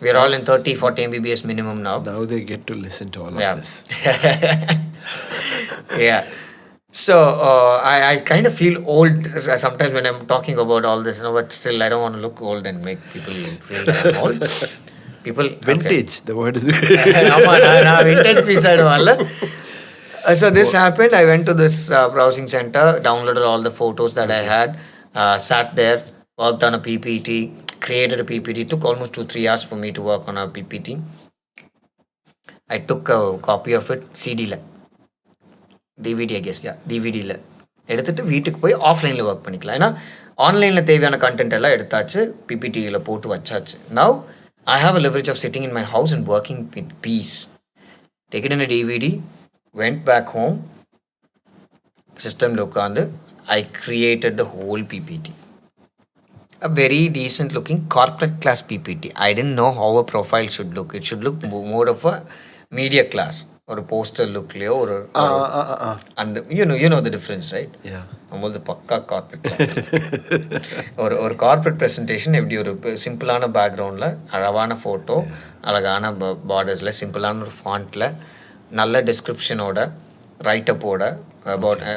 We are all in 30-40 MBBS minimum now. Now they get to listen to all of this. Yeah. So I kind of feel old sometimes when I'm talking about all this, but still I don't want to look old and make people feel that I'm old. Vintage, the word is நான் vintage piece ஆயிடுவான்ல. So this happened. I went to this browsing center, downloaded all the photos that I had, sat there, worked on a PPT, created a PPT. It took almost 2-3 hours for me to work on a PPT. I took a copy of it CD-ல, DVD I guess, DVD-ல எடுத்துட்டு வீட்டுக்கு போய் ஆஃப்லைனில் work பண்ணிக்கலாம். ஏன்னா ஆன்லைனில் தேவையான content எல்லாம் எடுத்தாச்சு, PPT-ல போட்டு வச்சாச்சு. Now I have a leverage of sitting in my house and working in peace. Take it in a DVD. Went back home, system உட்காந்து I created the whole PPT. a very decent looking corporate class PPT. I didn't know how a profile should look. It should look more of a media class or a poster look, or and you know the difference, right? Yeah. I'm the pakka corporate class. ஒரு corporate presentation எப்படி ஒரு சிம்பிளான பேக்ரவுண்டில் அழகான photo, அழகான பார்டர்ஸில், சிம்பிளான ஒரு ஃபாண்ட்டில், நல்ல டிஸ்கிரிப்ஷனோட, ரைட்டப்போட,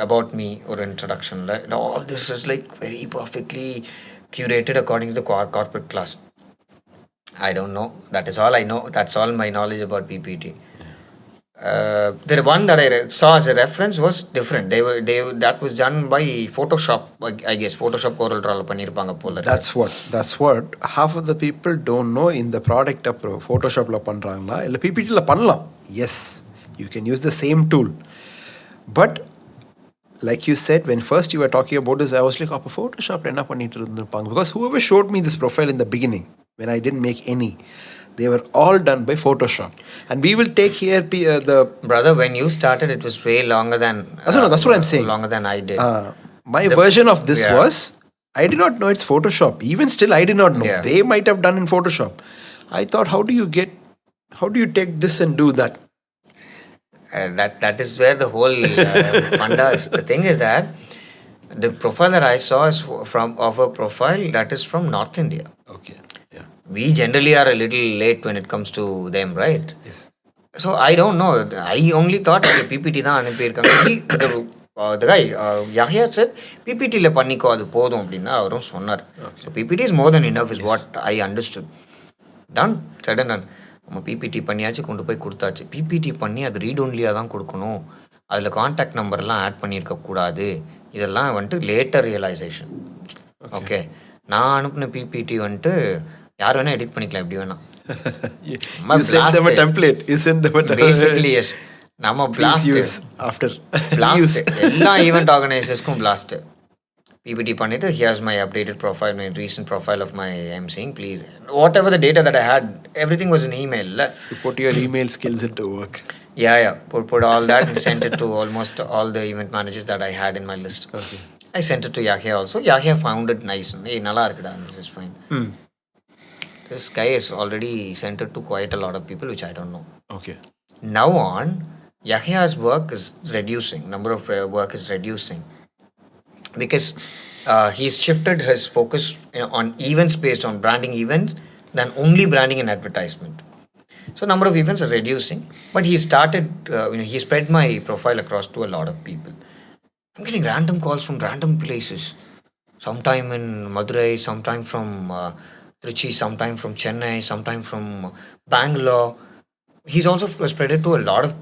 about me or introduction, all this is like very perfectly curated according to the corporate class. I don't know. That is all I know. That's all my knowledge about PPT. The one that I saw as a reference was different. That was done by Photoshop, I guess. Photoshop Corel Draw பண்ணிருப்பாங்க போல. That's what half of the people don't know. In the product Photoshopல பண்றாங்களா இல்ல PPTல பண்ணலாம். Yes, you can use the same tool. But like you said, when first you were talking about this, I was like, அப்ப Photoshop என்ன பண்ணிட்டு இருந்திருப்பாங்க? Because whoever showed me this profile in the beginning, when I didn't make any, they were all done by Photoshop. And we will take here the... Brother, when you started, it was way longer than... that's what I'm saying. Longer than I did. My version of this was, I did not know it's Photoshop. Even still, I did not know. They might have done in Photoshop. I thought, how do you take this and do that? That is where the whole funda is. The thing is that the profile that I saw is of a profile that is from North India. Okay. Yeah. We generally are a little late when it comes to them, right? Yes. So I don't know. I only thought PPT தான் அனுப்பியிருக்காங்க. The guy Yahya said PPTல பண்ணிக்கோ அது போதும் அப்படின்னு அவரும் சொன்னார். So PPT is more than enough is what I understood. Done, said and done. நம்ம PPT பண்ணியாச்சு, கொண்டு போய் கொடுத்தாச்சு. பிபிடி பண்ணி அது ரீட் ஒன்லியாக தான் கொடுக்கணும், அதில் கான்டாக்ட் நம்பர்லாம் ஆட் பண்ணியிருக்கக்கூடாது, இதெல்லாம் வந்துட்டு லேட்டர் ரியலைசேஷன். ஓகே, நான் அனுப்பின பிபிடி வந்துட்டு யார் வேணால் எடிட் பண்ணிக்கலாம், எப்படி வேணாம். பேசிக்கலி எஸ், நம்ம பிளாஸ்ட் எல்லா ஈவெண்ட் ஆர்கனைசர்ஸ்க்கும் பிளாஸ்ட். PPT பண்ணிட்டு, here's my updated profile, my recent profile of my emceeing, please. Whatever the data that I had, everything was in email. You put your email skills into work. Yeah. Put all that and sent it to almost all the event managers that I had in my list. Okay. I sent it to Yahya also. Yahya found it nice. Hey, nalla irukda, this is fine. This guy has already sent it to quite a lot of people, which I don't know. Okay. Now on, Yahya's work is reducing. Number of work is reducing. Because he's shifted his focus on events based on branding events than only branding and advertisement. So number of events are reducing, but he started, he spread my profile across to a lot of people. I'm getting random calls from random places. Sometime in Madurai, sometime from Trichy, sometime from Chennai, sometime from Bangalore. He's also spread it to a lot of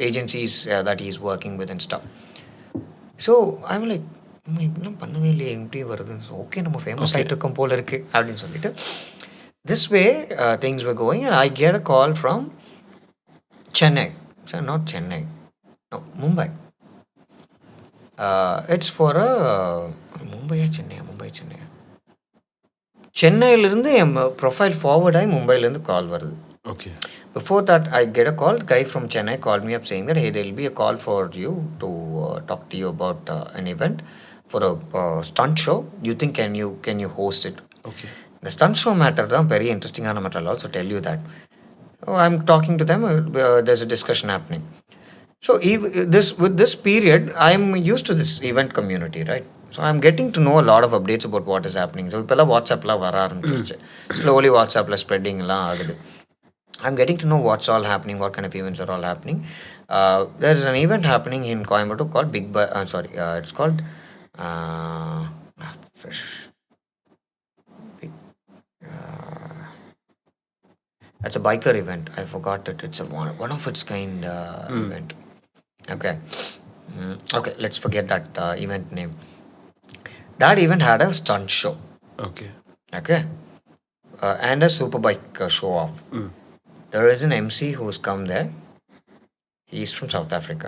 agencies that he's working with and stuff. So I'm like, நம்ம இப்படிலாம் பண்ணவே இல்லையே, எப்படி வருதுன்னு. So okay, நம்ம famous ஆகிட்டு இருக்கோம் போல இருக்குது அப்படின்னு சொல்லிட்டு this way things were going. And I get a call from Chennai. Sir, not Chennai, no, Mumbai. It's for a சென்னையா சென்னையிலேருந்து என் ப்ரொஃபைல் ஃபார்வர்ட் ஆகி மும்பையிலேருந்து கால் வருது. Okay. Before that, I get a call. Guy from Chennai called me up saying that, hey, there will be a call for you to talk to you about an event for a stunt show. You think can you host it? Okay. The stunt show matter is very interesting matter. I'll also tell you that. I'm talking to them. There's a discussion happening. So with this period, I'm used to this event community, right? So I'm getting to know a lot of updates about what is happening. So இப்போல்லாம் வாட்ஸ்அப்பில் வர ஆரம்பிச்சிருச்சு. Slowly வாட்ஸ்அப்பில் ஸ்ப்ரெட்டிங்லாம் ஆகுது. I'm getting to know what's all happening, what kind of events are all happening. There's an event happening in Coimbatore called it's called it's a biker event. I forgot it. It's a one of its kind event. Okay. Okay, let's forget that event name. That event had a stunt show. Okay. And a superbike show off. There is an MC who's come there. He's from South Africa.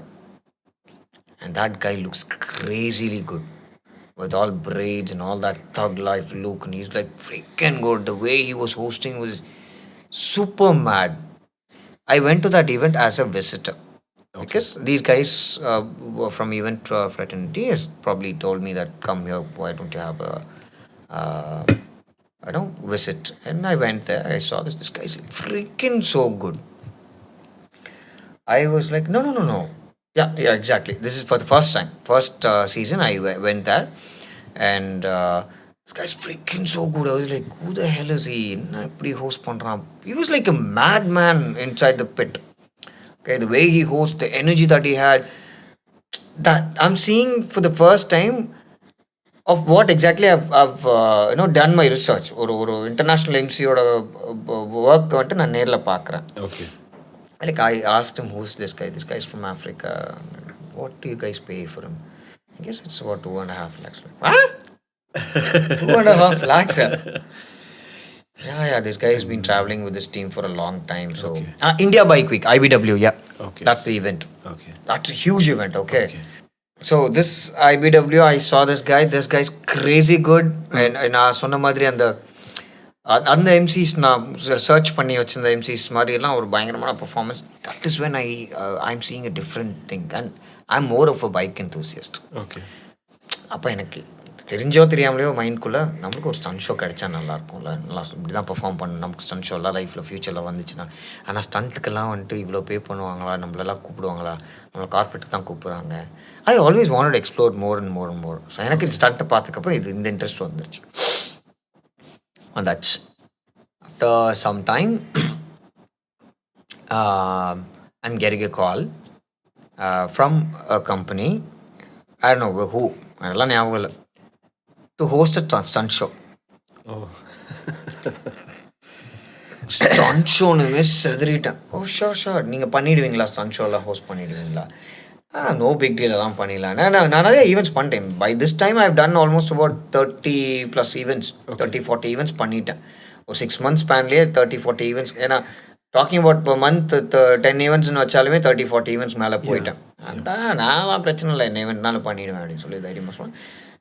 And that guy looks crazily good. With all braids and all that thug life look. And he's like freaking good. The way he was hosting was super mad. I went to that event as a visitor. Okay. Because these guys from event fraternity has probably told me that, come here, why don't you have a visit. And I went there. I saw this guy's like freaking so good. I was like, no. Yeah, exactly. This is for the first time. First season, I went there. And this guy's freaking so good. I was like, who the hell is he? என்ன இப்படி host பண்றான்? He was like a madman inside the pit. Okay, the way he hosts, the energy that he had, that I'm seeing for the first time of what exactly I've done my research. ஒரு international MCயோட work வந்துட்டு நான் நேரில் பார்க்குறேன். Okay. Like I asked him, who's this guy? This guy's from Africa. What do you guys pay for him? I guess it's about 2.5 lakhs. What? 2.5 lakhs? Yeah. This guy has been traveling with this team for a long time. So India Bike Week, IBW. Yeah. Okay. That's the event. Okay. That's a huge event. Okay. So this IBW, I saw this guy. This guy's crazy good. And நான் சொன்ன மாதிரி அந்த MCs நான் search பண்ணி வச்சிருந்த MCs மாதிரியெல்லாம் ஒரு பயங்கரமான performance. That is when I'm seeing a different thing and I am more of a bike enthusiast. Okay. அப்போ எனக்கு தெரிஞ்சோ தெரியாமலையோ மைண்ட்குள்ளே நம்மளுக்கு ஒரு ஸ்டண்ட் ஷோ கிடைச்சா நல்லாயிருக்கும்ல, நல்லா இப்படி தான் பர்ஃபார்ம் பண்ணணும், நமக்கு ஸ்டண்ட் ஷோலாம் லைஃப்பில் ஃப்யூச்சரில் வந்துச்சுன்னா. ஆனால் ஸ்டண்ட்டுக்கெல்லாம் வந்துட்டு இவ்வளோ பே பண்ணுவாங்களா, நம்மளெல்லாம் கூப்பிடுவாங்களா, நம்மளை கார்பரேட்டுக்கு தான் கூப்பிட்றாங்க. I always wanted to explore more and more and more. So எனக்கு இந்த ஸ்டண்ட்டை பார்த்ததுக்கப்புறம் இந்த இன்ட்ரெஸ்ட் வந்துருச்சு. And that's after some time I'm getting a call from a company, I don't know who, அதெல்லாம் ஞாபகம் இல்லை, to host a stunt show. Stunt ஷோனுமே செதறிட்டேன். ஷோர் நீங்கள் பண்ணிடுவீங்களா, ஸ்டண்ட் ஷோலாம் ஹோஸ்ட் பண்ணிடுவீங்களா? நோ பிக் டீல், எல்லாம் பண்ணிடலாம். நான் நிறைய ஈவெண்ட்ஸ் பண்ணிட்டேன். By this time I have done almost about 30+ events, 30-40 events பண்ணிட்டேன். ஒரு 6 months ஸ்பேன்லேயே 30-40 ஈவெண்ட்ஸ். ஏன்னா டாக்கிங் அபவுட் per month 10 ஈவெண்ட்ஸ்னு வச்சாலுமே 30-40 ஈவெண்ட்ஸ் மேலே போயிட்டேன். நான் பிரச்சனை இல்லை, என்ன ஈவெண்ட்னாலும் பண்ணிடுவேன் அப்படின்னு சொல்லி தைரியமாக சொன்னேன்.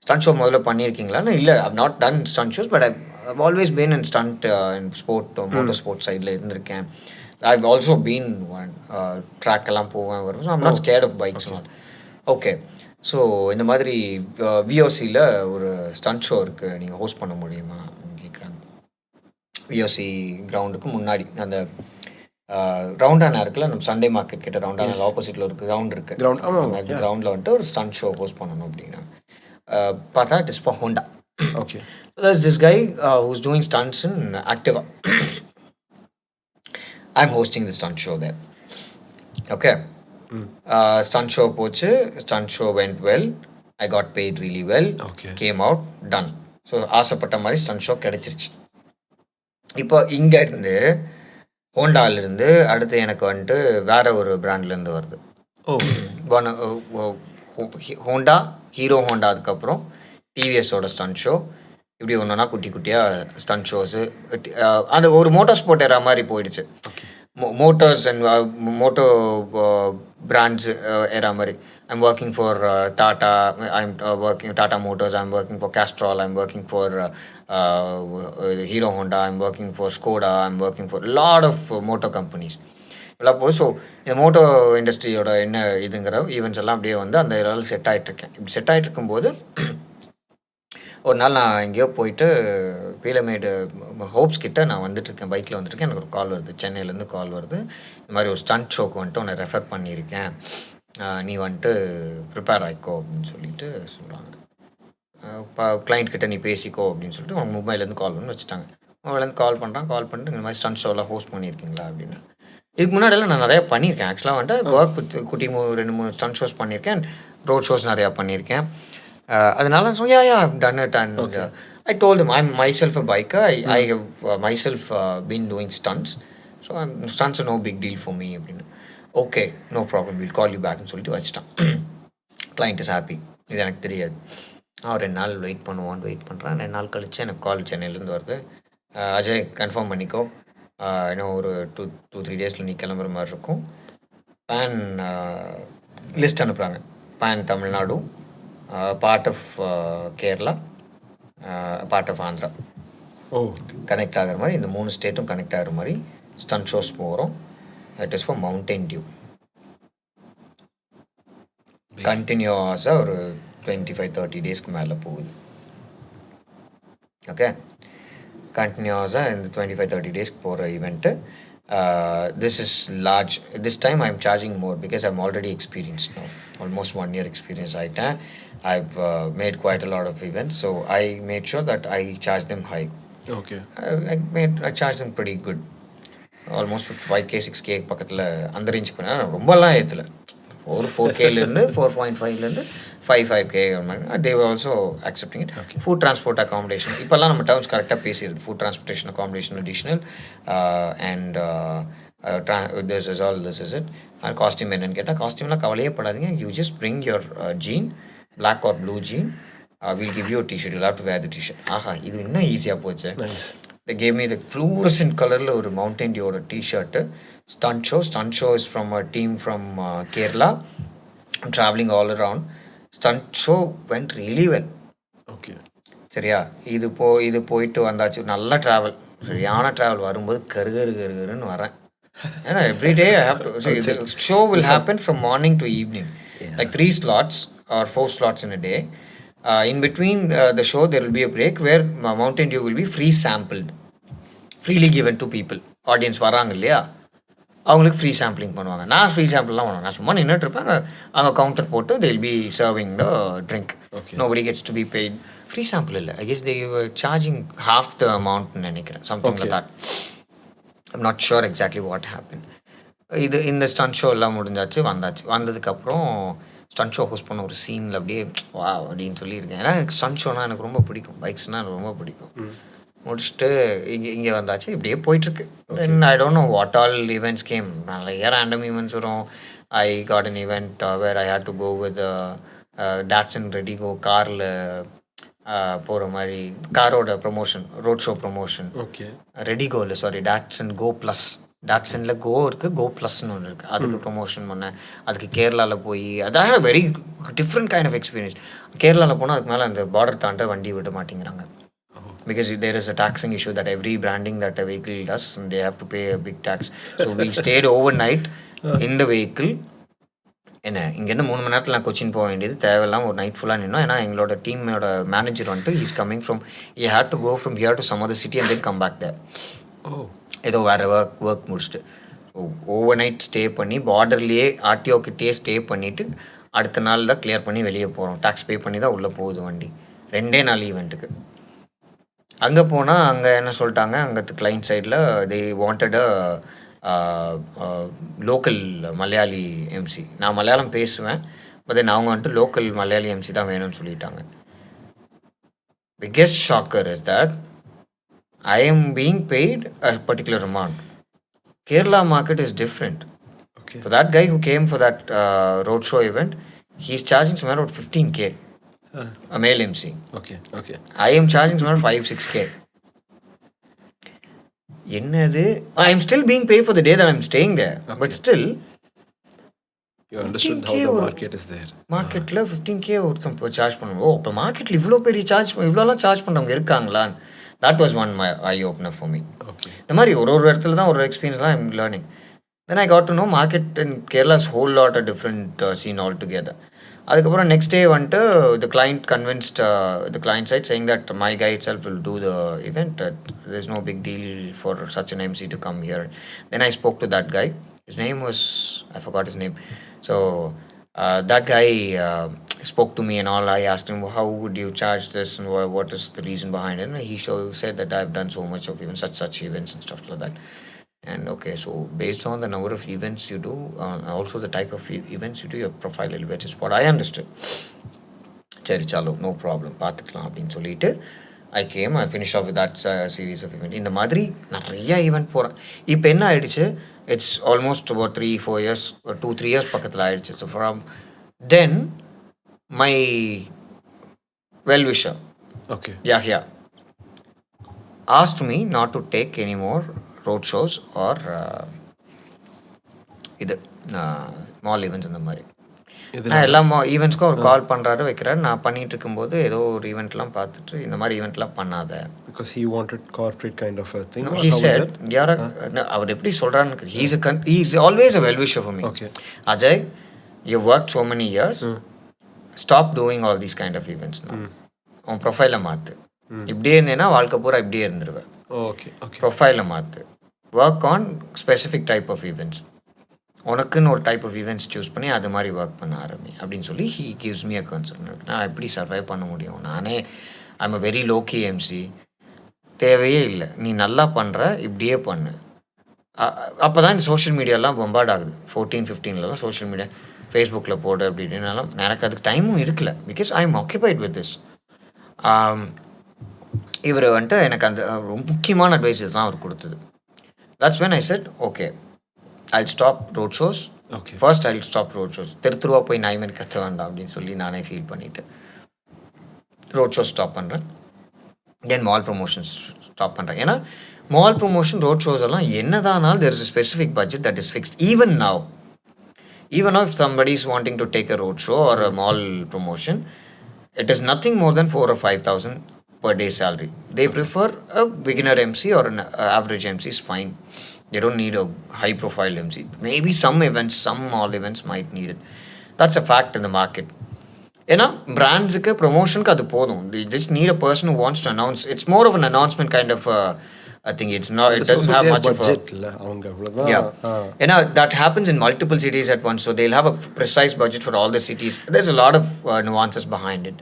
ஸ்டண்ட் ஷோ முதல்ல பண்ணியிருக்கீங்களான்னு. இல்லை, I've not done stunt shows, but I've always been in stunt in sport, motor sports சைடில் இருந்திருக்கேன். I've also been one track எல்லாம் போவேன் வரும். So I'm not scared of bikes. Okay. So இந்த மாதிரி விஓசியில் ஒரு ஸ்டண்ட் ஷோ இருக்குது, நீங்கள் ஹோஸ்ட் பண்ண முடியுமா அப்படின்னு கேட்குறாங்க. விஓசி கிரவுண்டுக்கு முன்னாடி அந்த ரவுண்டானா இருக்குல்ல, நம்ம சண்டே மார்க்கெட் கிட்ட ரவுண்டானா ஆப்போசிட்டில் ஒரு கிரவுண்ட் இருக்குது. அந்த கிரவுண்டில் வந்துட்டு ஒரு ஸ்டண்ட் ஷோ ஹோஸ்ட் பண்ணணும் அப்படின்னா பார்த்தா it is for Honda. Okay. There's this guy who's doing stunts in Activa. I'm hosting the stunt show there. Okay. Stunt show pochu, stunt show went well. I got paid really well. Okay. Came out, done. So ஆசைப்பட்ட மாதிரி stunt show கிடைச்சிருச்சு. இப்போ இங்கே இருந்து ஹோண்டாவிலேருந்து அடுத்து எனக்கு வந்துட்டு வேற ஒரு பிராண்ட்லேருந்து வருது. ஹோண்டா, ஹீரோ ஹோண்டா, அதுக்கப்புறம் டிவிஎஸோட ஸ்டண்ட் ஷோ, இப்படி ஒன்றுனா குட்டி குட்டியாக ஸ்டண்ட் ஷோஸு. அந்த ஒரு மோட்டார் ஸ்போர்ட் ஏற மாதிரி போயிடுச்சு. மோட்டர்ஸ் அண்ட் மோட்டோ பிராண்ட்ஸ் ஏற மாதிரி. I'm working for Tata, I'm working Tata Motors, I'm working for Castrol, I'm working for Hero Honda, I'm working for Skoda, I'm working for a lot of motor companies. எல்லாம் போய் so இந்த Moto இண்டஸ்ட்ரியோட என்ன இதுங்கிற events எல்லாம் அப்படியே வந்து அந்த இதெல்லாம் set ஆகிட்ருக்கேன். இப்படி செட் ஆகிட்டு இருக்கும்போது ஒரு நாள் நான் எங்கேயோ போயிட்டு பீலமேடு ஹோப்ஸ் கிட்ட நான் வந்துட்டுருக்கேன், பைக்கில் வந்துட்டுருக்கேன். எனக்கு ஒரு கால் வருது, சென்னையிலேருந்து கால் வருது. இந்த மாதிரி ஒரு ஸ்டண்ட் ஷோக்கு வந்துட்டு உன்னை ரெஃபர் பண்ணியிருக்கேன், நீ வந்துட்டு ப்ரிப்பேர் ஆகிக்கோ அப்படின்னு சொல்லிட்டு சொல்கிறாங்க. கிளைண்ட் கிட்ட நீ பேசிக்கோ அப்படின்னு சொல்லிட்டு அவங்க மும்பைலேருந்து கால் பண்ணி வச்சுட்டாங்க. மும்பைலேருந்து கால் பண்ணிட்டு இந்த மாதிரி ஸ்டண்ட் ஷோலாம் ஹோஸ்ட் பண்ணியிருக்கீங்களா அப்படின்னு. இதுக்கு முன்னாடியெல்லாம் நான் நிறையா பண்ணியிருக்கேன். ஆக்சுவலாக வந்துட்டு ஒர்க் வித் குட்டி 2-3 ஸ்டண்ட் ஷோஸ் பண்ணியிருக்கேன், ரோட் ஷோஸ் நிறையா பண்ணியிருக்கேன். அதனால done it. And I told them I'm myself a biker, I have myself been doing stunts, so stunts are no big deal for me அப்படின்னு. Okay, no problem, will call you பேக்னு சொல்லிட்டு வச்சுட்டான். Client is happy. இது எனக்கு தெரியாது. 2 நாள் wait பண்ணுறேன். 2 நாள் கழிச்சு எனக்கு கால் சென்னையிலேருந்து வருது. அஜய் கன்ஃபார்ம் பண்ணிக்கோ, இன்னும் ஒரு 2-3 டேஸில் நீ கிளம்புற மாதிரி இருக்கும். பேன் லிஸ்ட் அனுப்புகிறாங்க. Pan Tamil Nadu, part of Kerala, part of Andhra connect ஆகிற மாதிரி, இந்த 3 ஸ்டேட்டும் கனெக்ட் ஆகிற மாதிரி ஸ்டண்ட் ஷோஸ் போகிறோம். It is for Mountain Dew. கண்டினியூஸாக ஒரு 25-30 டேஸ்க்கு மேலே போகுது. ஓகே, கண்டினியூஸாக இந்த 25-30 டேஸ்க்கு போகிற event. This is large. This time I'm charging more because I'm already experienced now. Almost 1 year experience. I've made quite a lot of events, so I made sure that I charge them high. Okay. I charge them pretty good. Almost 55K 6K பக்கத்தில் அந்த range பண்ணேன். ரொம்பலாம் ஏற்றல. 4Kலேருந்து 4.5லேருந்து 5K they were also accepting it. Okay. Food transport accommodation இப்போல்லாம் நம்ம terms கரெக்டாக பேசிடுது. Food transportation accommodation additional and this is all, this is it. And costume என்னன்னு கேட்டால் காஸ்டியூம்லாம் கவலையே படாதீங்க. You just bring your jean, black or blue jean. We'll give you a t-shirt. You'll have to wear the t-shirt. ஆஹா, இது இன்னும் ஈஸியாக போச்சு. Nice. They gave me the fluorescent colorல ஒரு Mountain Dew t-shirt. Stunt show is from a team from Kerala. I'm traveling all around. Stunt show went really well. Okay. சரியா, இது போயிட்டு வந்தாச்சு. நல்ல ட்ராவல், சரியான ட்ராவல். வரும்போது கருகருன்னு வரேன். ஏன்னா everyday I have to the show will happen from morning to evening. Like 3 slots or 4 slots in a day. In between the show there will be a break where Mountain Dew will be free sampled, freely given to people. Audience வராங்க இல்லையா, அவங்களுக்கு free sampling பண்ணுவாங்க. நான் free சாம்பிள்லாம் பண்ணுவேன். நான் சும்மா நின்றுட்டு இருப்பேன். அங்கே கவுண்டர் போட்டு they will be serving the drink. Nobody gets to be paid. Free sample இல்லை, I guess they were charging half the amount நினைக்கிறேன், something like that. I'm not sure exactly what happened. இந்த stunt show எல்லாம் முடிஞ்சாச்சு. வந்ததுக்கப்புறம் stunt show host பண்ண ஒரு சீனில் அப்படியே வா அப்படின்னு சொல்லியிருக்கேன். ஏன்னா எனக்கு ஸ்டண்ட் ஷோனால் எனக்கு ரொம்ப பிடிக்கும், பைக்ஸ்னால் எனக்கு ரொம்ப பிடிக்கும். முடிச்சுட்டு இங்கே வந்தாச்சு. இப்படியே போயிட்டுருக்கு. I don't know what all events came. நிறைய ரேண்டம் ஈவெண்ட்ஸ் வரும். I got an event where I had to go with Datsun redi go காரில் போகிற மாதிரி, காரோட promotion, road show promotion. Okay. Redi go இல்லை, சாரி, டாட்சன் கோ ப்ளஸ். டாட்சனில் go இருக்குது, go ப்ளஸ்ன்னு ஒன்று இருக்குது. அதுக்கு ப்ரொமோஷன் பண்ணேன். அதுக்கு கேரளாவில் போய் அதாவது very different kind of experience. கேரளாவில் போனால் அதுக்கு மேலே அந்த பார்டர் தாண்ட வண்டி விட மாட்டேங்கிறாங்க. Because there is a taxing issue that every branding that a vehicle does, and they have to pay a big tax. So we stayed overnight in the vehicle. என்ன இங்கேருந்து 3 மணி நேரத்தில் நான் கொச்சின் போக வேண்டியது தேவையில்லாம ஒரு நைட் ஃபுல்லாக நின்னோம். ஏன்னா எங்களோட டீமோட மேனேஜர் வந்துட்டு he's coming from, he had to go from here to some other city and then come back there. ஏதோ வேறு ஒர்க் முடிச்சுட்டு ஓவர் நைட் ஸ்டே பண்ணி பார்டர்லேயே ஆர்டிஓ கிட்டேயே ஸ்டே பண்ணிவிட்டு அடுத்த நாள் தான் கிளியர் பண்ணி வெளியே போகிறோம். டேக்ஸ் பே பண்ணி தான் உள்ளே போகுது வண்டி. 2 நாள் ஈவெண்ட்டுக்கு. அங்கே போனால் அங்கே என்ன சொல்லிட்டாங்க, அங்கே கிளைண்ட் சைடில் they wanted local Malayali MC. நான் மலையாளம் பேசுவேன், பட் தென் அவங்க வந்துட்டு லோக்கல் மலையாளி எம்சி தான் வேணும்னு சொல்லிட்டாங்க. Biggest ஷாக்கர் is that I am being paid a particular amount. Kerala market is different. Okay. For that guy who came for that roadshow event, he's charging somewhere around 15K. A male MC. Okay. I am charging somewhere 5-6K. என்னது, I am still being paid for the day that I am staying there. Okay. But still, you understood how the market is there. மார்க்கெட்டில் 15K ஒருத்தன் charge பண்ணுவோம். ஓ, இப்போ மார்க்கெட்டில் இவ்வளோ பெரிய இவ்வளோலாம் charge பண்ணுறவங்க இருக்காங்களான்னு. That was one eye opener for me. Okay. இந்த மாதிரி ஒரு இடத்துல தான் ஒரு எக்ஸ்பீரியன்ஸ் தான் I'm learning. Then I got to know market in Kerala's whole lot of different scene altogether. அதுக்கப்புறம் நெக்ஸ்ட் டே வந்துட்டு the client convinced the client side saying that my guy itself will do the event. There's no big deal for such an MC to come here. Then I spoke to that guy. His name was, I forgot his name. So that guy spoke to me and all. I asked him, how would you charge this and what is the reason behind it? And he said that I've done so much of even such events and stuff like that. And okay, so based on the number of events you do, also the type of events you do, your profile elevates. It's what I understood. சரி shallow, no problem, பார்த்துக்கலாம் அப்படின்னு சொல்லிட்டு I came, I finished off with that series of event. இந்த மாதிரி நிறைய event போகிறேன். இப்போ என்ன ஆயிடுச்சு, it's almost about 3-4 years, 2-3 years பக்கத்தில் ஆயிடுச்சு. So from then my well-wisher, okay, Yahya, asked me not to take any more road shows or இது மால் ஈவெண்ட்ஸ் இந்த மாதிரி. நான் எல்லா ஈவெண்ட்ஸ்க்கும் ஒரு கால் பண்ணுறாரு, வைக்கிறாரு. நான் பண்ணிட்டு இருக்கும்போது ஏதோ ஒரு ஈவெண்ட்லாம் பார்த்துட்டு இந்த மாதிரி ஈவெண்ட்லாம் பண்ணாத. Because he wanted corporate kind of a thing. No, he said, அவர் எப்படி சொல்கிறான்னு, he's always a well-wisher for me. Okay. Ajay, you worked so many years. Stop doing all these kind of events now. உன் ப்ரொஃபைலை மாற்று. இப்படியே இருந்தேன்னா வாழ்க்கை பூரா இப்படியே இருந்துருவேன். Okay okay. ப்ரொஃபைலை மாற்று, work on specific type of events, உனக்குன்னு ஒரு டைப் ஆஃப் ஈவெண்ட்ஸ் சூஸ் பண்ணி அது மாதிரி ஒர்க் பண்ண ஆரம்பி அப்படின்னு சொல்லி he gives me a concern. நான் எப்படி சர்வைவ் பண்ண முடியும், நானே I'm a very lucky MC, தேவையே இல்லை, நீ நல்லா பண்ணுற, இப்படியே பண்ணு. அப்போ தான் இந்த சோஷியல் மீடியாலாம் பொம்பார்ட் ஆகுது. 14-15 சோஷியல் மீடியா, ஃபேஸ்புக்கில் போடு அப்படி இப்படின்னாலும் எனக்கு அதுக்கு டைமும் இருக்குல்ல, because I am occupied with this. இவர் வந்துட்டு எனக்கு அந்த ரொம்ப முக்கியமான அட்வைஸஸ் தான் அவர் கொடுத்தது. That's when I said okay, I'll stop road shows. First I'll stop road shows. தெருத்துருவா போய் நாய்மன் கற்ற வேண்டாம் அப்படின்னு சொல்லி நானே ஃபீல் பண்ணிவிட்டு ரோட் ஷோஸ் ஸ்டாப் பண்ணுறேன். தென் மால் ப்ரொமோஷன்ஸ் ஸ்டாப் பண்ணுறேன். ஏன்னா மால் ப்ரொமோஷன், ரோட் ஷோஸ் எல்லாம் என்னதானாலும் there is a specific budget that is fixed. Even now if somebody is wanting to take a road show or a mall promotion, it is nothing more than 4,000 or 5,000 per day salary. They prefer a beginner MC or an average MC is fine. They don't need a high profile MC. Maybe some events, some mall events might need it. That's a fact in the market. ஏன்னா பிராண்ட்ஸுக்கு ப்ரொமோஷனுக்கு அது போதும். They just need a person who wants to announce. It's more of an announcement kind of I think it doesn't have much of a that happens in multiple cities at once, so they'll have a precise budget for all the cities. There's a lot of nuances behind it.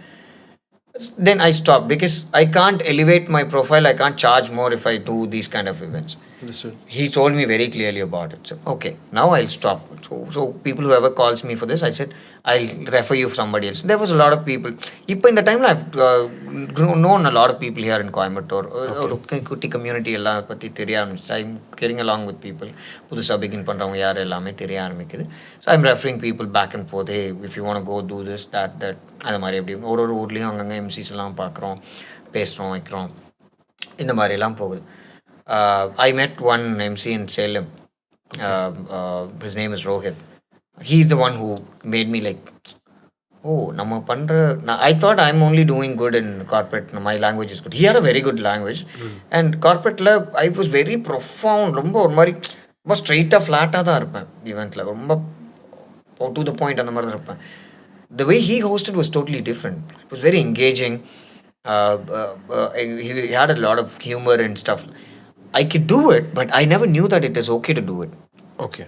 Then I stopped because I can't elevate my profile, I can't charge more if I do these kind of events. Understood. He told me very clearly about it. So okay, now I'll stop. So people who ever calls me for this, I said I'll refer you to somebody else. There was a lot of people. Ipo in the time I've known a lot of people here in Coimbatore. Kutti community ella patti theriya ஆரம்பிச்சு. I'm getting along with people. புதுசா begin பண்றவங்க யார் எல்லாமே தெரிய ஆரம்பிக்குது. So I'm referring people back and forth. Hey, if you want to go do this, that அந்த மாதிரி எப்படி ஒரு ஊர்லேயும் அங்கங்கே எம்சிஸ் எல்லாம் பார்க்குறோம், பேசுகிறோம், வைக்கிறோம், இந்த மாதிரிலாம் போகுது. I met one MC in Salem. His name is Rohit. He's the one who made me like, oh, நம்ம பண்ணுற, I thought I'm only doing good in corporate. My language is good. He had a very good language. And corporate-ல I was very profound. ரொம்ப ஒரு மாதிரி ரொம்ப ஸ்ட்ரெயிட்டாக ஃப்ளாட்டாக தான் இருப்பேன். ஈவெண்ட்டில் ரொம்ப to the point அந்த மாதிரி தான் இருப்பேன். The way he hosted was totally different. It was very engaging. He had a lot of humor and stuff. I could do it, but I never knew that it is okay to do it. Okay.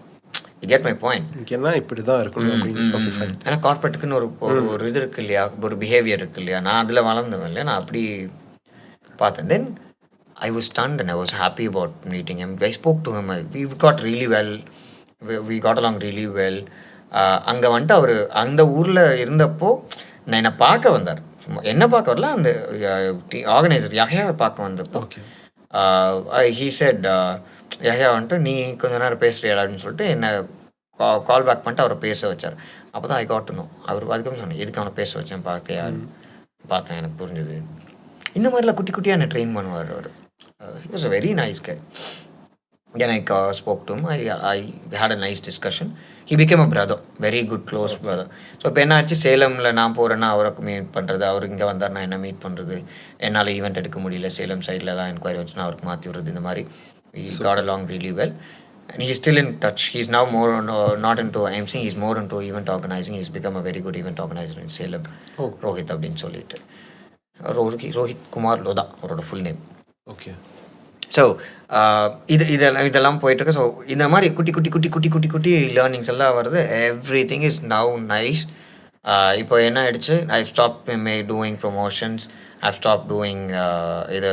You get my point? இங்கெல்லாம் இப்படி தான் இருக்கணும் அப்படின்னு. Okay fine. ஏன்னா கார்பரேட்டுக்குன்னு ஒரு இது இருக்கு இல்லையா, ஒரு பிஹேவியர் இருக்கு இல்லையா, நான் அதில் வளர்ந்தவன் இல்லையா, நான் அப்படி பார்த்தேன். Then I was stunned and I was happy about meeting him. I spoke to him. We got really well. We got along really well. அங்கே வந்துட்டு அவர் அந்த ஊரில் இருந்தப்போ நான் என்னை பார்க்க வந்தார். சும்மா என்ன பார்க்க வரல, அந்த ஆர்கனைசர் யஹ்யாவை பார்க்க வந்தப்போ he said யஹ்யா வந்துட்டு நீ கொஞ்ச நேரம் பேசுறியா அப்படின்னு சொல்லிட்டு என்னை கால் பேக் பண்ணிட்டு அவரை பேச வச்சார். அப்போ தான் ஐ காட் டு நோ. அவர் அதுக்கப்புறம் சொன்னேன், எதுக்கு அவனை பேச வச்சேன் பார்த்தியா, பார்த்தேன், எனக்கு புரிஞ்சுது. இந்த மாதிரிலாம் குட்டி குட்டியாக என்னை ட்ரெயின் பண்ணுவார் அவர். He was a very nice guy. Then I spoke to him. I had a nice discussion. He became a brother, very good close brother. So இப்போ என்ன ஆச்சு, சேலமில் நான் போகிறேன்னா அவருக்கு மீட் பண்ணுறது, அவர் இங்கே வந்தார் நான் என்ன மீட் பண்ணுறது, என்னால் ஈவெண்ட் எடுக்க முடியல, சேலம் சைடில் தான் என்கொயரி வச்சுன்னா அவருக்கு மாற்றி விடுறது, இந்த மாதிரி we got along really well. And he's still in touch. He's now more not into MC, he's more into event organizing. He's become a very good event organizer in Salem. Rohit அப்படின்னு சொல்லிட்டு, ரோஹித் குமார் லோதா அவரோட full name. Okay. So இதெல்லாம் போயிட்டுருக்கு. So இந்த மாதிரி குட்டி குட்டி குட்டி குட்டி குட்டி குட்டி லேர்னிங்ஸ் எல்லாம் வருது. Every thing is now nice. இப்போ என்ன ஆயிடுச்சு, I stop doing promotions, I stop doing இது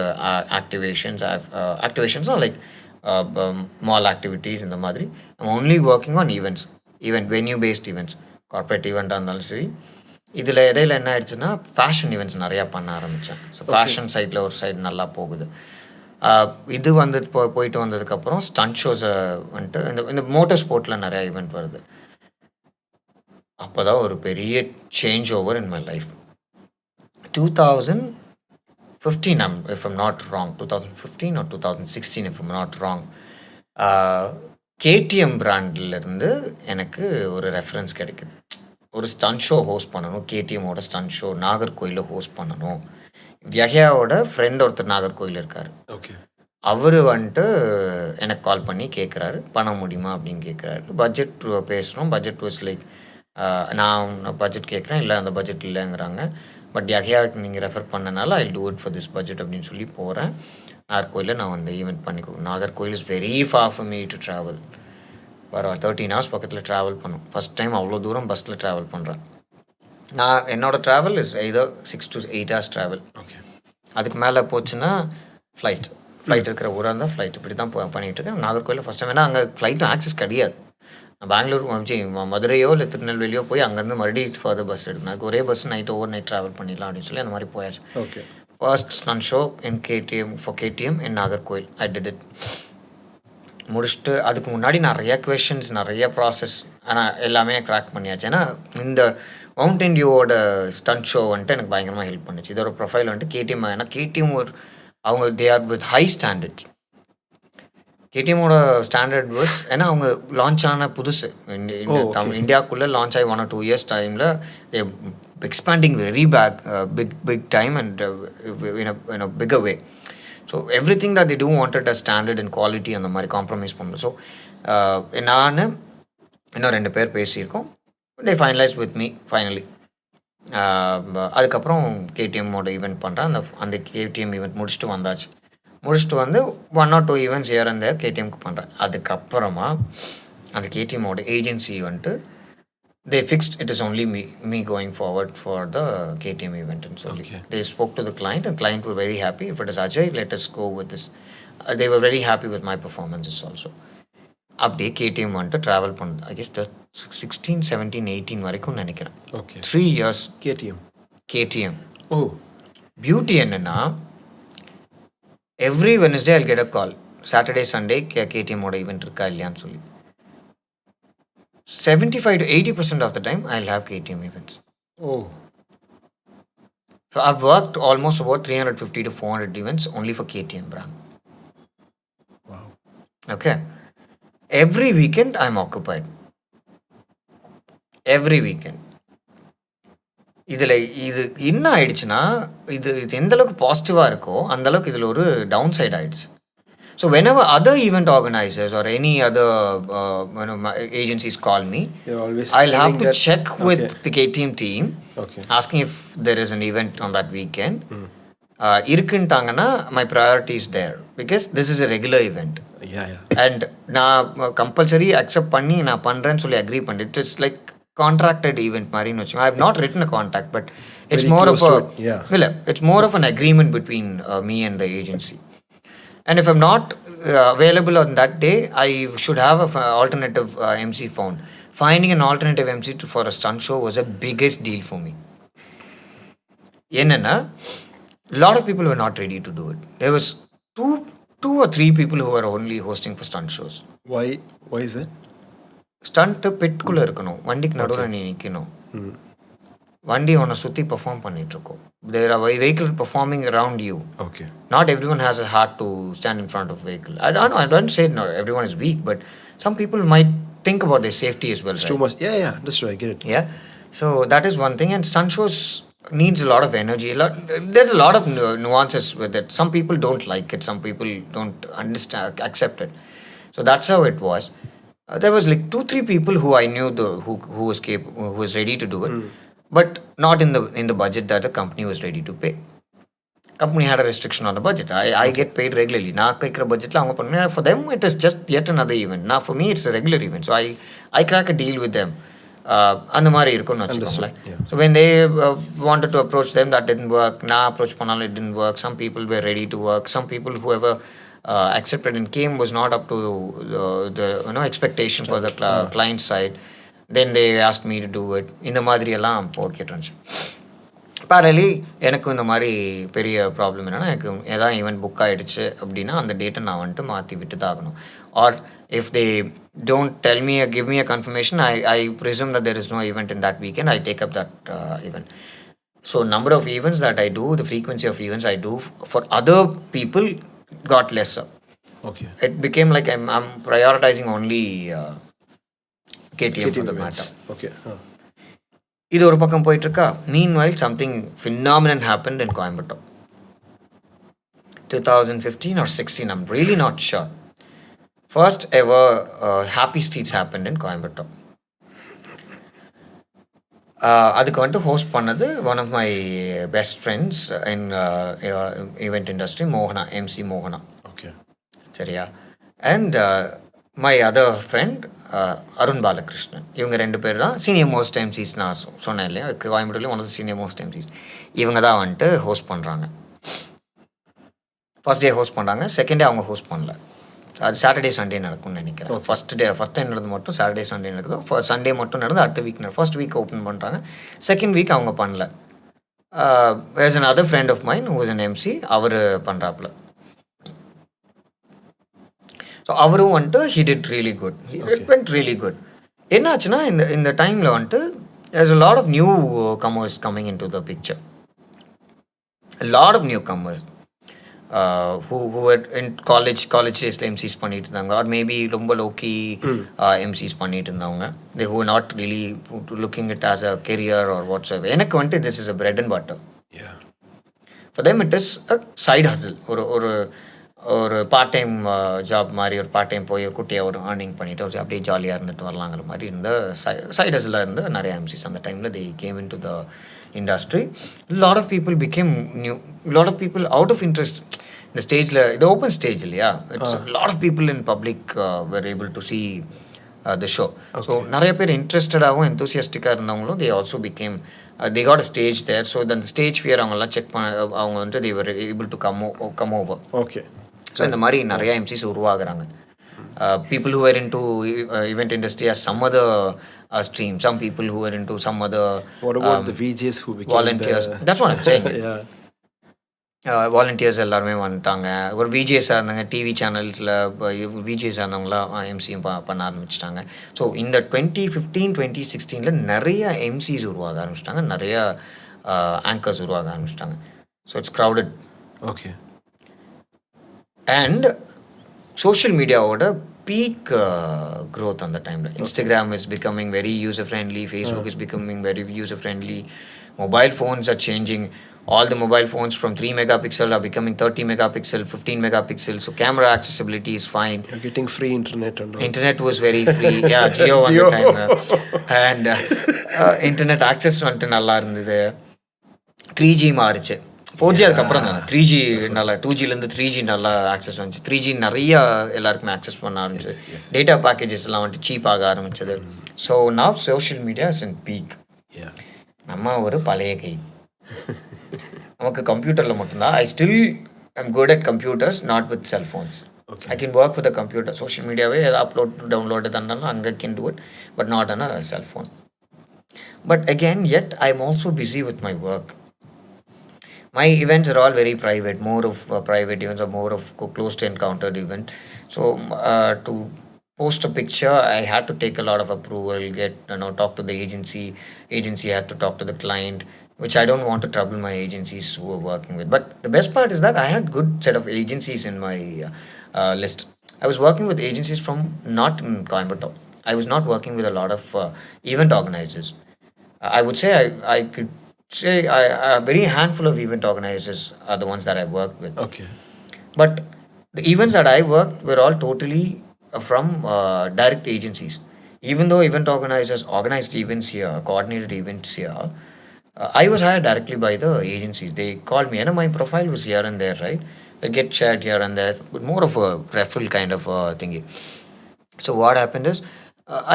ஆக்டிவேஷன்ஸ் லைக் மால் ஆக்டிவிட்டீஸ், இந்த மாதிரி. I'm only working on events, venue based events, corporate ஈவெண்ட்டாக இருந்தாலும் சரி. இதில் இடையில என்ன ஆயிடுச்சுன்னா ஃபேஷன் ஈவெண்ட்ஸ் நிறையா பண்ண ஆரம்பித்தேன். ஸோ ஃபேஷன் சைடில் ஒரு சைடு நல்லா போகுது. இது வந்து போயிட்டு வந்ததுக்கப்புறம் ஸ்டண்ட் ஷோஸை வந்துட்டு இந்த மோட்டர் ஸ்போர்ட்டில் நிறையா ஈவெண்ட் வருது. அப்போ தான் ஒரு பெரிய change over in my life. 2015, if I'm not wrong, 2015 or 2016 if I'm not wrong, KTM பிராண்ட்லேருந்து எனக்கு ஒரு ரெஃபரன்ஸ் கிடைக்குது. ஒரு ஸ்டண்ட் ஷோ ஹோஸ்ட் பண்ணணும், கேடிஎம்மோட ஸ்டண்ட் ஷோ நாகர்கோயிலில் ஹோஸ்ட் பண்ணணும். யஹ்யாவோட ஃப்ரெண்ட் ஒருத்தர் நாகர்கோயில் இருக்கார். ஓகே. அவர் வந்துட்டு எனக்கு கால் பண்ணி கேட்குறாரு, பண்ண முடியுமா அப்படின்னு கேட்குறாரு. பட்ஜெட் பேசுகிறோம். பட்ஜெட் வாஸ் லைக், நான் பட்ஜெட் கேட்குறேன், இல்லை அந்த பட்ஜெட் இல்லைங்கிறாங்க. பட் யஹ்யாவுக்கு நீங்கள் ரெஃபர் பண்ணனால I do it for this budget அப்படின்னு சொல்லி போகிறேன். நாகர்கோயிலில் நான் வந்து ஈவெண்ட் பண்ணி கொடுக்குறேன். Nagercoil is very far for me to travel. வர 13 hours பக்கத்தில் ட்ராவல் பண்ணும். ஃபஸ்ட் டைம் அவ்வளோ தூரம் பஸ்ஸில் ட்ராவல் பண்ணுறேன். நான் என்னோடய travel is either 6 to 8 hours travel. Okay. அதுக்கு மேலே போச்சுன்னா ஃப்ளைட் இருக்கிற ஊராக இருந்தால் ஃப்ளைட் இப்படி தான் பண்ணிகிட்டு இருக்கேன். நாகர்கோயிலில் ஃபஸ்ட் டைம் ஏன்னா அங்கே ஃப்ளைட்டும் ஆக்சஸ் கிடையாது. பெங்களூர் மதுரையோ இல்லை திருநெல்வேலியோ போய் அங்கேருந்து மறுபடியும் ஃபர்தர் பஸ் எடுக்கணும். அதுக்கு ஒரே bus night over night travel பண்ணிடலாம் அப்படின்னு சொல்லி அந்த மாதிரி போயாச்சு. Okay. First stunt show in KTM in Nagercoil I did it. முடிச்சுட்டு அதுக்கு முன்னாடி நிறைய கொஷின்ஸ் நிறைய ப்ராசஸ் ஆனால் எல்லாமே க்ராக் பண்ணியாச்சு. ஏன்னா இந்த மவுண்டன் டியூவோட ஸ்டண்ட் ஷோ வந்துட்டு எனக்கு பயங்கரமாக ஹெல்ப் பண்ணுச்சு. இதோட ப்ரொஃபைல் வந்துட்டு கேடிஎம். ஏன்னா கேடிஎம் அவங்க they are with high standards. கேடிஎம்மோட ஸ்டாண்டர்ட் வாஸ் ஏன்னா அவங்க லான்ச் ஆன புதுசு இந்தியாவுக்குள்ளே லான்ச் ஆகி 1 or 2 years டைமில் expanding very big time and in a bigger way. So everything that the do wanted a standard and quality அந்த மாதிரி காம்ப்ரமைஸ் பண்ணுறோம். ஸோ நான் இன்னும் 2 பேர் பேசியிருக்கோம். தே ஃபைனலைஸ் வித் மீ ஃபைனலி. அதுக்கப்புறம் கேடிஎம்மோட ஈவெண்ட் பண்ணுறேன். அந்த கேடிஎம் ஈவெண்ட் முடிச்சுட்டு வந்து 1 or 2 ஈவெண்ட்ஸ் ஏர் அண்ட் தேர் கேடிஎம்க்கு பண்ணுறேன். அதுக்கப்புறமா அந்த கேடிஎம்மோட ஏஜென்சி வந்துட்டு they fixed it is only me going forward for the KTM event and so they spoke to the client and client were very happy. If it is Ajay, let us go with this. They were very happy with my performances also. Update KTM வந்துட்டு travel பண்ணது I guess 16, 17, 18 வரைக்கும் நினைக்கிறேன். Okay. 3 years KTM. Oh beauty என்னன்னா every Wednesday I'll get a call. Saturday Sunday கேடிஎம்மோட event இருக்கா இல்லையான்னு சொல்லி 75 to 80% of the time I'll have KTM events. Oh. So I've worked almost about 350 to 400 events only for KTM brand. Wow. Okay. Every weekend I'm occupied. Every weekend. இதில் இது என்ன ஆயிடுச்சுன்னா இது எந்த அளவுக்கு பாசிட்டிவாக இருக்கோ அந்த அளவுக்கு இதில் ஒரு டவுன் சைட் ஆயிடுச்சு. So whenever other event organizers or any other agencies call me, I'll have to check with the KTM team, asking if there is an event on that weekend. Irukintangana, my priority is there because this is a regular event. And na compulsory accept panni na pandren solli agree pannit. It's like contracted event mari nu vechunga. I have not written a contract, but it's more of it's more of an agreement between me and the agency. And if I'm not available on that day, I should have an alternative MC found. Finding an alternative MC for a stunt show was a biggest deal for me. Yenana, a lot of people were not ready to do it. There was two or three people who were only hosting for stunt shows. Why is that? Stunt pit kulla irukano, vandik nadula nee nikkano. வண்டி உன்னை சுற்றி perform பண்ணிகிட்ருக்கோம். There are vehicle performing around you. Okay. Not everyone has a heart to stand in front of vehicle. I don't say no, everyone is weak, but some people might think about their safety as well. It's too much. Yeah, understood. I get it. Yeah. So that is one thing. And stunt shows needs a lot of energy. There's a lot of nuances with it. Some people don't like it. Some people don't understand, accept it. So that's how it was. There was like 2-3 people who I knew who was ready to do it. But not in the budget that the company was ready to pay. Company had a restriction on the budget. I get paid regularly. Na kaikra budget la avanga panna. For them it is just yet another event. Now for me it's a regular event. So I crack a deal with them. அந்த மாதிரி இருக்கும்னு வச்சுக்கோங்களேன். So when they wanted to approach them, that didn't work. Na approach பண்ணாலும் it didn't work. Some people were ready to work. Some people whoever accepted and came was not up to the expectation for the client side. Then they asked me to do it. இந்த மாதிரியெல்லாம் போக்கிட்டு இருந்துச்சு. பேரலி எனக்கு இந்த மாதிரி பெரிய problem என்னென்னா எனக்கு எதாவது ஈவெண்ட் புக் ஆகிடுச்சு அப்படின்னா அந்த டேட்டை நான் வந்துட்டு மாற்றி விட்டு தான் ஆகணும். Or if they don't tell me give me a confirmation I presume that there is no event in that weekend. I take up that event. So number of events that I do, the frequency of events I do for other people got lesser. Okay. It became like I'm prioritizing only KTM for the matter. Okay. இது ஒரு பக்கம் போயிட்டு இருக்கா. Meanwhile, something phenomenal happened in Coimbatore. 2015 or 16, I'm really not sure. First ever Happy Streets happened in Coimbatore. அதுக்கு வந்துட்டு host பண்ணது one of my best friends in event industry, மோகனா, MC மோகனா. ஓகே, சரியா? And my other friend Arun Balakrishnan. இவங்க 2 பேர் தான் senior most MCs. நான் சொன்னேன் இல்லையா, கோயம்புத்தூர்லேயும் one of the senior most MCs. இவங்க தான் வந்துட்டு ஹோஸ்ட் பண்ணுறாங்க. ஃபர்ஸ்ட் டே ஹோஸ்ட் பண்ணுறாங்க, செகண்ட் டே அவங்க ஹோஸ்ட் பண்ணல. அது சாட்டர்டே சண்டே நடக்கும்னு நினைக்கிறேன். ஃபர்ஸ்ட் டே நடந்தது மட்டும் சாட்டர்டே சண்டே நடக்குது. சண்டே மட்டும் நடந்து அடுத்த வீக் ஃபர்ஸ்ட் வீக் ஓப்பன் பண்ணுறாங்க. செகண்ட் வீக் அவங்க பண்ணல. there's another friend of mine who is an MC, அவர் பண்ணுறாப்புல. ஸோ அவரும் வந்துட்டு he did really good. It went really good. என்னாச்சுன்னா இந்த டைமில் வந்துட்டு there's a lot of new comers coming into the picture. A lot of newcomers who were in college daysல MCs பண்ணிட்டு இருந்தாங்க, or maybe ரொம்ப லோக்கி MCs பண்ணிட்டு இருந்தவங்க. They who were not really looking it as a career or whatsoever. எனக்கு வந்துட்டு this is a bread and butter. Yeah. For them it is a side hustle. ஒரு part time job மாதிரி, ஒரு part time போய் ஒரு குட்டியாக ஒரு earning பண்ணிவிட்டு அப்படியே ஜாலியாக இருந்துட்டு வரலாங்கிற மாதிரி இருந்த சைட் ஹஸ்ஸில் இருந்து நிறைய எம்சிஸ் அந்த டைமில் they came into the industry. Lot of people became new. Lot of people out of interest. இந்த ஸ்டேஜில் இது ஓப்பன் ஸ்டேஜ் இல்லையா, it's lot of people in public were able to see the show. So நிறைய பேர் இன்ட்ரெஸ்டடாகவும் எந்தூசியஸ்டிக்காக இருந்தவங்களும் they also became they got a stage there. So அந்த ஸ்டேஜ் ஃபியர் அவங்கெல்லாம் செக் பண்ண அவங்க வந்துட்டு they were able to come over. Okay. So இந்த மாதிரி நிறைய எம்சிஸ் உருவாகுறாங்க. People who were into event industry as some other stream, some people who were into some other what about the VJs who became volunteers? That's what I'm saying. Yeah. Volunteers எல்லாருமே வந்துட்டாங்க. ஒரு விஜேஸாக இருந்தாங்க, TV சேனல்ஸில் விஜேஸாக இருந்தவங்களாம் எம்சியும் பண்ண ஆரம்பிச்சிட்டாங்க. So இந்த 2015 2016 நிறைய MCs உருவாக ஆரம்பிச்சிட்டாங்க, நிறைய ஆங்கர்ஸ் உருவாக ஆரம்பிச்சிட்டாங்க. So it's crowded. Okay. And social மீடியாவோட பீக் growth அந்த டைமில். Instagram is becoming very user friendly, Facebook is becoming very user friendly, mobile phones are changing. All the mobile phones from 3 megapixel are becoming 30 megapixel, 15 megapixel. So camera accessibility is fine. You're getting free internet and all. Internet was very free. Yeah, Jio on the time. And internet access வந்துட்டு நல்லா இருந்தது. 3G மாறிச்சு. 4G அதுக்கப்புறம் தான் 3G நல்லா, 2Gலேருந்து 3G நல்லா access வந்துச்சு. 3G நிறைய எல்லாருக்குமே ஆக்சஸ் பண்ண ஆரம்பிச்சது. டேட்டா பேக்கேஜஸ் எல்லாம் வந்துட்டு சீப் ஆக ஆரம்பிச்சது. So now social media is in peak. நம்ம ஒரு பழைய கை, நமக்கு கம்ப்யூட்டரில் மட்டும்தான். I still I'm good at computers, not with cellphones. I can work with a computer. சோஷியல் மீடியாவே எதாவது அப்லோட் டவுன்லோடு தந்தாலும் அங்கே can do it, but not on a cellphone. But again yet I'm also busy with my work. My events are all very private, more of private events or more of close to encountered event. So to post a picture, I had to take a lot of approval, talk to the agency had to talk to the client, which I don't want to trouble my agencies who are working with. But the best part is that I had good set of agencies in my list. I was working with agencies from not in Coimbatore. I was not working with a lot of event organizers. I would say I could say a very handful of event organizers are the ones that I worked with. Okay. But the events that I worked were all totally from direct agencies. Even though event organizers organized events here, coordinated events here, I was hired directly by the agencies. They called me, and my profile was here and there, right? They get shared here and there, but more of a referral kind of thingy. So what happened is,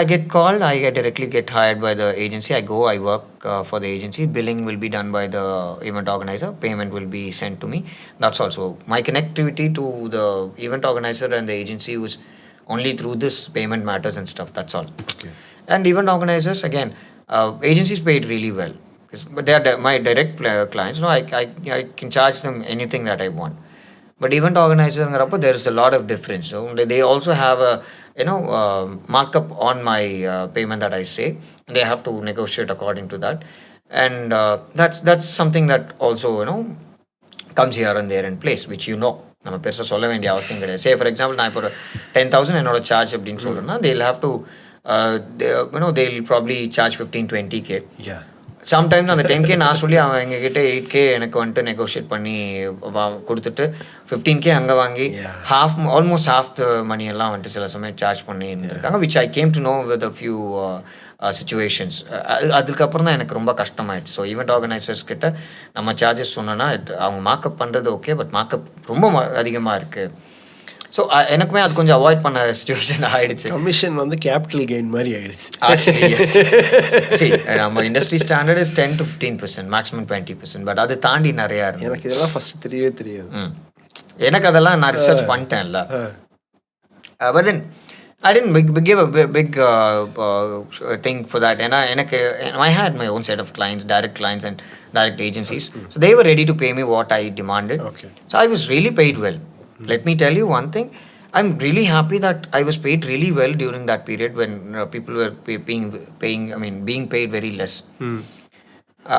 I get called, I directly get hired by the agency. I go, I work for the agency. Billing will be done by the event organizer. Payment will be sent to me. That's also my connectivity to the event organizer and the agency was only through this payment matters and stuff. That's all. Okay. And event organizers, again, agencies paid really well. But they are my direct clients. So I can charge them anything that I want. But event organizer, there is a lot of difference. So they also have a markup on my payment that I say, and they have to negotiate according to that. And that's something that also comes here and there in place, which நம்ம பெருசாக சொல்ல வேண்டிய அவசியம் கிடையாது. Say for example நான் இப்போ ஒரு 10,000 என்னோட சார்ஜ் அப்படின்னு சொல்கிறேன்னா, they'll have to they'll probably charge 15-20K. Yeah. Sometimes அந்த 10K நான் சொல்லி அவன் எங்ககிட்ட 8K எனக்கு வந்துட்டு நெகோஷியேட் பண்ணி கொடுத்துட்டு 15K அங்கே வாங்கி ஆல்மோஸ்ட் half the மணி எல்லாம் வந்துட்டு சில சமயம் சார்ஜ் பண்ணி இருந்திருக்காங்க, which I came to know with a few situations. அதுக்கப்புறம் தான் எனக்கு ரொம்ப கஷ்டமாயிடுச்சு. ஸோ ஈவெண்ட் ஆர்கனைசர்ஸ் கிட்ட நம்ம சார்ஜஸ் சொன்னோன்னா அவங்க மார்க்கப் பண்ணுறது ஓகே, பட் மார்க்கப் ரொம்ப அதிகமாக இருக்குது. ஸோ எனக்குமே அது கொஞ்சம் அவாய்ட் பண்ண சுச்சுவேஷன் ஆகிடுச்சு. கமிஷன் வந்து கேபிட்டல் கெயின் மாதிரி ஆகிடுச்சு. Actually S. சரி, நம்ம industry standard is 10 to 15%, maximum 20%. But அது தாண்டி நிறையா இருக்கு. எனக்கு இதெல்லாம் ஃபஸ்ட்டு தெரியவே தெரியாது. எனக்கு அதெல்லாம் நான் ரிசர்ச் பண்ணிட்டேன்ல. But then I didn't give a big thing for that. And I had my own set of clients, direct clients and direct agencies. So they were ready to pay me what I demanded. Okay. So I was really paid well. Let me tell you one thing. I'm really happy that I was paid really well during that period when people were being paid very less.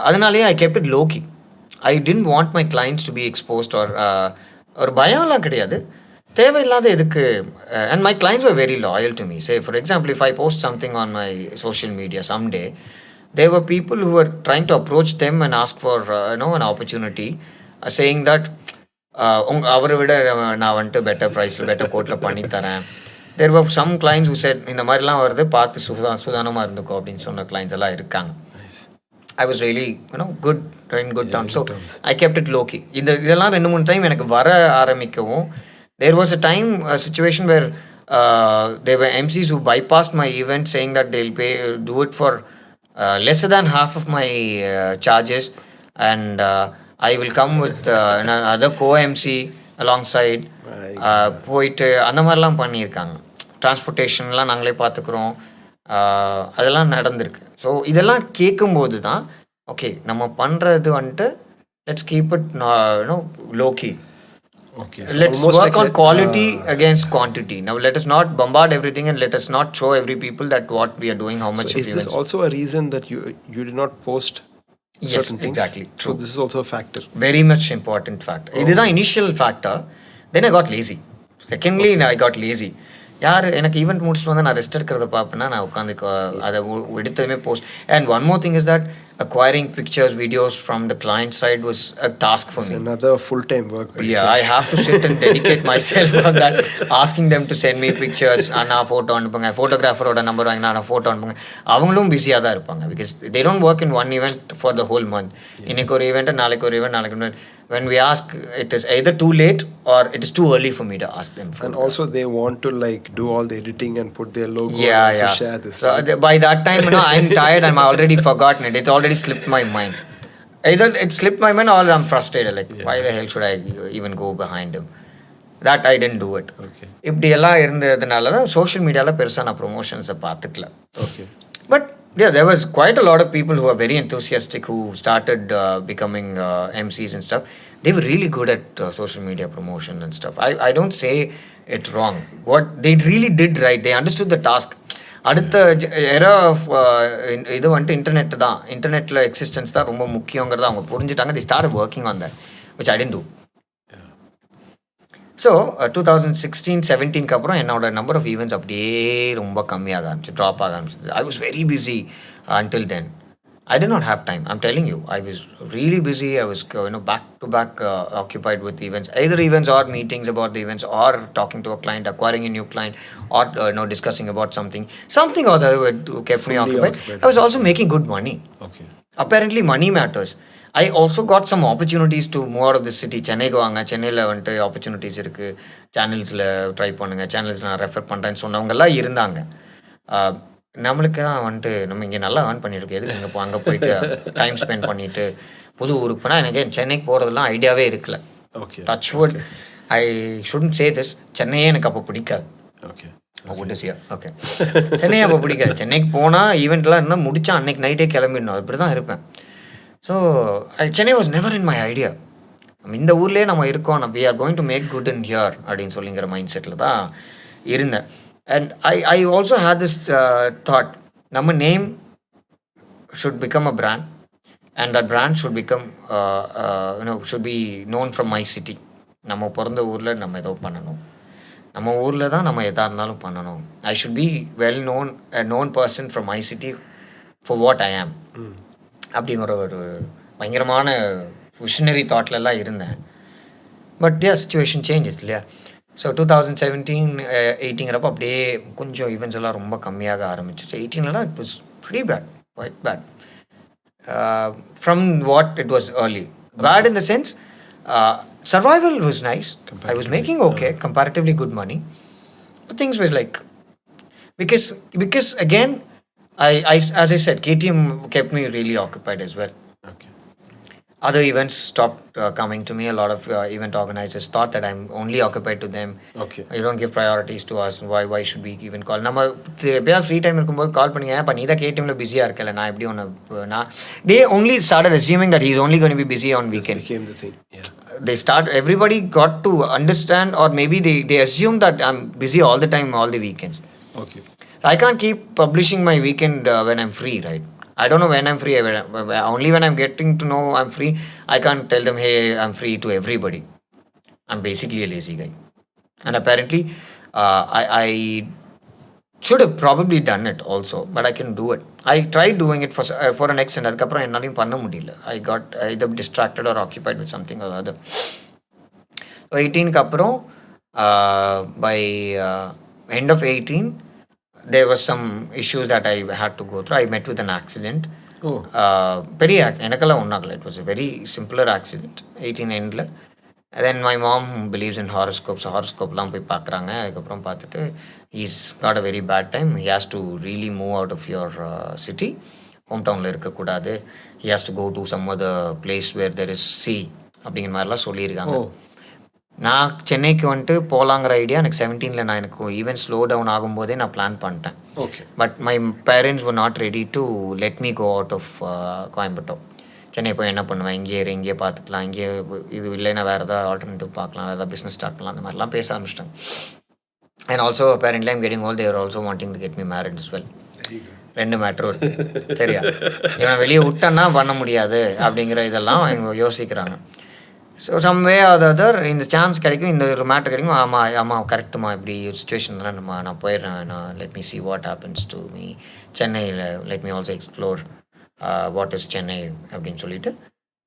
Adanale I kept it low key. I didn't want my clients to be exposed or பயம்லாம் கிடையாது, தேவையில்லாத எதுக்கு. And my clients were very loyal to me. Say for example, if I post something on my social media someday, there were people who were trying to approach them and ask for an opportunity, saying that அவரை விட நான் வந்துட்டு better ப்ரைஸில் better கோட்டில் பண்ணித்தரேன். தேர் வர் some clients who set இந்த மாதிரிலாம் வருது, பார்த்து சுதானமாக இருந்துக்கோ அப்படின்னு சொன்ன கிளைண்ட்ஸ் எல்லாம் இருக்காங்க. I was really good in good terms. So I kept it low key. இதெல்லாம் 2-3 டைம் எனக்கு வர ஆரம்பிக்கவும், there was a situation where there were MCs who bypassed my event saying that they'll do it for lesser than half of my charges, and I will come with another co-MC alongside. போயிட்டு அந்த மாதிரிலாம் பண்ணியிருக்காங்க. டிரான்ஸ்போர்ட்டேஷன்லாம் நாங்களே பார்த்துக்குறோம், அதெல்லாம் நடந்திருக்கு. So இதெல்லாம் கேட்கும்போது தான் ஓகே நம்ம பண்ணுறது வந்துட்டு let's keep it low key. Okay, so let's work on quality against quantity. Now let us not bombard everything and let us not show every people that what we are doing, how much. So is this also a reason that you did not post certain things? Exactly. True. So this is also a factor. Very much important factor. This is the initial factor. Then I got lazy. Secondly, I got lazy. யார் எனக்கு event முடிச்சுட்டு வந்து நான் rest எடுக்கிறத பார்ப்பேன்னா நான் உட்காந்து அதை எடுத்ததுமே post. And one more thing is that acquiring pictures, videos from the client side was a task for me. Another full-time work. Yeah, I have to sit and dedicate myself on that, asking them to send me pictures. Anna photo அனுப்புங்க, ஃபோட்டோகிராஃபரோட number வாங்கினா நான் photo அனுப்புங்க. அவங்களும் பிஸியாக தான் இருப்பாங்க, because they don't work in one event for the whole month. இன்னைக்கு ஒரு ஈவெண்ட், நாளைக்கு ஒரு ஈவெண்ட், நாளைக்கு ஒரு. When we ask, it is either too late or it is too early for me to ask them for. And also they want to do all the editing and put their logo and yeah. share this. So by that time, I'm tired, I'm already forgotten it. It already slipped my mind. Either it slipped my mind or I'm frustrated. Why the hell should I even go behind him? That I didn't do it. Okay. இப்படி எல்லாம் இருந்ததுனால தான் social மீடியாவில் பெருசாக நான் ப்ரொமோஷன்ஸை பார்த்துக்கல. Okay. But yeah, there was quite a lot of people who are very enthusiastic who started becoming MCs and stuff. They were really good at social media promotion and stuff. I don't say it wrong. What they really did right, they understood the task. அடுத்த எரா of இது வந்துட்டு internet தான், இன்டர்நெட்டில் existence தான் ரொம்ப முக்கியங்கிறத அவங்க புரிஞ்சுட்டாங்க. They start working on that, which I tend to. So 2016-17 அப்புறம் என்னோட நம்பர் ஆஃப் ஈவெண்ட்ஸ் அப்படியே ரொம்ப கம்மியாக ஆரம்பிச்சு, ட்ராப் ஆக ஆரம்பிச்சு. ஐ was very busy until then. I did not have time. I'm telling you, I was really busy. I was back to back occupied with events, either events or meetings about the events, or talking to a client, acquiring a new client, or discussing about something or the other kept me occupied. I was also making good money. Okay. Apparently money matters. I also got some opportunities to move out of the city. சென்னைக்கு வாங்க, சென்னையில் வந்துட்டு opportunities இருக்குது, சேனல்ஸில் try பண்ணுங்கள், channels நான் refer பண்ணுறேன்னு சொன்னவங்கெல்லாம் இருந்தாங்க. நம்மளுக்கு தான் வந்துட்டு நம்ம இங்கே நல்லா ஏர்ன் பண்ணியிருக்கோம், எதுக்கு இங்கே அங்கே போயிட்டு டைம் ஸ்பெண்ட் பண்ணிவிட்டு புது ஊருக்கு போனால் எனக்கு சென்னைக்கு போகிறதுலாம் ஐடியாவே இருக்கல. Okay, touch wood, I shouldn't say this, சென்னையே எனக்கு அப்போ பிடிக்காது. ஓகே, ஓகே, சென்னையே அப்போ பிடிக்காது. சென்னைக்கு போனால் ஈவெண்ட்லாம் இருந்தால் முடித்தா அன்னைக்கு நைட்டே கிளம்பிடணும், இப்படி தான் இருப்பேன். So Chennai was never in my idea. இந்த ஊர்லேயே நம்ம இருக்கோம், we are going to make good in here அப்படின்னு சொல்லிங்கிற மைண்ட் செட்டில் தான் இருந்தேன். And I also had this thought, நம்ம name should become a brand, and that brand should become should be known from my city. நம்ம பிறந்த ஊரில் நம்ம ஏதோ பண்ணணும், நம்ம ஊரில் தான் நம்ம எதாக இருந்தாலும் பண்ணணும். I should be a known person from my city for what I am. அப்படிங்கிற ஒரு பயங்கரமான விஷனரி தாட்லலாம் இருந்தேன். பட் சிச்சுவேஷன் சேஞ்சஸ் இல்லையா. ஸோ 2017-18 அப்படியே கொஞ்சம் ஈவெண்ட்ஸ் எல்லாம் ரொம்ப கம்மியாக ஆரம்பிச்சிச்சு. 18 it was pretty bad, quite bad. From what it was early. Bad in the sense, survival was nice. I was making okay, comparatively good money. But things were like, because again, I as I said, KTM kept me really occupied as well. Okay. Other events stopped coming to me. A lot of event organizers thought that I'm only occupied to them. Okay. You don't give priorities to us. Why should we even call? நம்ம எப்பயாவது free time இருக்கும்போது கால் பண்ணி ஏன்ப்பா நீ தான் கேடிஎம்ல பிஸியாக இருக்கல நான் எப்படி ஒன்று they only started assuming that he's only going to be busy on weekend. Became the thing. Yeah. Everybody got to understand, or maybe they assume that I'm busy all the time, all the weekends. Okay. I can't keep publishing my weekend when I'm free, right? I don't know when I'm free. Only when I'm getting to know I'm free, I can't tell them, hey, I'm free to everybody. I'm basically a lazy guy. And apparently, I should have probably done it also, but I can do it. I tried doing it for an extent. அதுக்கப்புறம் என்னாலையும் பண்ண முடியல. I got either distracted or occupied with something or other. So 18க்கு அப்புறம் by end of 18, there was some issues that I had to go through. I met with an accident. பெரிய எனக்கெல்லாம் ஒன்றாகல. It was a very simpler accident. 18 endல. And then my mom believes in horoscopes. Horoscopeலாம் போய் பார்க்குறாங்க. அதுக்கப்புறம் பார்த்துட்டு he's got a very bad time. He has to really move out of your city. ஹோம்டவுனில் இருக்கக்கூடாது. He has to go to some other place where there is sea அப்படிங்கிற மாதிரிலாம் சொல்லியிருக்காங்க. நான் சென்னைக்கு வந்துட்டு போகலாங்கிற ஐடியா எனக்கு 17ல் நான் எனக்கு ஈவன் ஸ்லோ டவுன் ஆகும்போதே நான் பிளான் பண்ணிட்டேன். Okay. But my parents were not ready to let me go out of Coimbatore. Chennai போய் என்ன பண்ணுவேன், இங்கேயே பார்த்துக்கலாம், இங்கே இது இல்லைன்னா வேறு ஏதாவது ஆல்டர்னேட்டிவ் பார்க்கலாம், வேறு ஏதாவது பிஸ்னஸ் ஸ்டார்ட் பண்ணலாம், அந்த மாதிரிலாம் பேச ஆரம்பிச்சிட்டாங்க. And also apparently I'm getting old, they are also wanting to get me married as well. ரெண்டு மேட்ரும் இருக்குது. சரியா, இவனை வெளியே விட்டேன்னா பண்ண முடியாது அப்படிங்கிற இதெல்லாம் அவங்க யோசிக்கிறாங்க. So some way or other இந்த சான்ஸ் கிடைக்கும், இந்த ஒரு மேட்ரு கிடைக்கும். ஆமாம் கரெக்டுமா, இப்படி ஒரு சுச்சுவேஷன்லாம் நான் போயிடுறேன், நான் let me see what happens to me சென்னையில், let me also explore what is Chennai அப்படின்னு சொல்லிட்டு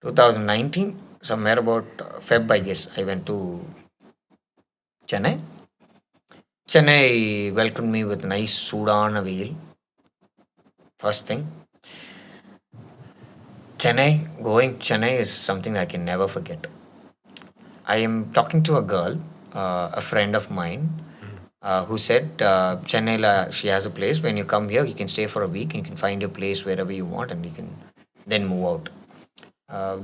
2019 somewhere about Feb, I guess, I went to Chennai. Chennai welcomed me with nice சூடான வெயில். First thing, going Chennai is something I can never forget. I am talking to a girl, a friend of mine, who said Chennai, she has a place. When you come here, you can stay for a week and you can find your place wherever you want and you can then move out.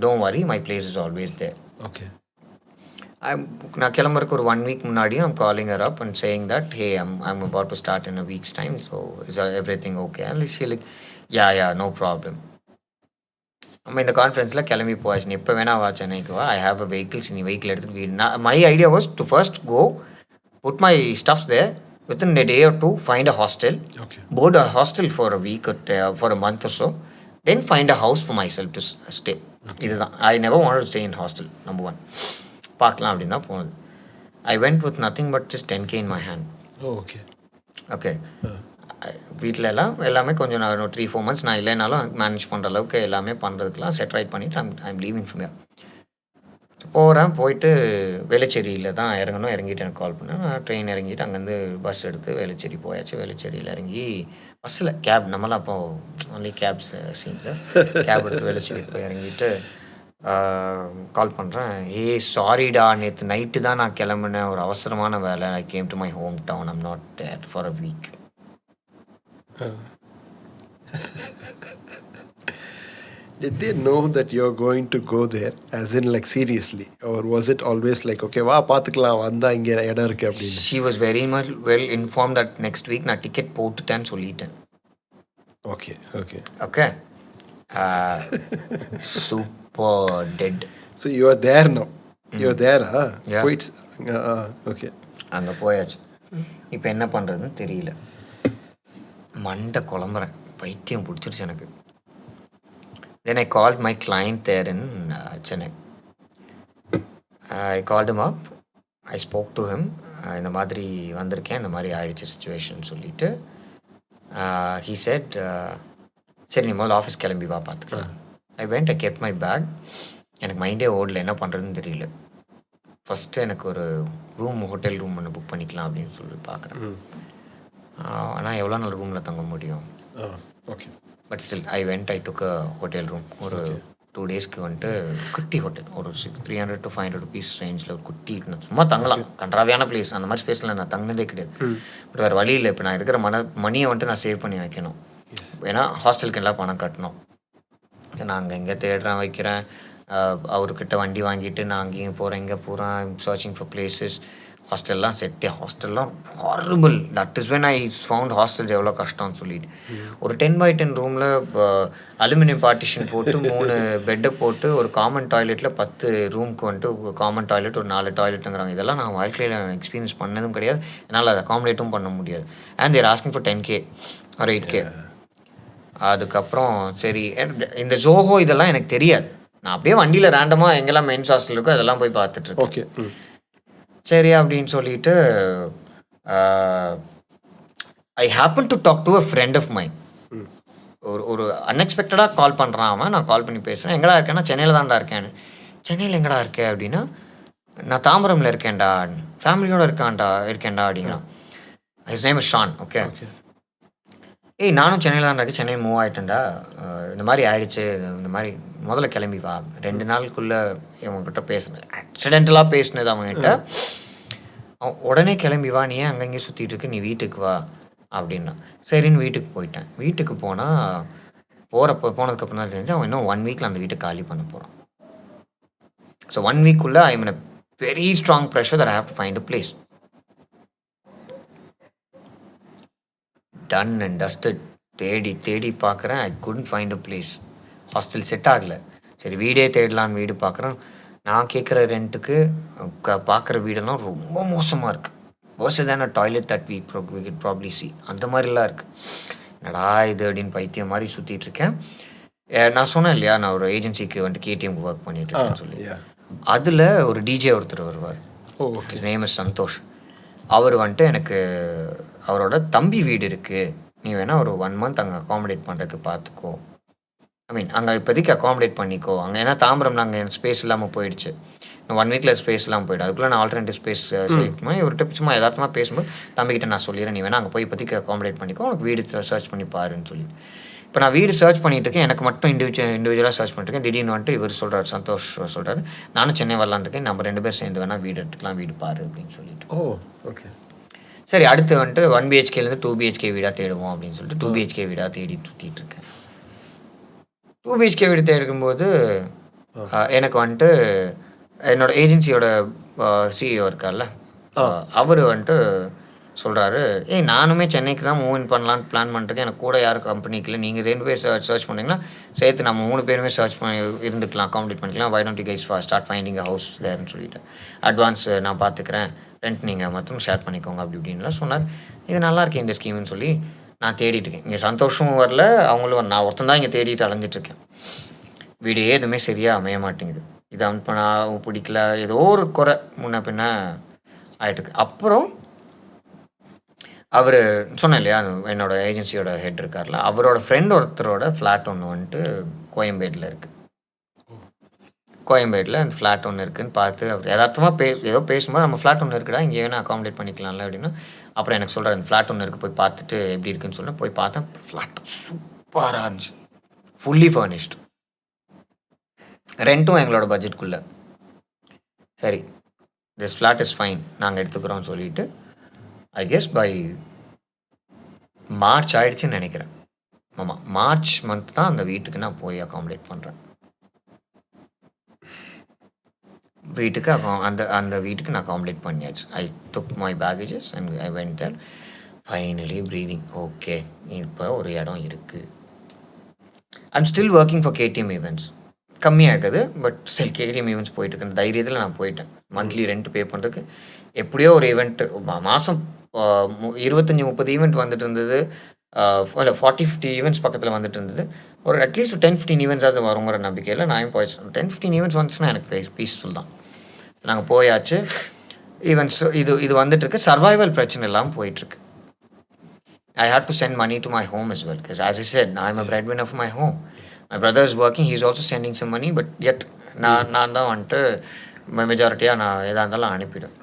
Don't worry, my place is always there. Okay. நான் கிளம்புறதுக்கு ஒரு 1 week முன்னாடியும் I'm calling her up and saying that, hey, I'm about to start in a week's time, so is everything okay? And she like, yeah, no problem. நம்ம இந்த கான்ஃபரன்ஸில் கிளம்பி போயாச்சு, நீ எப்போ வேணா வா சென்னைக்கு வா, ஐ ஹாவ் அ வெஹிக்கிள்ஸ், நீ வெஹிக்கிள் எடுத்துகிட்டு வீடு. My idea was to first go put my stuffs there, within a day or two find a hostel, board a hostel for a week or for a month or so, then find a house for myself to stay. இதுதான், I never wanted to stay in hostel, number one. பார்க்கலாம் அப்படின்னா போனது. I went with nothing but just 10K in my hand. Okay. வீட்டில் எல்லாமே கொஞ்சம் நான் 3-4 months நான் இல்லைனாலும் மேனேஜ் பண்ணுற அளவுக்கு எல்லாமே பண்ணுறதுக்கெலாம் செட் ரைட் பண்ணிவிட்டு ஐம் லீவிங் ஃப்ரம் ஹியர். போயிட்டு வேளச்சேரியில் தான் இறங்கிட்டு எனக்கு கால் பண்ணேன். நான் ட்ரெயின் இறங்கிட்டு அங்கேருந்து பஸ் எடுத்து வேளச்சேரி போயாச்சு. வேளச்சேரியில் இறங்கி பஸ்ஸில் கேப், நம்மளாம் அப்போ ஒன்லி கேப்ஸ் சீன்ஸு, கேப் எடுத்து வேளச்சேரி போய் இறங்கிட்டு கால் பண்ணுறேன். சாரிடா, நேற்று நைட்டு தான் நான் கிளம்புனேன், ஒரு அவசரமான வேலை, I came to my home town, I'm not there for a week. Did they know that you're going to go there, as in like seriously, or was it always like, okay, வா பார்த்துக்கலாம், வந்தால் இங்கே இடம் இருக்கு அப்படின்னு? She was very much well informed that next week நான் ticket போட்டுட்டேன்னு சொல்லிட்டேன். Okay. Super dead. So you are there now. You're there, Yeah. Wait. Okay. அங்கே போயாச்சு. இப்போ என்ன பண்ணுறதுன்னு தெரியல, மண்டை குழம்புறேன், பைத்தியம் பிடிச்சிருச்சு எனக்கு. Then I called my client there in Chennai. I called him up. I spoke to him. இந்த மாதிரி வந்திருக்கேன், இந்த மாதிரி ஆயிடுச்சு சுச்சுவேஷன் சொல்லிட்டு. He said, சரி நீ முதல்ல ஆஃபீஸ் கிளம்பி வா பார்த்துக்கலாம். I went, I kept my bag. எனக்கு மைண்டே ஓடல, என்ன பண்ணுறதுன்னு தெரியல. ஃபஸ்ட்டு எனக்கு ஒரு ஹோட்டல் ரூம் ஒன்று புக் பண்ணிக்கலாம் அப்படின்னு சொல்லி பார்க்குறேன். ஆனால் எவ்வளோ நாள் ரூமில் தங்க முடியும்? Okay. But still I took a hotel room. ஒரு 2 டேஸ்க்கு வந்துட்டு குட்டி ஹோட்டல், ஒரு 300 to 500 ருபீஸ் ரேஞ்சில் ஒரு குட்டி, சும்மா தங்கலாம், கன்றாவியான பிளேஸ். அந்த மாதிரி ஸ்பேஸில் நான் தங்கினதே கிடையாது. பட் வேறு வழி இல்லை, இப்போ நான் இருக்கிற மணியை வந்துட்டு நான் சேவ் பண்ணி வைக்கணும். ஏன்னா ஹாஸ்டலுக்கு எல்லாம் பணம் கட்டணும். நான் அங்கே இங்கே தேடுறேன் வைக்கிறேன். அவர்கிட்ட வண்டி வாங்கிட்டு நான் அங்கேயும் போகிறேன், இங்கே போகிறேன், சர்ச்சிங் ஃபார் பிளேசஸ். ஹாஸ்டல்லாம் ஹாஸ்டல்லாம் horrible. That is when I found hostels எவ்வளோ கஷ்டம்னு சொல்லிட்டு. ஒரு 10x10 ரூமில் அலுமினியம் பார்ட்டிஷன் போட்டு 3 பெட்டை போட்டு ஒரு காமன் டாய்லெட்டில் 10 ரூமுக்கு வந்துட்டு காமன் டாய்லெட், ஒரு 4 டாய்லெட்டுங்கிறாங்க. இதெல்லாம் நான் வாழ்க்கையில் எக்ஸ்பீரியன்ஸ் பண்ணதும் கிடையாது, என்னால் அதை அகாமடேட்டும் பண்ண முடியாது. And they're asking for 10K ஒரு 8K. அதுக்கப்புறம் சரி, இந்த ஜோஹோ இதெல்லாம் எனக்கு தெரியாது. நான் அப்படியே வண்டியில் ரேண்டமாக எங்கெல்லாம் மெயின்ஸ் ஹாஸ்டல் இருக்கோ அதெல்லாம் போய் பார்த்துட்ருக்கேன். ஓகே, சரி அப்படின்னு சொல்லிட்டு I happen to talk to a friend of mind. ஒரு அன்எக்ஸ்பெக்டடாக கால் பண்ணுறான் அவன். நான் கால் பண்ணி பேசுகிறேன். எங்கடா இருக்கேன்னா சென்னையில் தான்டா இருக்கேன். சென்னையில் எங்கடா இருக்கேன் அப்படின்னா, நான் தாம்பரமில் இருக்கேன்டா, ஃபேமிலியோடு இருக்கேன்டா அப்படிங்கிறான். His name is Shan. Okay, ஏய் நானும் சென்னையில் தான் இருக்கேன், சென்னை மூவ் ஆகிட்டேன்டா, இந்த மாதிரி ஆயிடுச்சு, இந்த மாதிரி முதல்ல கிளம்பி வா. 2 நாளுக்குள்ளே இவங்ககிட்ட பேசினேன், ஆக்சிடென்டலாக பேசினது அவங்ககிட்ட. உடனே கிளம்பி வா, நீ ஏன் அங்கங்கே சுற்றிட்டு இருக்கு, நீ வீட்டுக்கு வா அப்படின்னா. சரின்னு வீட்டுக்கு போயிட்டேன். வீட்டுக்கு போனால் போனதுக்கப்புறம் தான் தெரிஞ்சு அவன் இன்னும் 1 வீக்கில் அந்த வீட்டை காலி பண்ண போகிறான். ஸோ 1 வீக்குள்ளே I mean a very strong pressure that I have to find a place. Done and dusted. தேடி பார்க்குறேன், I couldn't find a place. Hostel set ஆகலை. சரி வீடே தேடலான்னு வீடு பார்க்குறேன். நான் கேட்குற ரெண்ட்டுக்கு பார்க்குற வீடெல்லாம் ரொம்ப மோசமாக இருக்குது. Worser than a toilet that we could probably see. அந்த மாதிரிலாம் இருக்குது. என்னடா இது அப்படின்னு பைத்தியம் மாதிரி சுற்றிட்டுருக்கேன். நான் சொன்னேன் இல்லையா, நான் ஒரு ஏஜென்சிக்கு வந்துட்டு கேடிஎம்க்கு ஒர்க் பண்ணிட்டுருக்கேன்னு சொல்லி. அதில் ஒரு டிஜே ஒருத்தர் வருவார். His name is Santhosh. அவர் வந்துட்டு எனக்கு அவரோட தம்பி வீடு இருக்குது, நீ வேணால் ஒரு 1 month அங்கே அகாமடேட் பண்ணுறதுக்கு பார்த்துக்கோ, ஐ மீன் அங்கே இப்போதைக்கு அகாமடேட் பண்ணிக்கோ அங்கே. ஏன்னா தாம்பரம் நாங்கள் ஸ்பேஸ் இல்லாமல் போயிடுச்சு, 1 வீக்கில் ஸ்பேஸ் இல்லாமல் போயிடும். அதுக்குள்ளே நான் ஆல்டர்னேட்டிவ் ஸ்பேஸ் செய்யணுமா. இவர்கிட்ட சும்மா யதார்த்தமாக பேசும்போது தம்பிக்கிட்ட நான் சொல்லிடுறேன், நீ வேணால் அங்கே போய் இப்போதைக்கு அகாமடேட் பண்ணிக்கோ, உனக்கு வீடு சர்ச் பண்ணி பாருன்னு சொல்லி. இப்போ நான் வீடு சர்ச் பண்ணிட்டு இருக்கேன், எனக்கு மட்டும் இண்டிவிஜுவலாக சர்ச் பண்ணிட்டுருக்கேன். திடீர்னு வந்துட்டு இவர் சொல்கிறார், சந்தோஷ் சொல்கிறாரு, நானும் சென்னை வரலான்னு இருக்கேன், நம்ம 2 பேர் சேர்ந்து வேணால் வீடு எடுத்துக்கலாம், வீடு பாரு அப்படின்னு சொல்லிட்டு. ஓகே சரி அடுத்து வந்துட்டு 1 BHKலேருந்து 2 BHK வீடாக தேடுவோம் அப்படின்னு சொல்லிட்டு 2 BHK வீடாக தேடிட்டு சுற்றிட்டு இருக்கேன். 2 BHK வீடு தேடும்போது எனக்கு வந்துட்டு என்னோட ஏஜென்சியோட சிஇஓ இருக்கார்ல, அவர் வந்துட்டு சொல்கிறாரு, ஏய் நானுமே சென்னைக்கு தான் மூவ் இன் பண்ணலான்னு பிளான் பண்ணிருக்கேன், எனக்கு கூட யாரும் கம்பெனிக்கு இல்லை, நீங்கள் 2 பேர் சர்ச் பண்ணிங்கன்னா சேர்த்து நம்ம 3 பேருமே சர்ச் பண்ணி இருந்துக்கலாம், அகாமடேட் பண்ணிக்கலாம், why don't you guys start finding a house தேர்ன்னு சொல்லிட்டு, அட்வான்ஸ் நான் பார்த்துக்கிறேன், ரெண்ட் நீங்கள் மட்டும் ஷேர் பண்ணிக்கோங்க அப்படி இப்படின்லாம் சொன்னார். இது நல்லா இருக்கேன் இந்த ஸ்கீம்னு சொல்லி நான் தேடிட்டு இருக்கேன். இங்கே சந்தோஷமும் வரல, அவங்களும், நான் ஒருத்தன் தான் இங்கே தேடிட்டு அலைஞ்சிட்ருக்கேன். வீடு எதுவுமே சரியாக அமைய மாட்டேங்குது. இது அவன் நான் பிடிக்கல, ஏதோ ஒரு குறை முன்ன பின்ன ஆகிட்டுருக்கு. அப்புறம் அவர் சொன்னேன் இல்லையா, என்னோட ஏஜென்சியோட ஹெட் இருக்கார்ல, அவரோட ஃப்ரெண்ட் ஒருத்தரோட ஃப்ளாட் ஒன்று வந்துட்டு கோயம்பேடில் இருக்குது. கோயம்பேடில் அந்த ஃப்ளாட் ஒன்று இருக்குதுன்னு பார்த்து அவர் யதார்த்தமாக ஏதோ பேசும்போது நம்ம ஃப்ளாட் ஒன்று இருக்குடா, இங்கே வேணால் அகாமடேட் பண்ணிக்கலாம்ல அப்படின்னா, அப்புறம் எனக்கு சொல்கிறார் அந்த ஃப்ளாட் ஒன்று இருக்குது, போய் பார்த்துட்டு எப்படி இருக்குன்னு சொன்னால் போய் பார்த்தேன். ஃப்ளாட் சூப்பராக இருந்துச்சு, ஃபுல்லி ஃபர்னிஷ்டு, ரெண்ட்டும் எங்களோட பட்ஜெட்குள்ளே. சரி திஸ் ஃப்ளாட் இஸ் ஃபைன், நாங்கள் எடுத்துக்கிறோம்னு சொல்லிவிட்டு ஐ கெஸ் பை மார்ச் ஆயிடுச்சுன்னு நினைக்கிறேன். ஆமாம், மார்ச் மந்த் தான் அந்த வீட்டுக்கு நான் போய் அகாமடேட் பண்ணுறேன். வீட்டுக்கு அந்த வீட்டுக்கு நான் அகாமடேட் பண்ணியாச்சு. I took my baggages and I went there. Finally breathing okay, இப்போ ஒரு இடம் இருக்குது. I'm still working for KTM events. கம்மியாக இருக்குது, பட் ஸ்டில் கேடிஎம் ஈவெண்ட்ஸ் போயிட்டுருக்கு. அந்த தைரியத்தில் நான் போயிட்டேன். மந்த்லி ரெண்ட் பே பண்ணுறதுக்கு எப்படியோ ஒரு ஈவெண்ட்டு மாதம் 25-30 ஈவெண்ட் வந்துட்டு இருந்தது, இல்லை 40-50 ஈவெண்ட்ஸ் பக்கத்தில் வந்துட்டு இருந்தது. ஒரு அட்லீஸ்ட் 10-15 ஈவெண்ட்ஸாவது வருங்கிற நம்பிக்கையில் நான் போயிடுச்சு. 10-15 ஈவெண்ட்ஸ் வந்துச்சுன்னா எனக்கு பீஸ்ஃபுல் தான். நாங்கள் போயாச்சு. ஈவெண்ட்ஸ் இது வந்துட்டுருக்கு. சர்வைவல் பிரச்சனை இல்லாமல் போயிட்டுருக்கு. I had to send money to my home as well, because as I said, I'm a breadwinner for my home. My brother is working, he's also sending some money, but yet நான் தான் வந்துட்டு மெஜாரிட்டியாக நான் எதாக இருந்தாலும் அனுப்பிவிடும்.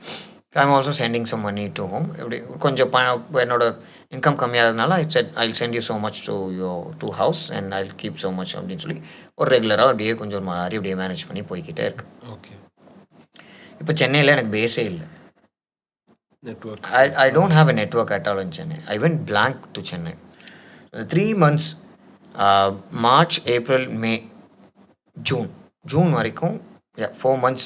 So I'm also sending some money to home. இப்படி கொஞ்சம் என்னோட income கம்மியாகிறதுனால I sent you so much to house and I keep so much அப்படின்னு சொல்லி ஒரு ரெகுலராக அப்படியே கொஞ்சம் ஒரு மாதிரி அப்படியே மேனேஜ் பண்ணி போய்கிட்டே இருக்கு. ஓகே. இப்போ சென்னையில் எனக்கு பேஸே இல்லை. Network I don't have a network at all in Chennai. I went blank to Chennai. 3 months, March, April, May, June வரைக்கும் 4 months.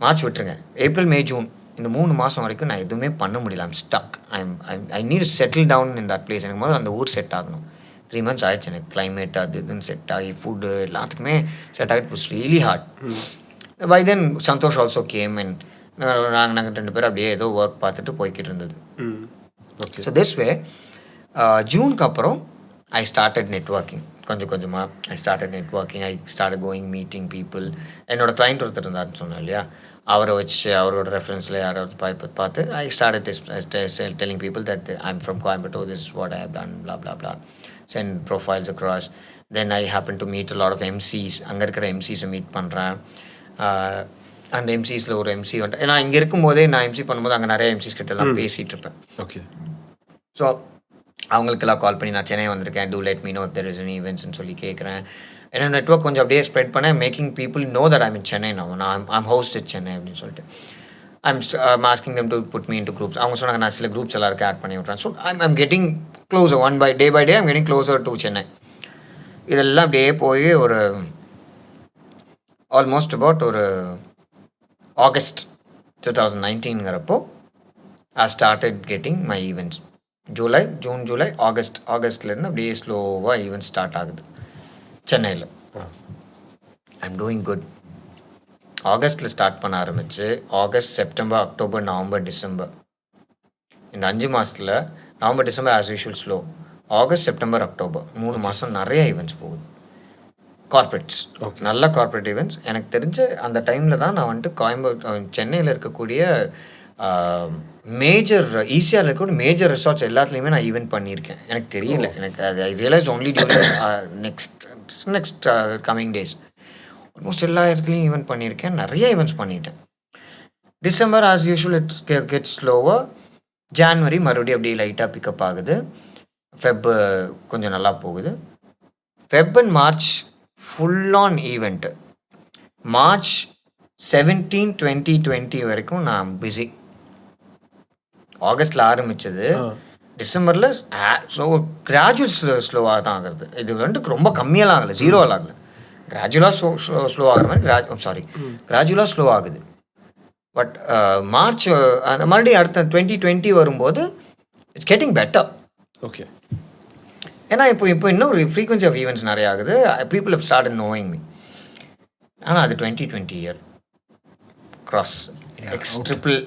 மார்ச் விட்டுருங்க, ஏப்ரல் மே ஜூன் இந்த 3 மாதம் வரைக்கும் நான் எதுவுமே பண்ண முடியல. I'm stuck. I need to settle down in that place. எனக்கு முதல்ல அந்த ஊர் செட் ஆகணும். 3 months ஆகிடுச்சு எனக்கு. கிளைமேட் அது இதுன்னு செட் ஆகி ஃபுட்டு எல்லாத்துக்குமே செட் ஆகி. It was really hard. By then Santhosh also came and நாங்கள் 2 பேரும் அப்படியே ஏதோ ஒர்க் பார்த்துட்டு போய்கிட்டு இருந்தது. ஸோ திஸ் வே ஜூனுக்கு அப்புறம் ஐ ஸ்டார்டட் நெட்வொர்க்கிங். கொஞ்சம் கொஞ்சமாக I started networking. I start going meeting people. என்னோட கிளைண்ட் ஒருத்தர் இருந்தார்னு சொன்னேன் இல்லையா, அவரை வச்சு அவரோட ரெஃபரன்ஸில் யாராவது பார்த்து I started telling people that I'm from Coimbatore, this what I have done, blah blah blah, send profiles across. Then I happen to meet a lot of MCs. அங்கே இருக்கிற MCஸை மீட் பண்ணுறேன். அந்த எம்சிஸில் ஒரு எம்சி வந்துட்டு நான் இங்கே இருக்கும்போதே நான் எம்சி பண்ணும்போது அங்கே நிறைய எம்சிஸ் கிட்டலாம் பேசிகிட்டு இருப்பேன். ஓகே. ஸோ அவங்களுக்கெல்லாம் கால் பண்ணி நான் சென்னை வந்திருக்கேன், to let me know if there is any ஈவெண்ட்ஸ்னு சொல்லி கேட்குறேன். ஏன்னா நெட்வொர்க் கொஞ்சம் அப்படியே ஸ்ப்ரெட் பண்ணேன், making people know that I'm in Chennai. நான் ஹோஸ்ட் இட் சென்னை அப்படின்னு சொல்லிட்டு I'm asking them to put me in to groups. அவங்க சொன்னாங்க நான் சில குரூப்ஸ் எல்லாருக்கும் ஆட் பண்ணி விட்றேன். So I'm getting closer day by day I'm getting closer to Chennai. இதெல்லாம் அப்படியே போய் ஒரு ஆல்மோஸ்ட் அபவுட் ஒரு ஆகஸ்ட் 2019ங்கிறப்போ I started getting my events. July ஆகஸ்ட்லேருந்து அப்படியே ஸ்லோவாக ஈவெண்ட்ஸ் ஸ்டார்ட் ஆகுது சென்னையில். I'm doing good. ஆகஸ்ட்டில் ஸ்டார்ட் பண்ண ஆரம்பித்து August, September, October, November, December, இந்த 5 மாதத்தில் November December as usual slow. August, September, October 3 மாதம் நிறைய ஈவெண்ட்ஸ் போகுது. கார்பரேட்ஸ், நல்ல கார்பரேட் ஈவெண்ட்ஸ். எனக்கு தெரிஞ்ச அந்த டைமில் தான் நான் வந்துட்டு சென்னையில் இருக்கக்கூடிய மேஜர் ஈஸியாக இருக்கக்கூடிய மேஜர் ரிசார்ட்ஸ் எல்லாத்துலேயுமே நான் ஈவெண்ட் பண்ணியிருக்கேன். எனக்கு தெரியல, எனக்கு அது ஐ realise only during next coming days. Almost எல்லா இடத்துலையும் ஈவெண்ட் பண்ணியிருக்கேன், நிறைய ஈவெண்ட்ஸ் பண்ணிட்டேன். December as usual it's get ஸ்லோவாக. ஜான்வரி மறுபடியும் அப்படியே லைட்டாக பிக்கப் ஆகுது. ஃபெப் கொஞ்சம் நல்லா போகுது. Feb and March full on event. March 17, 2020 வரைக்கும் நான் பிஸி. ஆகஸ்டில் ஆரம்பித்தது, டிசம்பரில் கிராஜுவல் ஸ்லோவாக தான் ஆகுது. இது வந்துட்டு ரொம்ப கம்மியெல்லாம் ஆகலை, ஜீரோவெல்லாம் ஆகலை, கிராஜுவலாக ஸ்லோ ஆகிற மாதிரி கிராஜுவலாக ஸ்லோ ஆகுது. பட் மார்ச் அந்த மறுபடியும் அடுத்த 2020 வரும்போது இட்ஸ் கெட்டிங் பெட்டர். ஓகே. ஏன்னா இப்போ இன்னும் ஒரு ஃப்ரீக்வன்சி ஆஃப் ஈவெண்ட்ஸ் நிறைய ஆகுது. People have started knowing me. ஆனால் அது 2020 இயர் கிராஸ்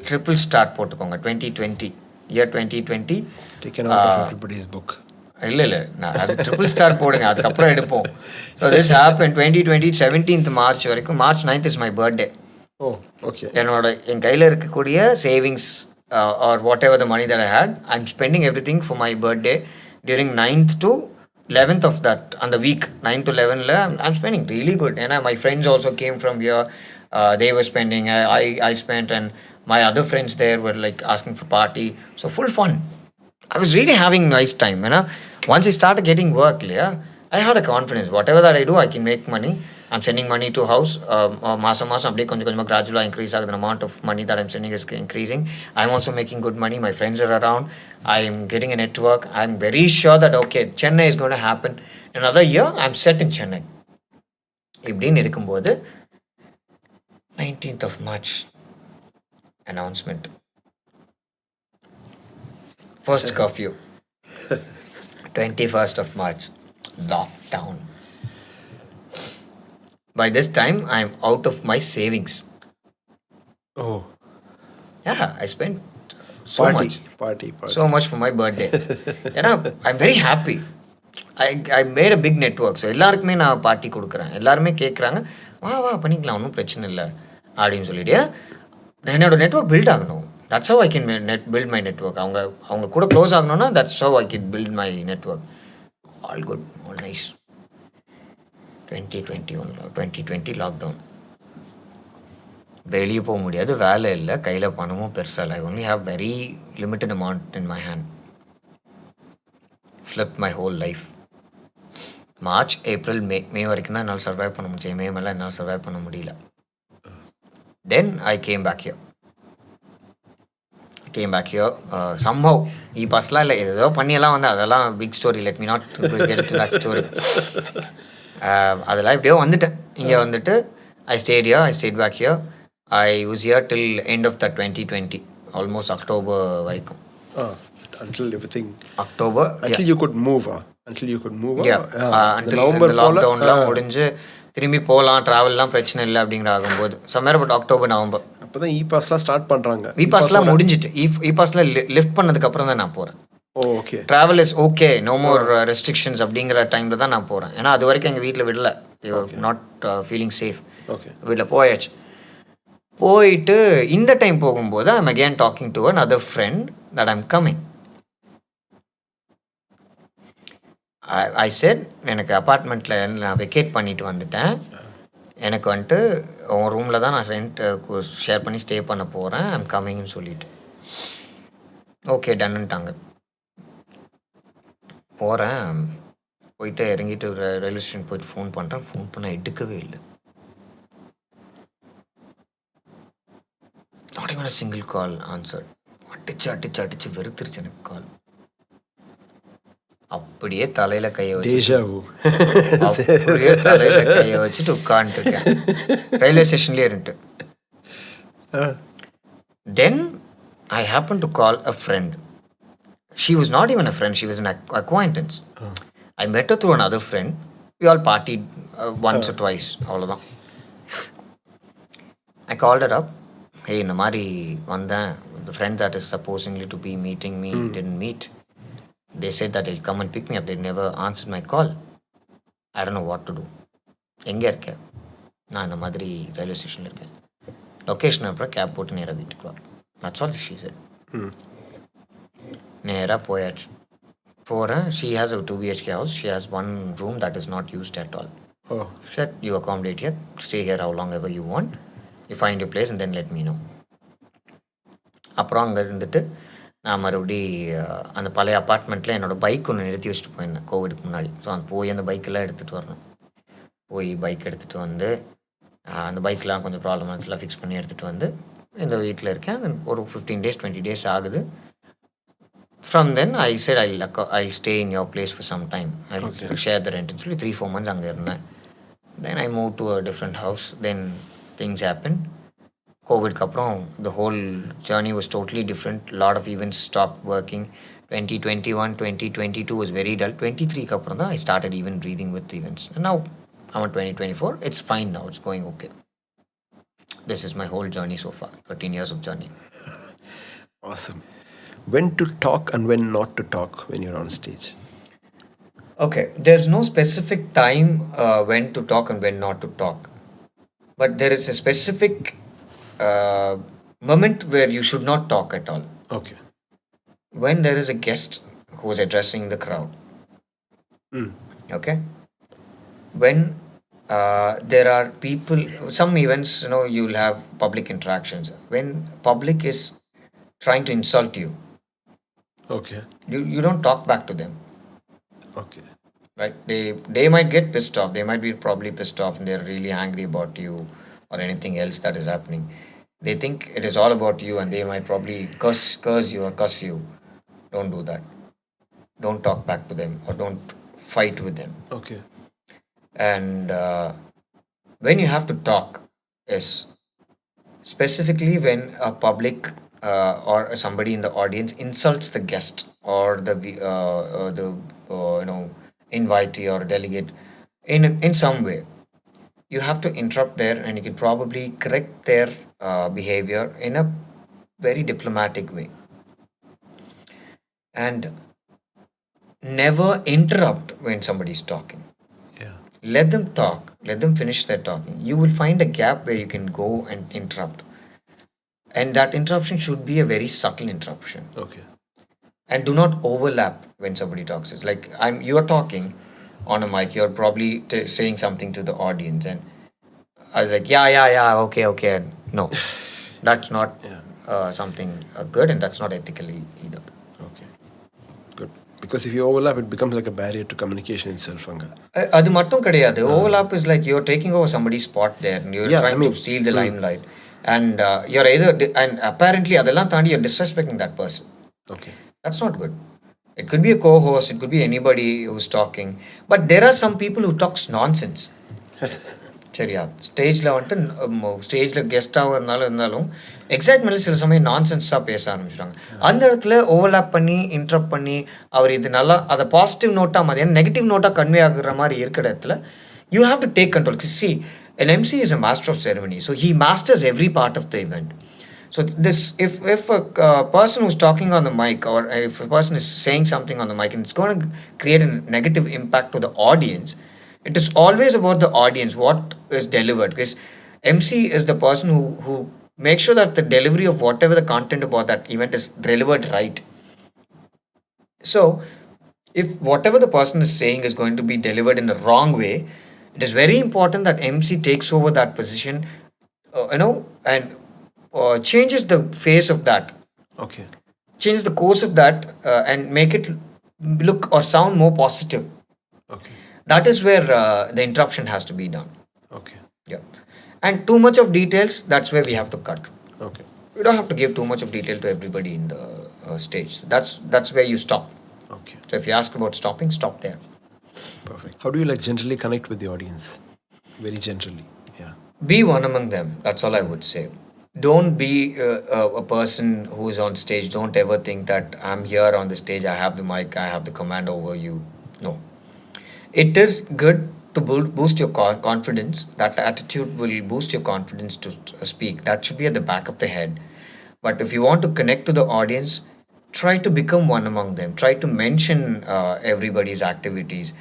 ட்ரிபிள் ஸ்டார்ட் போட்டுக்கோங்க. 2020 இயர் 2020 புக் இல்லை நான் அது ட்ரிபிள் ஸ்டார் போடுங்க, அதுக்கப்புறம் எடுப்போம். So this happen 2020 17th March வரைக்கும். March 9th is my birthday. Okay. என் கையில் இருக்கக்கூடிய savings or whatever the money that I had, I am spending every thing for my birthday. During 9th to 11th of that, on the week 9 to 11, I'm spending really good. And my friends also came from here. They were spending. I spent, and my other friends there were like asking for party. So full fun. I was really having nice time. Once I started getting work, I had a confidence. Whatever that I do, I can make money. I'm sending money to house. Masam அப்படியே கொஞ்சம் கொஞ்சமாக gradually increase ஆகுது. The amount of money that I'm sending is increasing. I'm also making good money. My friends are around. I'm getting a network. I'm very sure that okay, Chennai is going to happen. Another year, I'm set in Chennai. இப்படின்னு இருக்கும்போது 19th of March announcement. First curfew. 21st of March lockdown. By this time, I'm out of my savings. Oh. Yeah, I spent so much for my birthday. I'm very happy. I made a big network. So எல்லாருக்குமே நான் party கொடுக்குறேன். எல்லாருமே கேட்குறாங்க, வா பண்ணிக்கலாம், ஒன்றும் பிரச்சனை இல்லை அப்படின்னு சொல்லிட்டு. ஏன்னா என்னோட நெட்வொர்க் பில்ட் ஆகணும். That's how I can build my network. அவங்க கூட க்ளோஸ் ஆகணும்னா that's how I can build my network. All good, all nice. 2020 lockdown. வெளியே போக முடியாது, வேலை இல்லை, கையில் பணமும் பெருசாக இல்லை. I only have very limited amount in my hand. flipped my whole life. March April May வரைக்கும் தான் என்னால் சர்வைவ் பண்ண முடியும். மே மேலே என்னால் சர்வைவ் பண்ண முடியல. Then I came back here. somehow பஸ்லாம் இல்லை, ஏதோ பண்ணியெல்லாம் வந்து அதெல்லாம் big story. Let me not get to that story. அதெல்லாம் எப்படியோ வந்துட்டேன். இங்கே வந்துட்டு I stayed back here. I was here till end of the 2020, ஆல்மோஸ்ட் அக்டோபர் வரைக்கும். Until everything. October. Until you could move. Until you could move. Yeah. Until November லாக்டவுன்லாம் முடிஞ்சு திரும்பி போகலாம், ட்ராவல்லாம் பிரச்சனை இல்லை அப்படிங்கிற ஆகும்போது சம்மர் பட் அக்டோபர் நவம்பர் அப்போ தான் பாஸ்லாம் ஸ்டார்ட் பண்ணுறாங்க. பாஸ்லாம் முடிஞ்சிட்டு. பாஸ்லாம் லிஃப்ட் பண்ணதுக்கு அப்புறம் தான் நான் போகிறேன். Okay, travel is okay, no more restrictions அப்படிங்கிற டைமில் தான் நான் போகிறேன். ஏன்னா அது வரைக்கும் எங்கள் வீட்டில் விடல. Not feeling safe. ஓகே, வீட்டில் போயாச்சு. போயிட்டு இந்த டைம் போகும்போது I'm again talking to another friend that I'm coming. I said எனக்கு அப்பார்ட்மெண்ட்டில் நான் வெக்கேட் பண்ணிட்டு வந்துட்டேன். எனக்கு வந்துட்டு உன் ரூமில் தான் நான் ரெண்ட் ஷேர் பண்ணி ஸ்டே பண்ண போகிறேன். ஐம் கம்மிங்னு சொல்லிட்டு ஓகே டன்னுட்டாங்க. போகிறேன். போயிட்டு இறங்கிட்டு ரயில்வே ஸ்டேஷன் போயிட்டு ஃபோன் பண்ணுறேன். ஃபோன் பண்ண எடுக்கவே இல்லை. Not even a single call answered. அடிச்சு வெறுத்துருச்சு எனக்கு கால். அப்படியே தலையில கையை வச்சுட்டு உட்காந்துருக்கேன். ரயில்வே ஸ்டேஷன்லேயே இருந்துட்டு. Then I happen to call a friend. She was not even a friend, she was an acquaintance. ஐ met her through another friend. We all partied once or twice, அவ்வளோதான். I called her up. Hey, இந்த மாதிரி வந்தேன். The friend that is supposedly to be meeting me didn't meet. They said that they'll come and pick me up. They never answered my call. I don't know what to do. எங்கே இருக்கேன்? நான் இந்த மாதிரி railway ஸ்டேஷனில் இருக்கேன். Location அப்புறம் gap போட்டு நேராக வீட்டுக்கு வா. That's all she said. நேராக போயாச்சு. போகிறேன். She has a 2 BHK house. She has one room that is not used at all. She said, you accommodate here. Stay here how long ever you want. You find your place and then let me know. அப்புறம் அங்கே இருந்துட்டு நான் மறுபடி அந்த பழைய அப்பார்ட்மெண்ட்டில் என்னோடய bike ஒன்று நிறுத்தி வச்சுட்டு போயிருந்தேன் கோவிடுக்கு முன்னாடி. ஸோ அந்த போய் அந்த பைக்கெல்லாம் எடுத்துகிட்டு வரணும். போய் பைக் எடுத்துகிட்டு வந்து அந்த பைக்கெலாம் கொஞ்சம் ப்ராப்ளம்ஸ்லாம் ஃபிக்ஸ் பண்ணி எடுத்துகிட்டு வந்து இந்த வீட்டில் இருக்கேன். ஒரு 15 days 20 days ஆகுது. From then I set I'll stay in your place for some time. I'll share the rent. சொல்லி 3-4 months அங்கே இருந்தேன். Then I moved to a different house. Then things happened. கோவிட்க்கு அப்புறம் the whole journey was totally different. Lot of events stopped working. 2021 2022 was very dull. 23க்கு அப்புறம் தான் I started even breathing with events. And now I'm on 2024. It's fine now. It's going okay. This is my whole journey so far. 13 years of journey. Awesome. When to talk and when not to talk when you're on stage? Okay, there's no specific time when to talk and when not to talk. But there is a specific moment where you should not talk at all. Okay. When there is a guest who is addressing the crowd. Okay. When there are people, some events, you'll have public interactions. When public is trying to insult you. Okay. You don't talk back to them. Okay. Right? They might get pissed off. They might be probably pissed off and they're really angry about you or anything else that is happening. They think it is all about you and they might probably curse you or cuss you. Don't do that. Don't talk back to them or don't fight with them. Okay. And when you have to talk is specifically when a public or somebody in the audience insults the guest or the invitee or delegate in some way. You have to interrupt there and you can probably correct their behavior in a very diplomatic way. And never interrupt when somebody is talking. Yeah. Let them talk. Let them finish their talking. You will find a gap where you can go and interrupt. And that interruption should be a very subtle interruption. Okay. And do not overlap when somebody talks. It's like you are talking on a mic. You're probably saying something to the audience, and I was like, yeah, okay. No, that's not something good, and that's not ethically either. Okay. Good. Because if you overlap, it becomes like a barrier to communication itself. அது மட்டும் கிடையாது. Overlap is like you're taking over somebody's spot there and you're trying to steal the limelight. And you're either, and apparently அதெல்லாம் தாண்டி you're disrespecting that person. Okay. That's not good. It could be a co-host, it could be anybody who's talking. But there are some people who talks nonsense. சரியா ஸ்டேஜில் வந்துட்டு ஸ்டேஜில் கெஸ்ட்டாக இருந்தாலும் எக்ஸைட்மெண்ட்டில் சில சமயம் நான்சென்ஸாக பேச ஆரம்பிச்சிட்டாங்க. அந்த இடத்துல ஓவர்லாப் பண்ணி இன்ட்ரப்ட் பண்ணி அவர் இது நல்லா அதை பாசிட்டிவ் நோட்டாக மாதிரி நெகட்டிவ் நோட்டாக கன்வே ஆகுற மாதிரி இருக்கிற இடத்துல you have to take control. C an MC is a master of ceremony, so he masters every part of the event. So this, if a person who's talking on the mic or if a person is saying something on the mic and it's going to create a negative impact to the audience, it is always about the audience, what is delivered. Because MC is the person who makes sure that the delivery of whatever the content about that event is delivered right. So if whatever the person is saying is going to be delivered in the wrong way, it is very important that MC takes over that position, and changes the face of that. Okay. Changes the course of that and make it look or sound more positive. Okay. That is where the interruption has to be done. Okay. Yeah. And too much of details, that's where we have to cut. Okay. We don't have to give too much of detail to everybody in the stage. That's where you stop. Okay. So if you ask about stopping, stop there. Perfect. How do you generally connect with the audience? Very generally. Yeah. Be one among them. That's all I would say. Don't be a person who is on stage. Don't ever think that I'm here on the stage, I have the mic, I have the command over you. No. It is good to boost your confidence. That attitude will boost your confidence to speak. That should be at the back of the head. But if you want to connect to the audience, try to become one among them. Try to mention everybody's activities.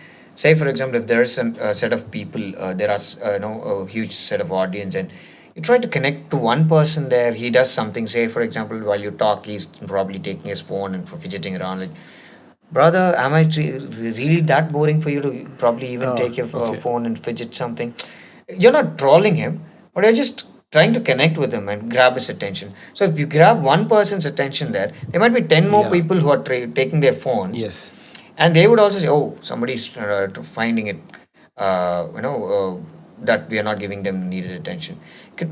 Say, for example, if there is a set of people, there are a huge set of audience, and you try to connect to one person there. He does something. Say, for example, while you talk, he's probably taking his phone and fidgeting around. Like, brother, am I really that boring for you to probably even take your phone and fidget something? You're not trolling him, but you're just trying to connect with him and grab his attention. So if you grab one person's attention there, there might be 10 more people who are taking their phones. Yes. And they would also say, oh, somebody's finding it, that we are not giving them needed attention.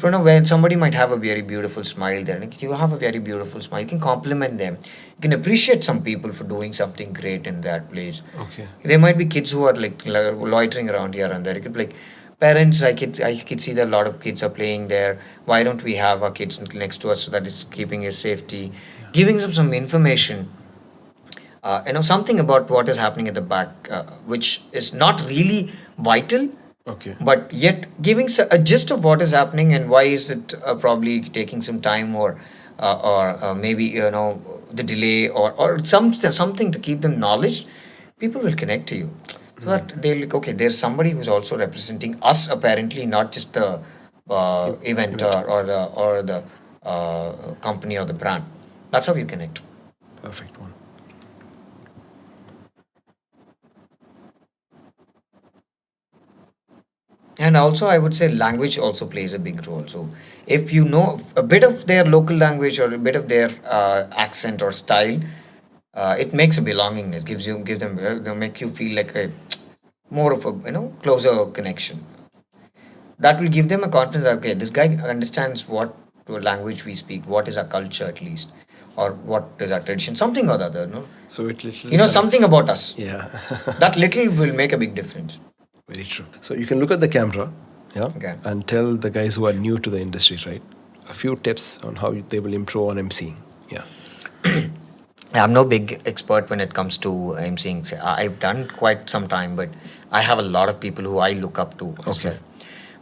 When somebody might have a very beautiful smile there, you have a very beautiful smile, you can compliment them. You can appreciate some people for doing something great in that place. Okay. There might be kids who are like loitering around here and there. You can be like, parents, I could see that a lot of kids are playing there. Why don't we have our kids next to us so that it's keeping a safety? Yeah. Giving them some information. Something about what is happening at the back, which is not really vital. Okay. But yet giving a gist of what is happening and why is it probably taking some time or maybe the delay or something to keep them knowledge. People will connect to you. So that they'll like, okay, there's somebody who's also representing us apparently, not just the event or the company or the brand. That's how you connect. Perfect one. And also, I would say language also plays a big role. So if you know a bit of their local language or a bit of their accent or style, it makes a belongingness. Give them, they'll make you feel like a more of a closer connection. That will give them a confidence that, okay, this guy understands what language we speak, what is our culture at least, or what is our tradition, something or the other. So it literally something about us. Yeah. That little will make a big difference. Very true. So you can look at the camera, Okay. and tell the guys who are new to the industry, right, a few tips on how they will improve on emceeing. Yeah. I'm no big expert when it comes to emceeing. I've done quite some time, but I have a lot of people who I look up to as well.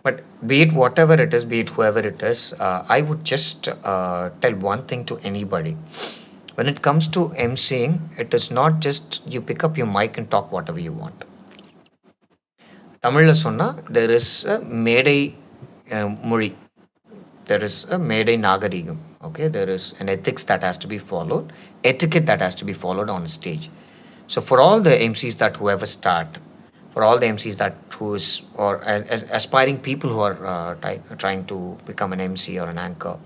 But be it whatever it is, be it whoever it is, I would just tell one thing to anybody. When it comes to emceeing, it is not just you pick up your mic and talk whatever you want. தமிழில் சொன்னால் there is a மேடை மொழி, there is a மேடை நாகரிகம். Okay, there is an ethics that has to be followed, etiquette that has to be followed on stage. So for all the MCs that whoever start, for all the MCs that who is or aspiring people who are trying to become an MC or an anchor,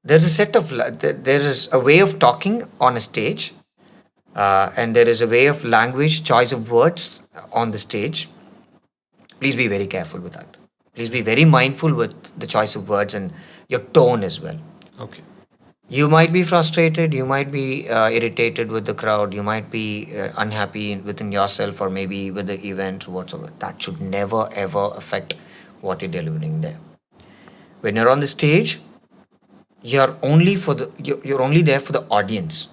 there is a way of talking on a stage and there is a way of language, choice of words on the stage. Please be very careful with that. Please be very mindful with the choice of words and your tone as well. Okay. You might be frustrated, you might be irritated with the crowd, you might be unhappy within yourself or maybe with the event, whatsoever. That should never ever affect what you're delivering there. When you're on the stage, you're you're only there for the audience.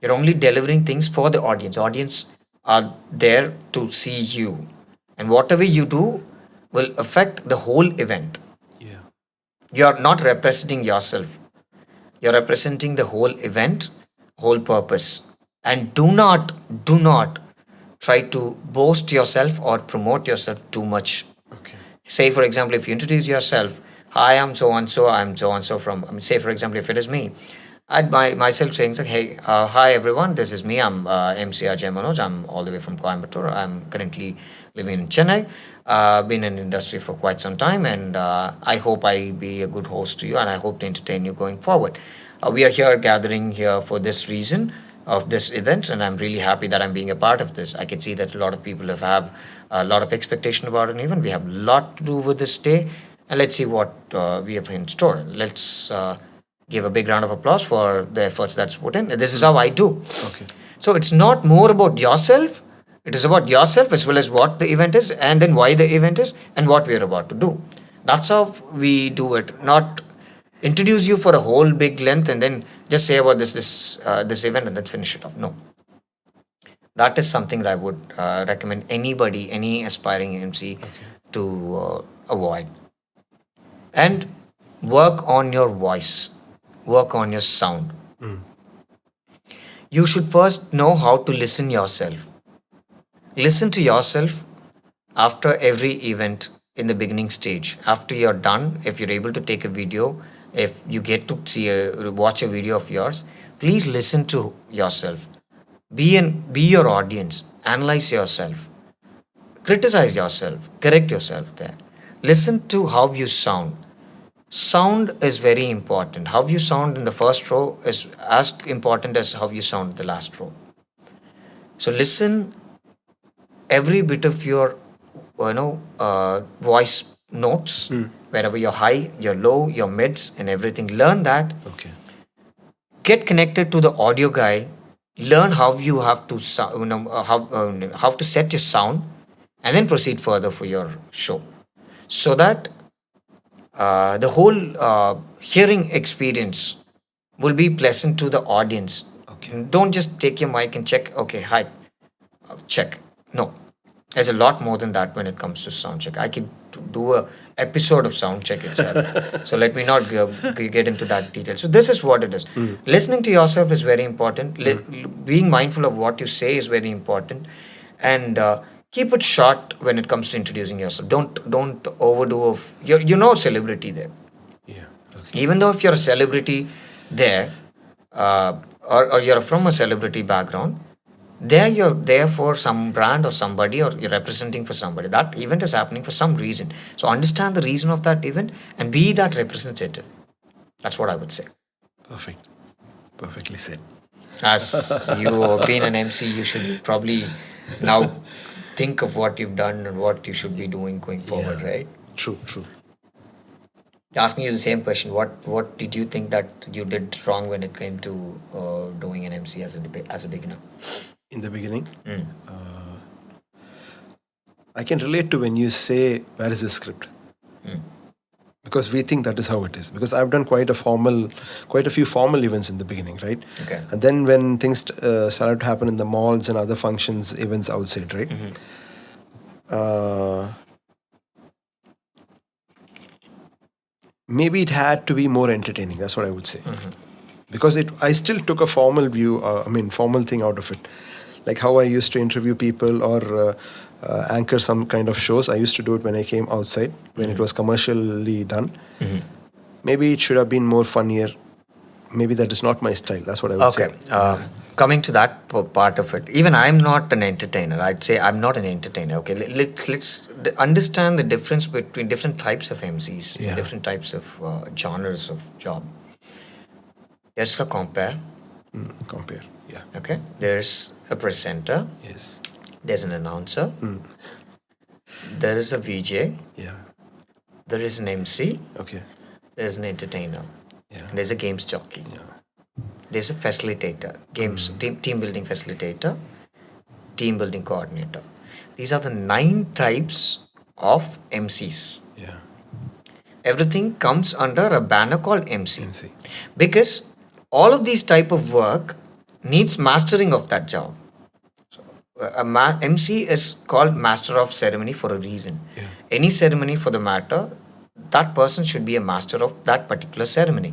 You're only delivering things for the audience. Audience are there to see you, and whatever you do will affect the whole event. Yeah. You're not representing yourself. You're representing the whole event, whole purpose. And do not try to boast yourself or promote yourself too much. Okay. Say, for example, if you introduce yourself, hi, I'm so and so, I'm so and so from, say, for example, if it is me, I'd myself saying, hey, hi everyone, this is me, I'm Mc Ajay Manoj, I'm all the way from Coimbatore, I'm currently living in Chennai, been in industry for quite some time, and I hope I be a good host to you, and I hope to entertain you going forward. We are here gathering here for this reason of this event, and I'm really happy that I'm being a part of this. I can see that a lot of people have a lot of expectation about an event. We have a lot to do with this day, and let's see what we have in store. Let's give a big round of applause for the efforts that's put in. This is how I do. Okay. So it's not more about yourself. It is about yourself as well as what the event is, and then why the event is, and what we are about to do. That's how we do it. Not introduce you for a whole big length and then just say about this event and then finish it off. No. That is something that I would recommend anybody, any aspiring MC, to avoid. And work on your voice, work on your sound. You should first know how to listen yourself. Listen to yourself after every event in the beginning stage. After you're done, if you're able to take a video, if you get to watch a video of yours, please listen to yourself. Be your audience. Analyze yourself. Criticize yourself. Correct yourself there. Listen to how you sound. Sound is very important. How you sound in the first row is as important as how you sound in the last row. So listen every bit of your voice notes, wherever you're high, you're low, your mids, and everything. Learn that. Okay. Get connected to the audio guy. Learn how you have to how to set your sound, and then proceed further for your show, so that the whole hearing experience will be pleasant to the audience. Okay. Don't just take your mic and check. Okay, hi, check. No, there's a lot more than that when it comes to sound check. I could do a episode of sound check itself. So let me not get into that detail. So this is what it is. Listening to yourself is very important. Being mindful of what you say is very important, and keep it short when it comes to introducing yourself. Don't overdo. You're a celebrity there. Yeah. Okay. Even though if you're a celebrity there, or you're from a celebrity background, there you're there for some brand or somebody, or you're representing for somebody. That event is happening for some reason. So understand the reason of that event and be that representative. That's what I would say. Perfect. Perfectly said. As you have been an MC, you should probably now think of what you've done and what you should be doing going forward, right? True. Asking you the same question. What did you think that you did wrong when it came to doing an MC as a beginner? In the beginning, I can relate to when you say, where is the script? Because we think that is how it is. Because I've done quite a few formal events in the beginning, right? Okay. And then when things started to happen in the malls and other functions, events outside, right? Maybe it had to be more entertaining. That's what I would say. Because I still took a formal view, formal thing out of it. Like how I used to interview people or anchor some kind of shows. I used to do it when I came outside, when it was commercially done. Maybe it should have been more funnier. Maybe that is not my style. That's what I would say. Coming to that part of it, even I'm not an entertainer. I'd say I'm not an entertainer. Okay, let's understand the difference between different types of MCs, different types of genres of job. Let's compare. Compare. Yeah. Okay. There's a presenter. Yes. There's an announcer. There is a VJ. Yeah. There is an MC. Okay. There's an entertainer. Yeah. And there's a games jockey. Yeah. There's a facilitator, team building facilitator, team building coordinator. These are the 9 types of MCs. Yeah. Everything comes under a banner called MC. MC. Because all of these type of work needs mastering of that job. MC is called master of ceremony for a reason. Yeah. Any ceremony for the matter, that person should be a master of that particular ceremony.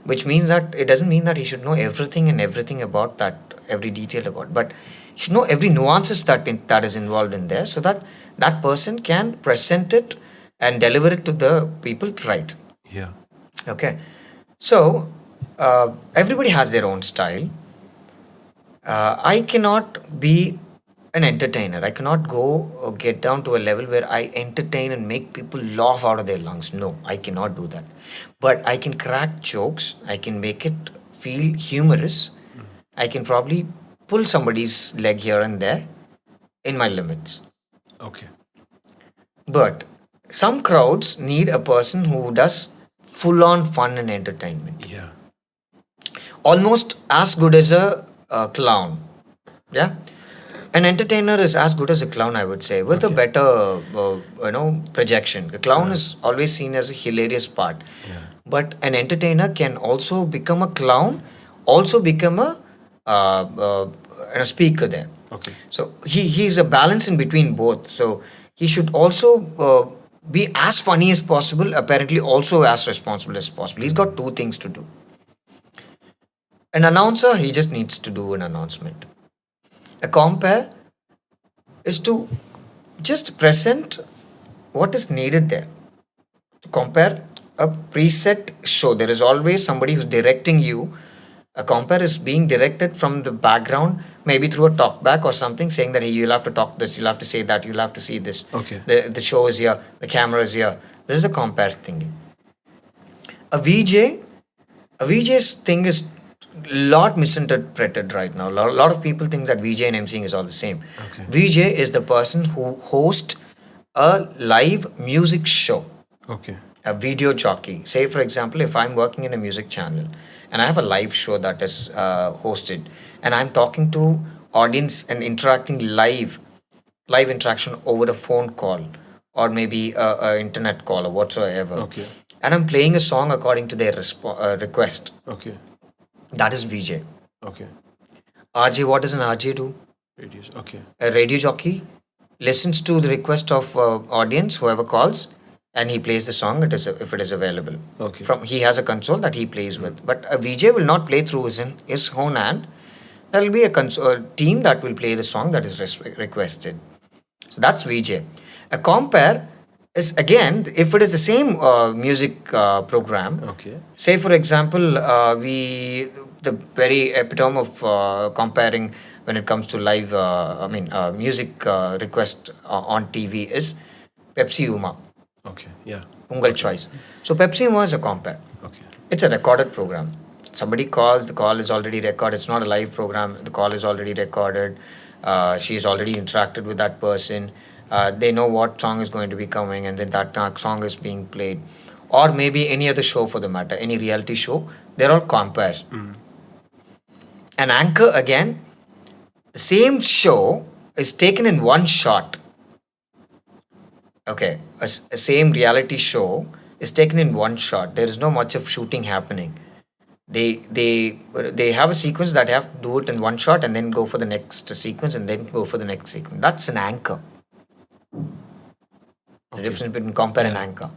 Which means that it doesn't mean that he should know everything about that, every detail about, but he should know every nuances that is involved in there, so that that person can present it and deliver it to the people right. Yeah. Okay. So everybody has their own style. I cannot be an entertainer. I cannot go or get down to a level where I entertain and make people laugh out of their lungs. No, I cannot do that. But I can crack jokes. I can make it feel humorous. I can probably pull somebody's leg here and there in my limits. Okay. But some crowds need a person who does full on fun and entertainment. Yeah. Almost as good as a clown. Yeah. An entertainer is as good as a clown, I would say, with a better, projection. A clown is always seen as a hilarious part. Yeah. But an entertainer can also become a clown, also become a speaker there. Okay. So he's a balance in between both. So he should also be as funny as possible, apparently also as responsible as possible. He's got 2 things to do. An announcer, he just needs to do an announcement. A compare is to just present what is needed there. To compare a preset show, there is always somebody who's directing you. A compare is being directed from the background, maybe through a talkback or something, saying that, hey, you'll have to talk this, you'll have to say that, you'll have to see this. Okay. The show is here, the camera is here. This is a compare thingy. A VJ's thing is lot misinterpreted right now. A lot of people think that VJ and MCing is all the same. Okay. VJ is the person who hosts a live music show. Okay. A video jockey. Say, for example, if I'm working in a music channel and I have a live show that is hosted, and I'm talking to audience and interacting live interaction over a phone call or maybe a internet call or whatsoever. Okay. And I'm playing a song according to their request. Okay. That is VJ. Okay. RJ, what does an RJ do? Radius. Okay. A radio jockey listens to the request of audience, whoever calls, and he plays the song if it is available. Okay. He has a console that he plays with. But a VJ will not play through his own hand. There will be a team that will play the song that is requested. So that's VJ. A compare is, again, if it is the same music program. Okay. Say, for example, the very epitome of comparing when it comes to live, music request on TV is Pepsi Uma. Okay. Yeah. Ungal choice. So Pepsi Uma is a compare. Okay. It's a recorded program. Somebody calls, the call is already recorded. It's not a live program. The call is already recorded. She's already interacted with that person. They know what song is going to be coming, and then that song is being played. Or maybe any other show for the matter, any reality show. They're all compares. An anchor, again, the same show is taken in one shot. Okay, a same reality show is taken in one shot. There is no much of shooting happening. They have a sequence that they have to do it in one shot and then go for the next sequence and then go for the next sequence. That's an anchor. There's a difference between compare and anchor.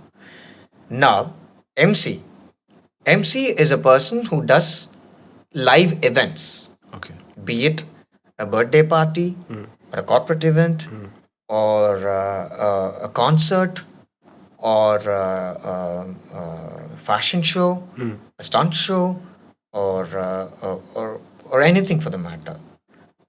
Now, MC. MC is a person who does live events. Okay. Be it a birthday party or a corporate event or a concert or a fashion show, a stunt show, or anything for the matter.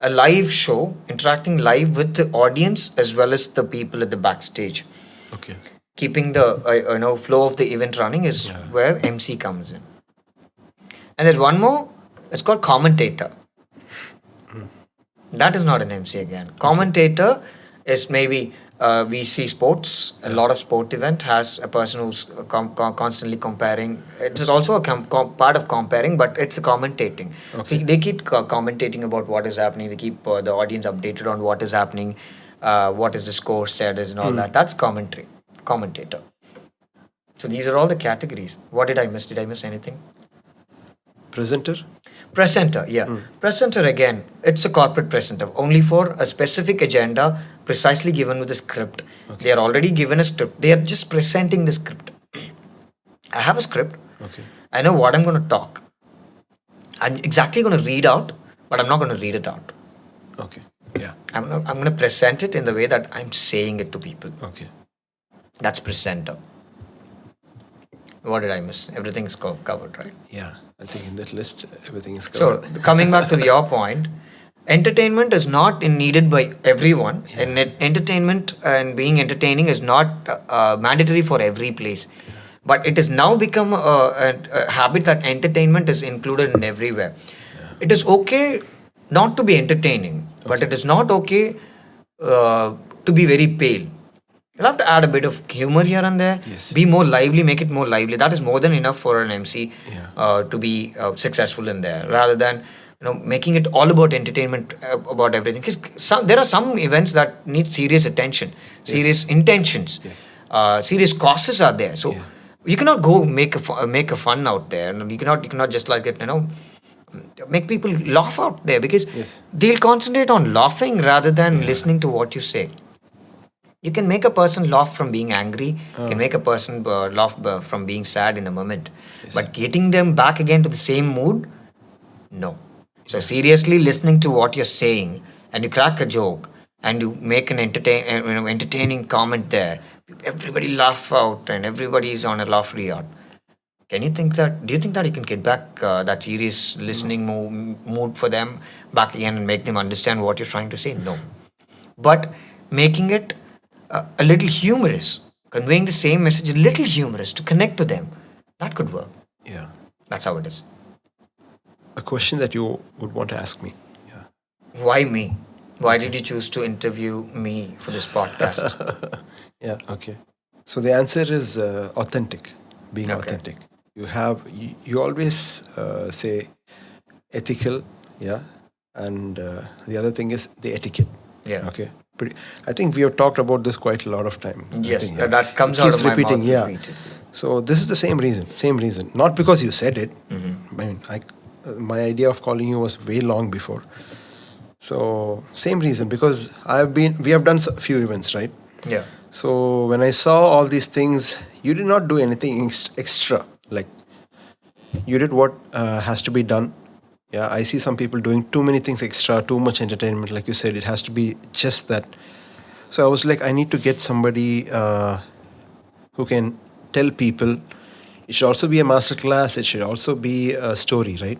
A live show, interacting live with the audience as well as the people at the backstage. Okay. Keeping the flow of the event running is where MC comes in. And there's one more. It's called commentator. That is not an MC again. Commentator is maybe we see sports. A lot of sport event has a person who's constantly comparing. It is also a part of comparing, but it's a commentating. Okay. They keep commentating about what is happening. They keep the audience updated on what is happening, what is the score status and all that. That's commentary, commentator. So these are all the categories. What did I miss? Did I miss anything? Presenter? Presenter, yeah. Presenter again, it's a corporate presenter only for a specific agenda precisely given with a script. They are already given a script. They are just presenting the script. I have a script. Okay. I know what I'm going to talk. I'm exactly going to read out, but I'm not going to read it out. Okay. Yeah. I'm going to present it in the way that I'm saying it to people. Okay. That's presenter. What did I miss? Everything is covered, right? Yeah. I think in that list, everything is covered. So, coming back to your point, entertainment is not needed by everyone. Yeah. And entertainment and being entertaining is not mandatory for every place. Yeah. But it has now become a habit that entertainment is included in everywhere. Yeah. It is okay not to be entertaining, but it is not okay to be very pale. You'll have to add a bit of humor here and there. Yes. Be more lively, make it more lively. That is more than enough for an MC to be successful in there. Rather than making it all about entertainment, about everything. Because there are some events that need serious attention, serious intentions, serious causes are there. So you cannot go make a fun out there. You cannot just like it. Make people laugh out there because they'll concentrate on laughing rather than listening to what you say. You can make a person laugh from being angry. You can make a person laugh from being sad in a moment. Yes. But getting them back again to the same mood, no. So seriously listening to what you're saying and you crack a joke and you make an entertaining comment there, everybody laugh out and everybody is on a laugh reward. Do you think that you can get back that serious listening mood for them back again and make them understand what you're trying to say? No. But making it a little humorous, conveying the same message a little humorous to connect to them, that could work. Yeah. That's how it is. A question that you would want to ask me. Yeah. Why me? Why did you choose to interview me for this podcast? Yeah, okay. So the answer is authentic, being authentic. You always say ethical, and the other thing is the etiquette. Yeah. Okay. I think we have talked about this quite a lot of time. Yes, that comes out of my mouth repeatedly. So this is the same reason. Not because you said it. Mm-hmm. I mean, my idea of calling you was way long before. So same reason, because we have done a few events, right? Yeah. So when I saw all these things, you did not do anything extra. Like you did what has to be done. Yeah, I see some people doing too many things extra, too much entertainment. Like you said, it has to be just that. So I was like, I need to get somebody who can tell people. It should also be a masterclass. It should also be a story, right?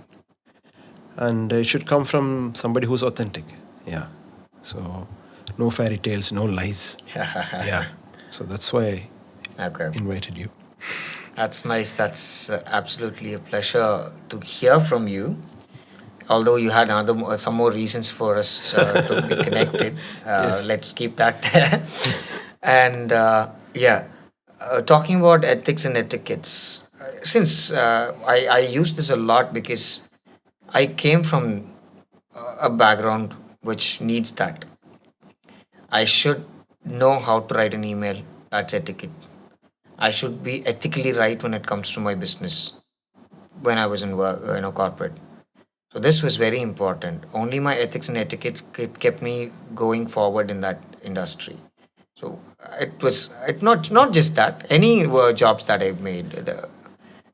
And it should come from somebody who's authentic. Yeah. So no fairy tales, no lies. Yeah. So that's why I invited you. That's nice. That's absolutely a pleasure to hear from you. Although you had some more reasons for us to be connected, let's keep that there. And talking about ethics and etiquettes, since I use this a lot because I came from a background which needs that. I should know how to write an email. That's etiquette. I should be ethically right when it comes to my business. When I was in work, corporate. So this was very important. Only my ethics and etiquettes kept me going forward in that industry. So it not just that. Any jobs that I've made,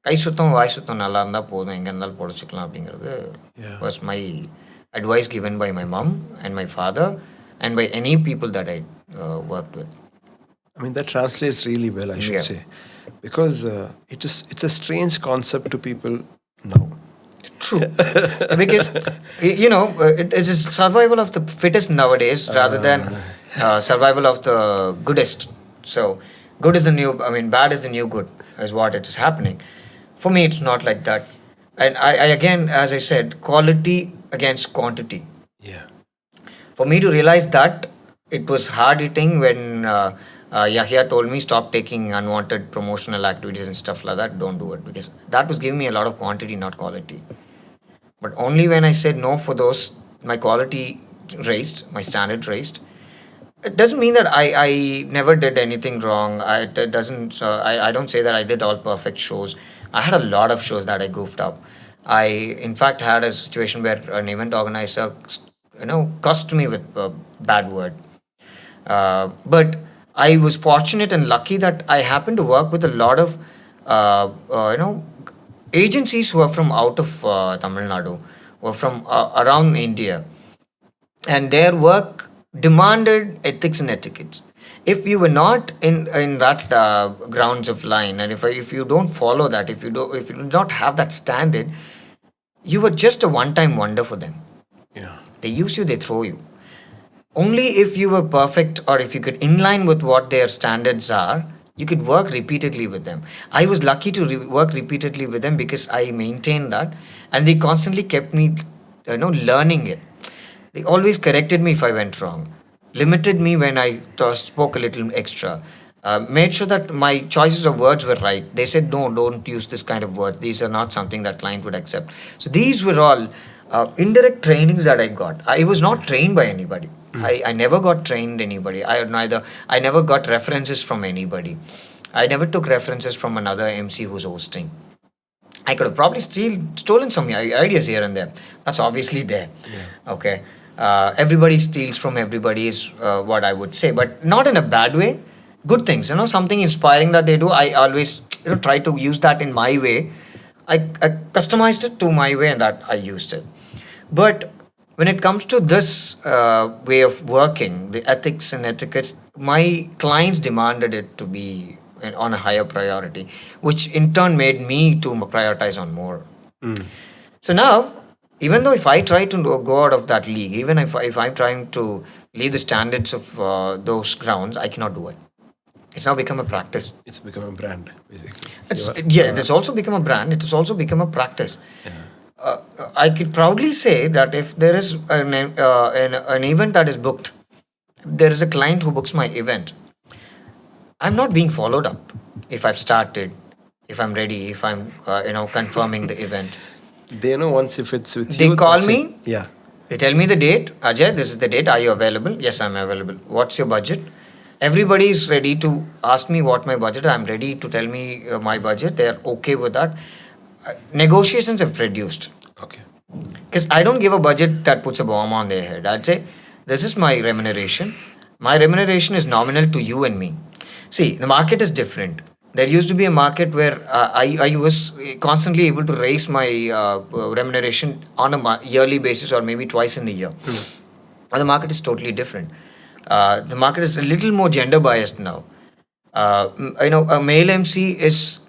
கை சுத்தம் வாய் சுத்தம் நல்லா இருந்தால் போதும் எங்கே இருந்தாலும் பொழைச்சிக்கலாம் அப்படிங்கிறது was my advice given by my mom and my father and by any people that I worked with. I mean, that translates really well, I should say. Because it's a strange concept to people now. True. Because, it is survival of the fittest nowadays rather than survival of the goodest. So, good is the new, bad is the new good, is what it is happening. For me, it's not like that. And I again, as I said, quality against quantity. Yeah. For me to realize that, it was hard hitting when Yahya told me stop taking unwanted promotional activities and stuff like that. Don't do it, because that was giving me a lot of quantity, not quality. But only when I said no for those, my quality raised, my standard raised. It doesn't mean that I never did anything wrong. It doesn't. I don't say that I did all perfect shows. I had a lot of shows that I goofed up. I, in fact, had a situation where an event organizer, cussed me with a bad word. But I was fortunate and lucky that I happened to work with a lot of, agencies who are from out of Tamil Nadu, or from around India, and their work demanded ethics and etiquettes. If you were not in that grounds of line, and if you don't follow that, if you do not have that standard, you were just a one-time wonder for them. Yeah. They use you, they throw you. Only if you were perfect, or if you could inline with what their standards are, you could work repeatedly with them. I was lucky to work repeatedly with them because I maintained that, and they constantly kept me, learning it. They always corrected me if I went wrong, limited me when I spoke a little extra, made sure that my choices of words were right. They said, no, don't use this kind of word. These are not something that client would accept. So these were all indirect trainings that I got. I was not trained by anybody. I never got trained anybody. I never got references from anybody. I never took references from another MC who's hosting. I could have probably stolen some ideas here and there. That's obviously there. Yeah. Okay. Everybody steals from everybody is what I would say, but not in a bad way. Good things, something inspiring that they do. I always try to use that in my way. I customized it to my way, and that I used it. But when it comes to this way of working, the ethics and etiquettes, my clients demanded it to be on a higher priority, which in turn made me to prioritize on more. So now, even though if I try to go out of that league, even if I'm trying to leave the standards of those grounds, I cannot do it. It's now become a practice. It's become a brand, basically. It's also become a brand. It has also become a practice. Yeah. I could proudly say that if there is an event that is booked, there is a client who books my event, I'm not being followed up if I've started, if I'm ready, if I'm confirming the event. They know once if it's with you. They call me. It. Yeah. They tell me the date. Ajay, this is the date. Are you available? Yes, I'm available. What's your budget? Everybody is ready to ask me what my budget. I'm ready to tell me my budget. They are okay with that. Negotiations have reduced. Okay. Because I don't give a budget that puts a bomb on their head. I'd say, this is my remuneration. My remuneration is nominal to you and me. See, the market is different. There used to be a market where I was constantly able to raise my remuneration on a yearly basis, or maybe twice in a year. The market is totally different. The market is a little more gender biased now. A male MC is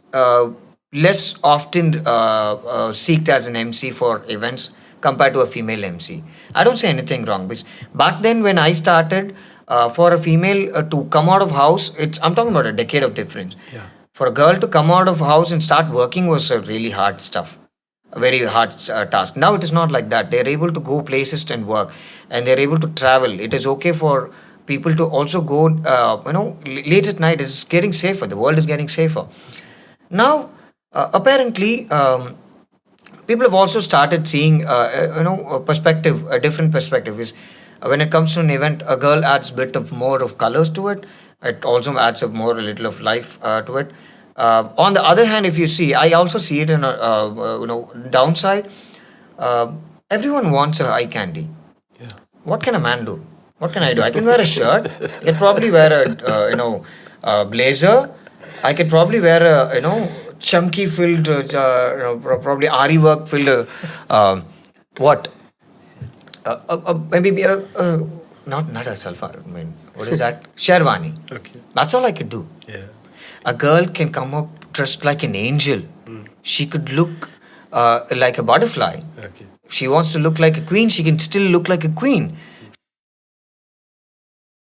less often seeked as an MC for events compared to a female MC. I don't say anything wrong, because back then when I started, for a female to come out of house, I'm talking about a decade of difference. Yeah. For a girl to come out of house and start working was a really hard stuff, a very hard task. Now it is not like that. They're able to go places and work, and they're able to travel. It is okay for people to also go, late at night. It's getting safer. The world is getting safer. Now, apparently, people have also started seeing, a different perspective. Is when it comes to an event, a girl adds a bit of more of colors to it. It also adds a little of life to it. On the other hand, if you see, I also see it in a downside. Everyone wants a eye candy. Yeah. What can a man do? What can I do? I can wear a shirt. I can probably wear a blazer. I could probably wear a chunky filled, probably ari work filled. What? Maybe not a salwar. I mean, what is that? Sherwani. Okay. That's all I could do. Yeah. A girl can come up dressed like an angel. She could look like a butterfly. Okay. If she wants to look like a queen, she can still look like a queen.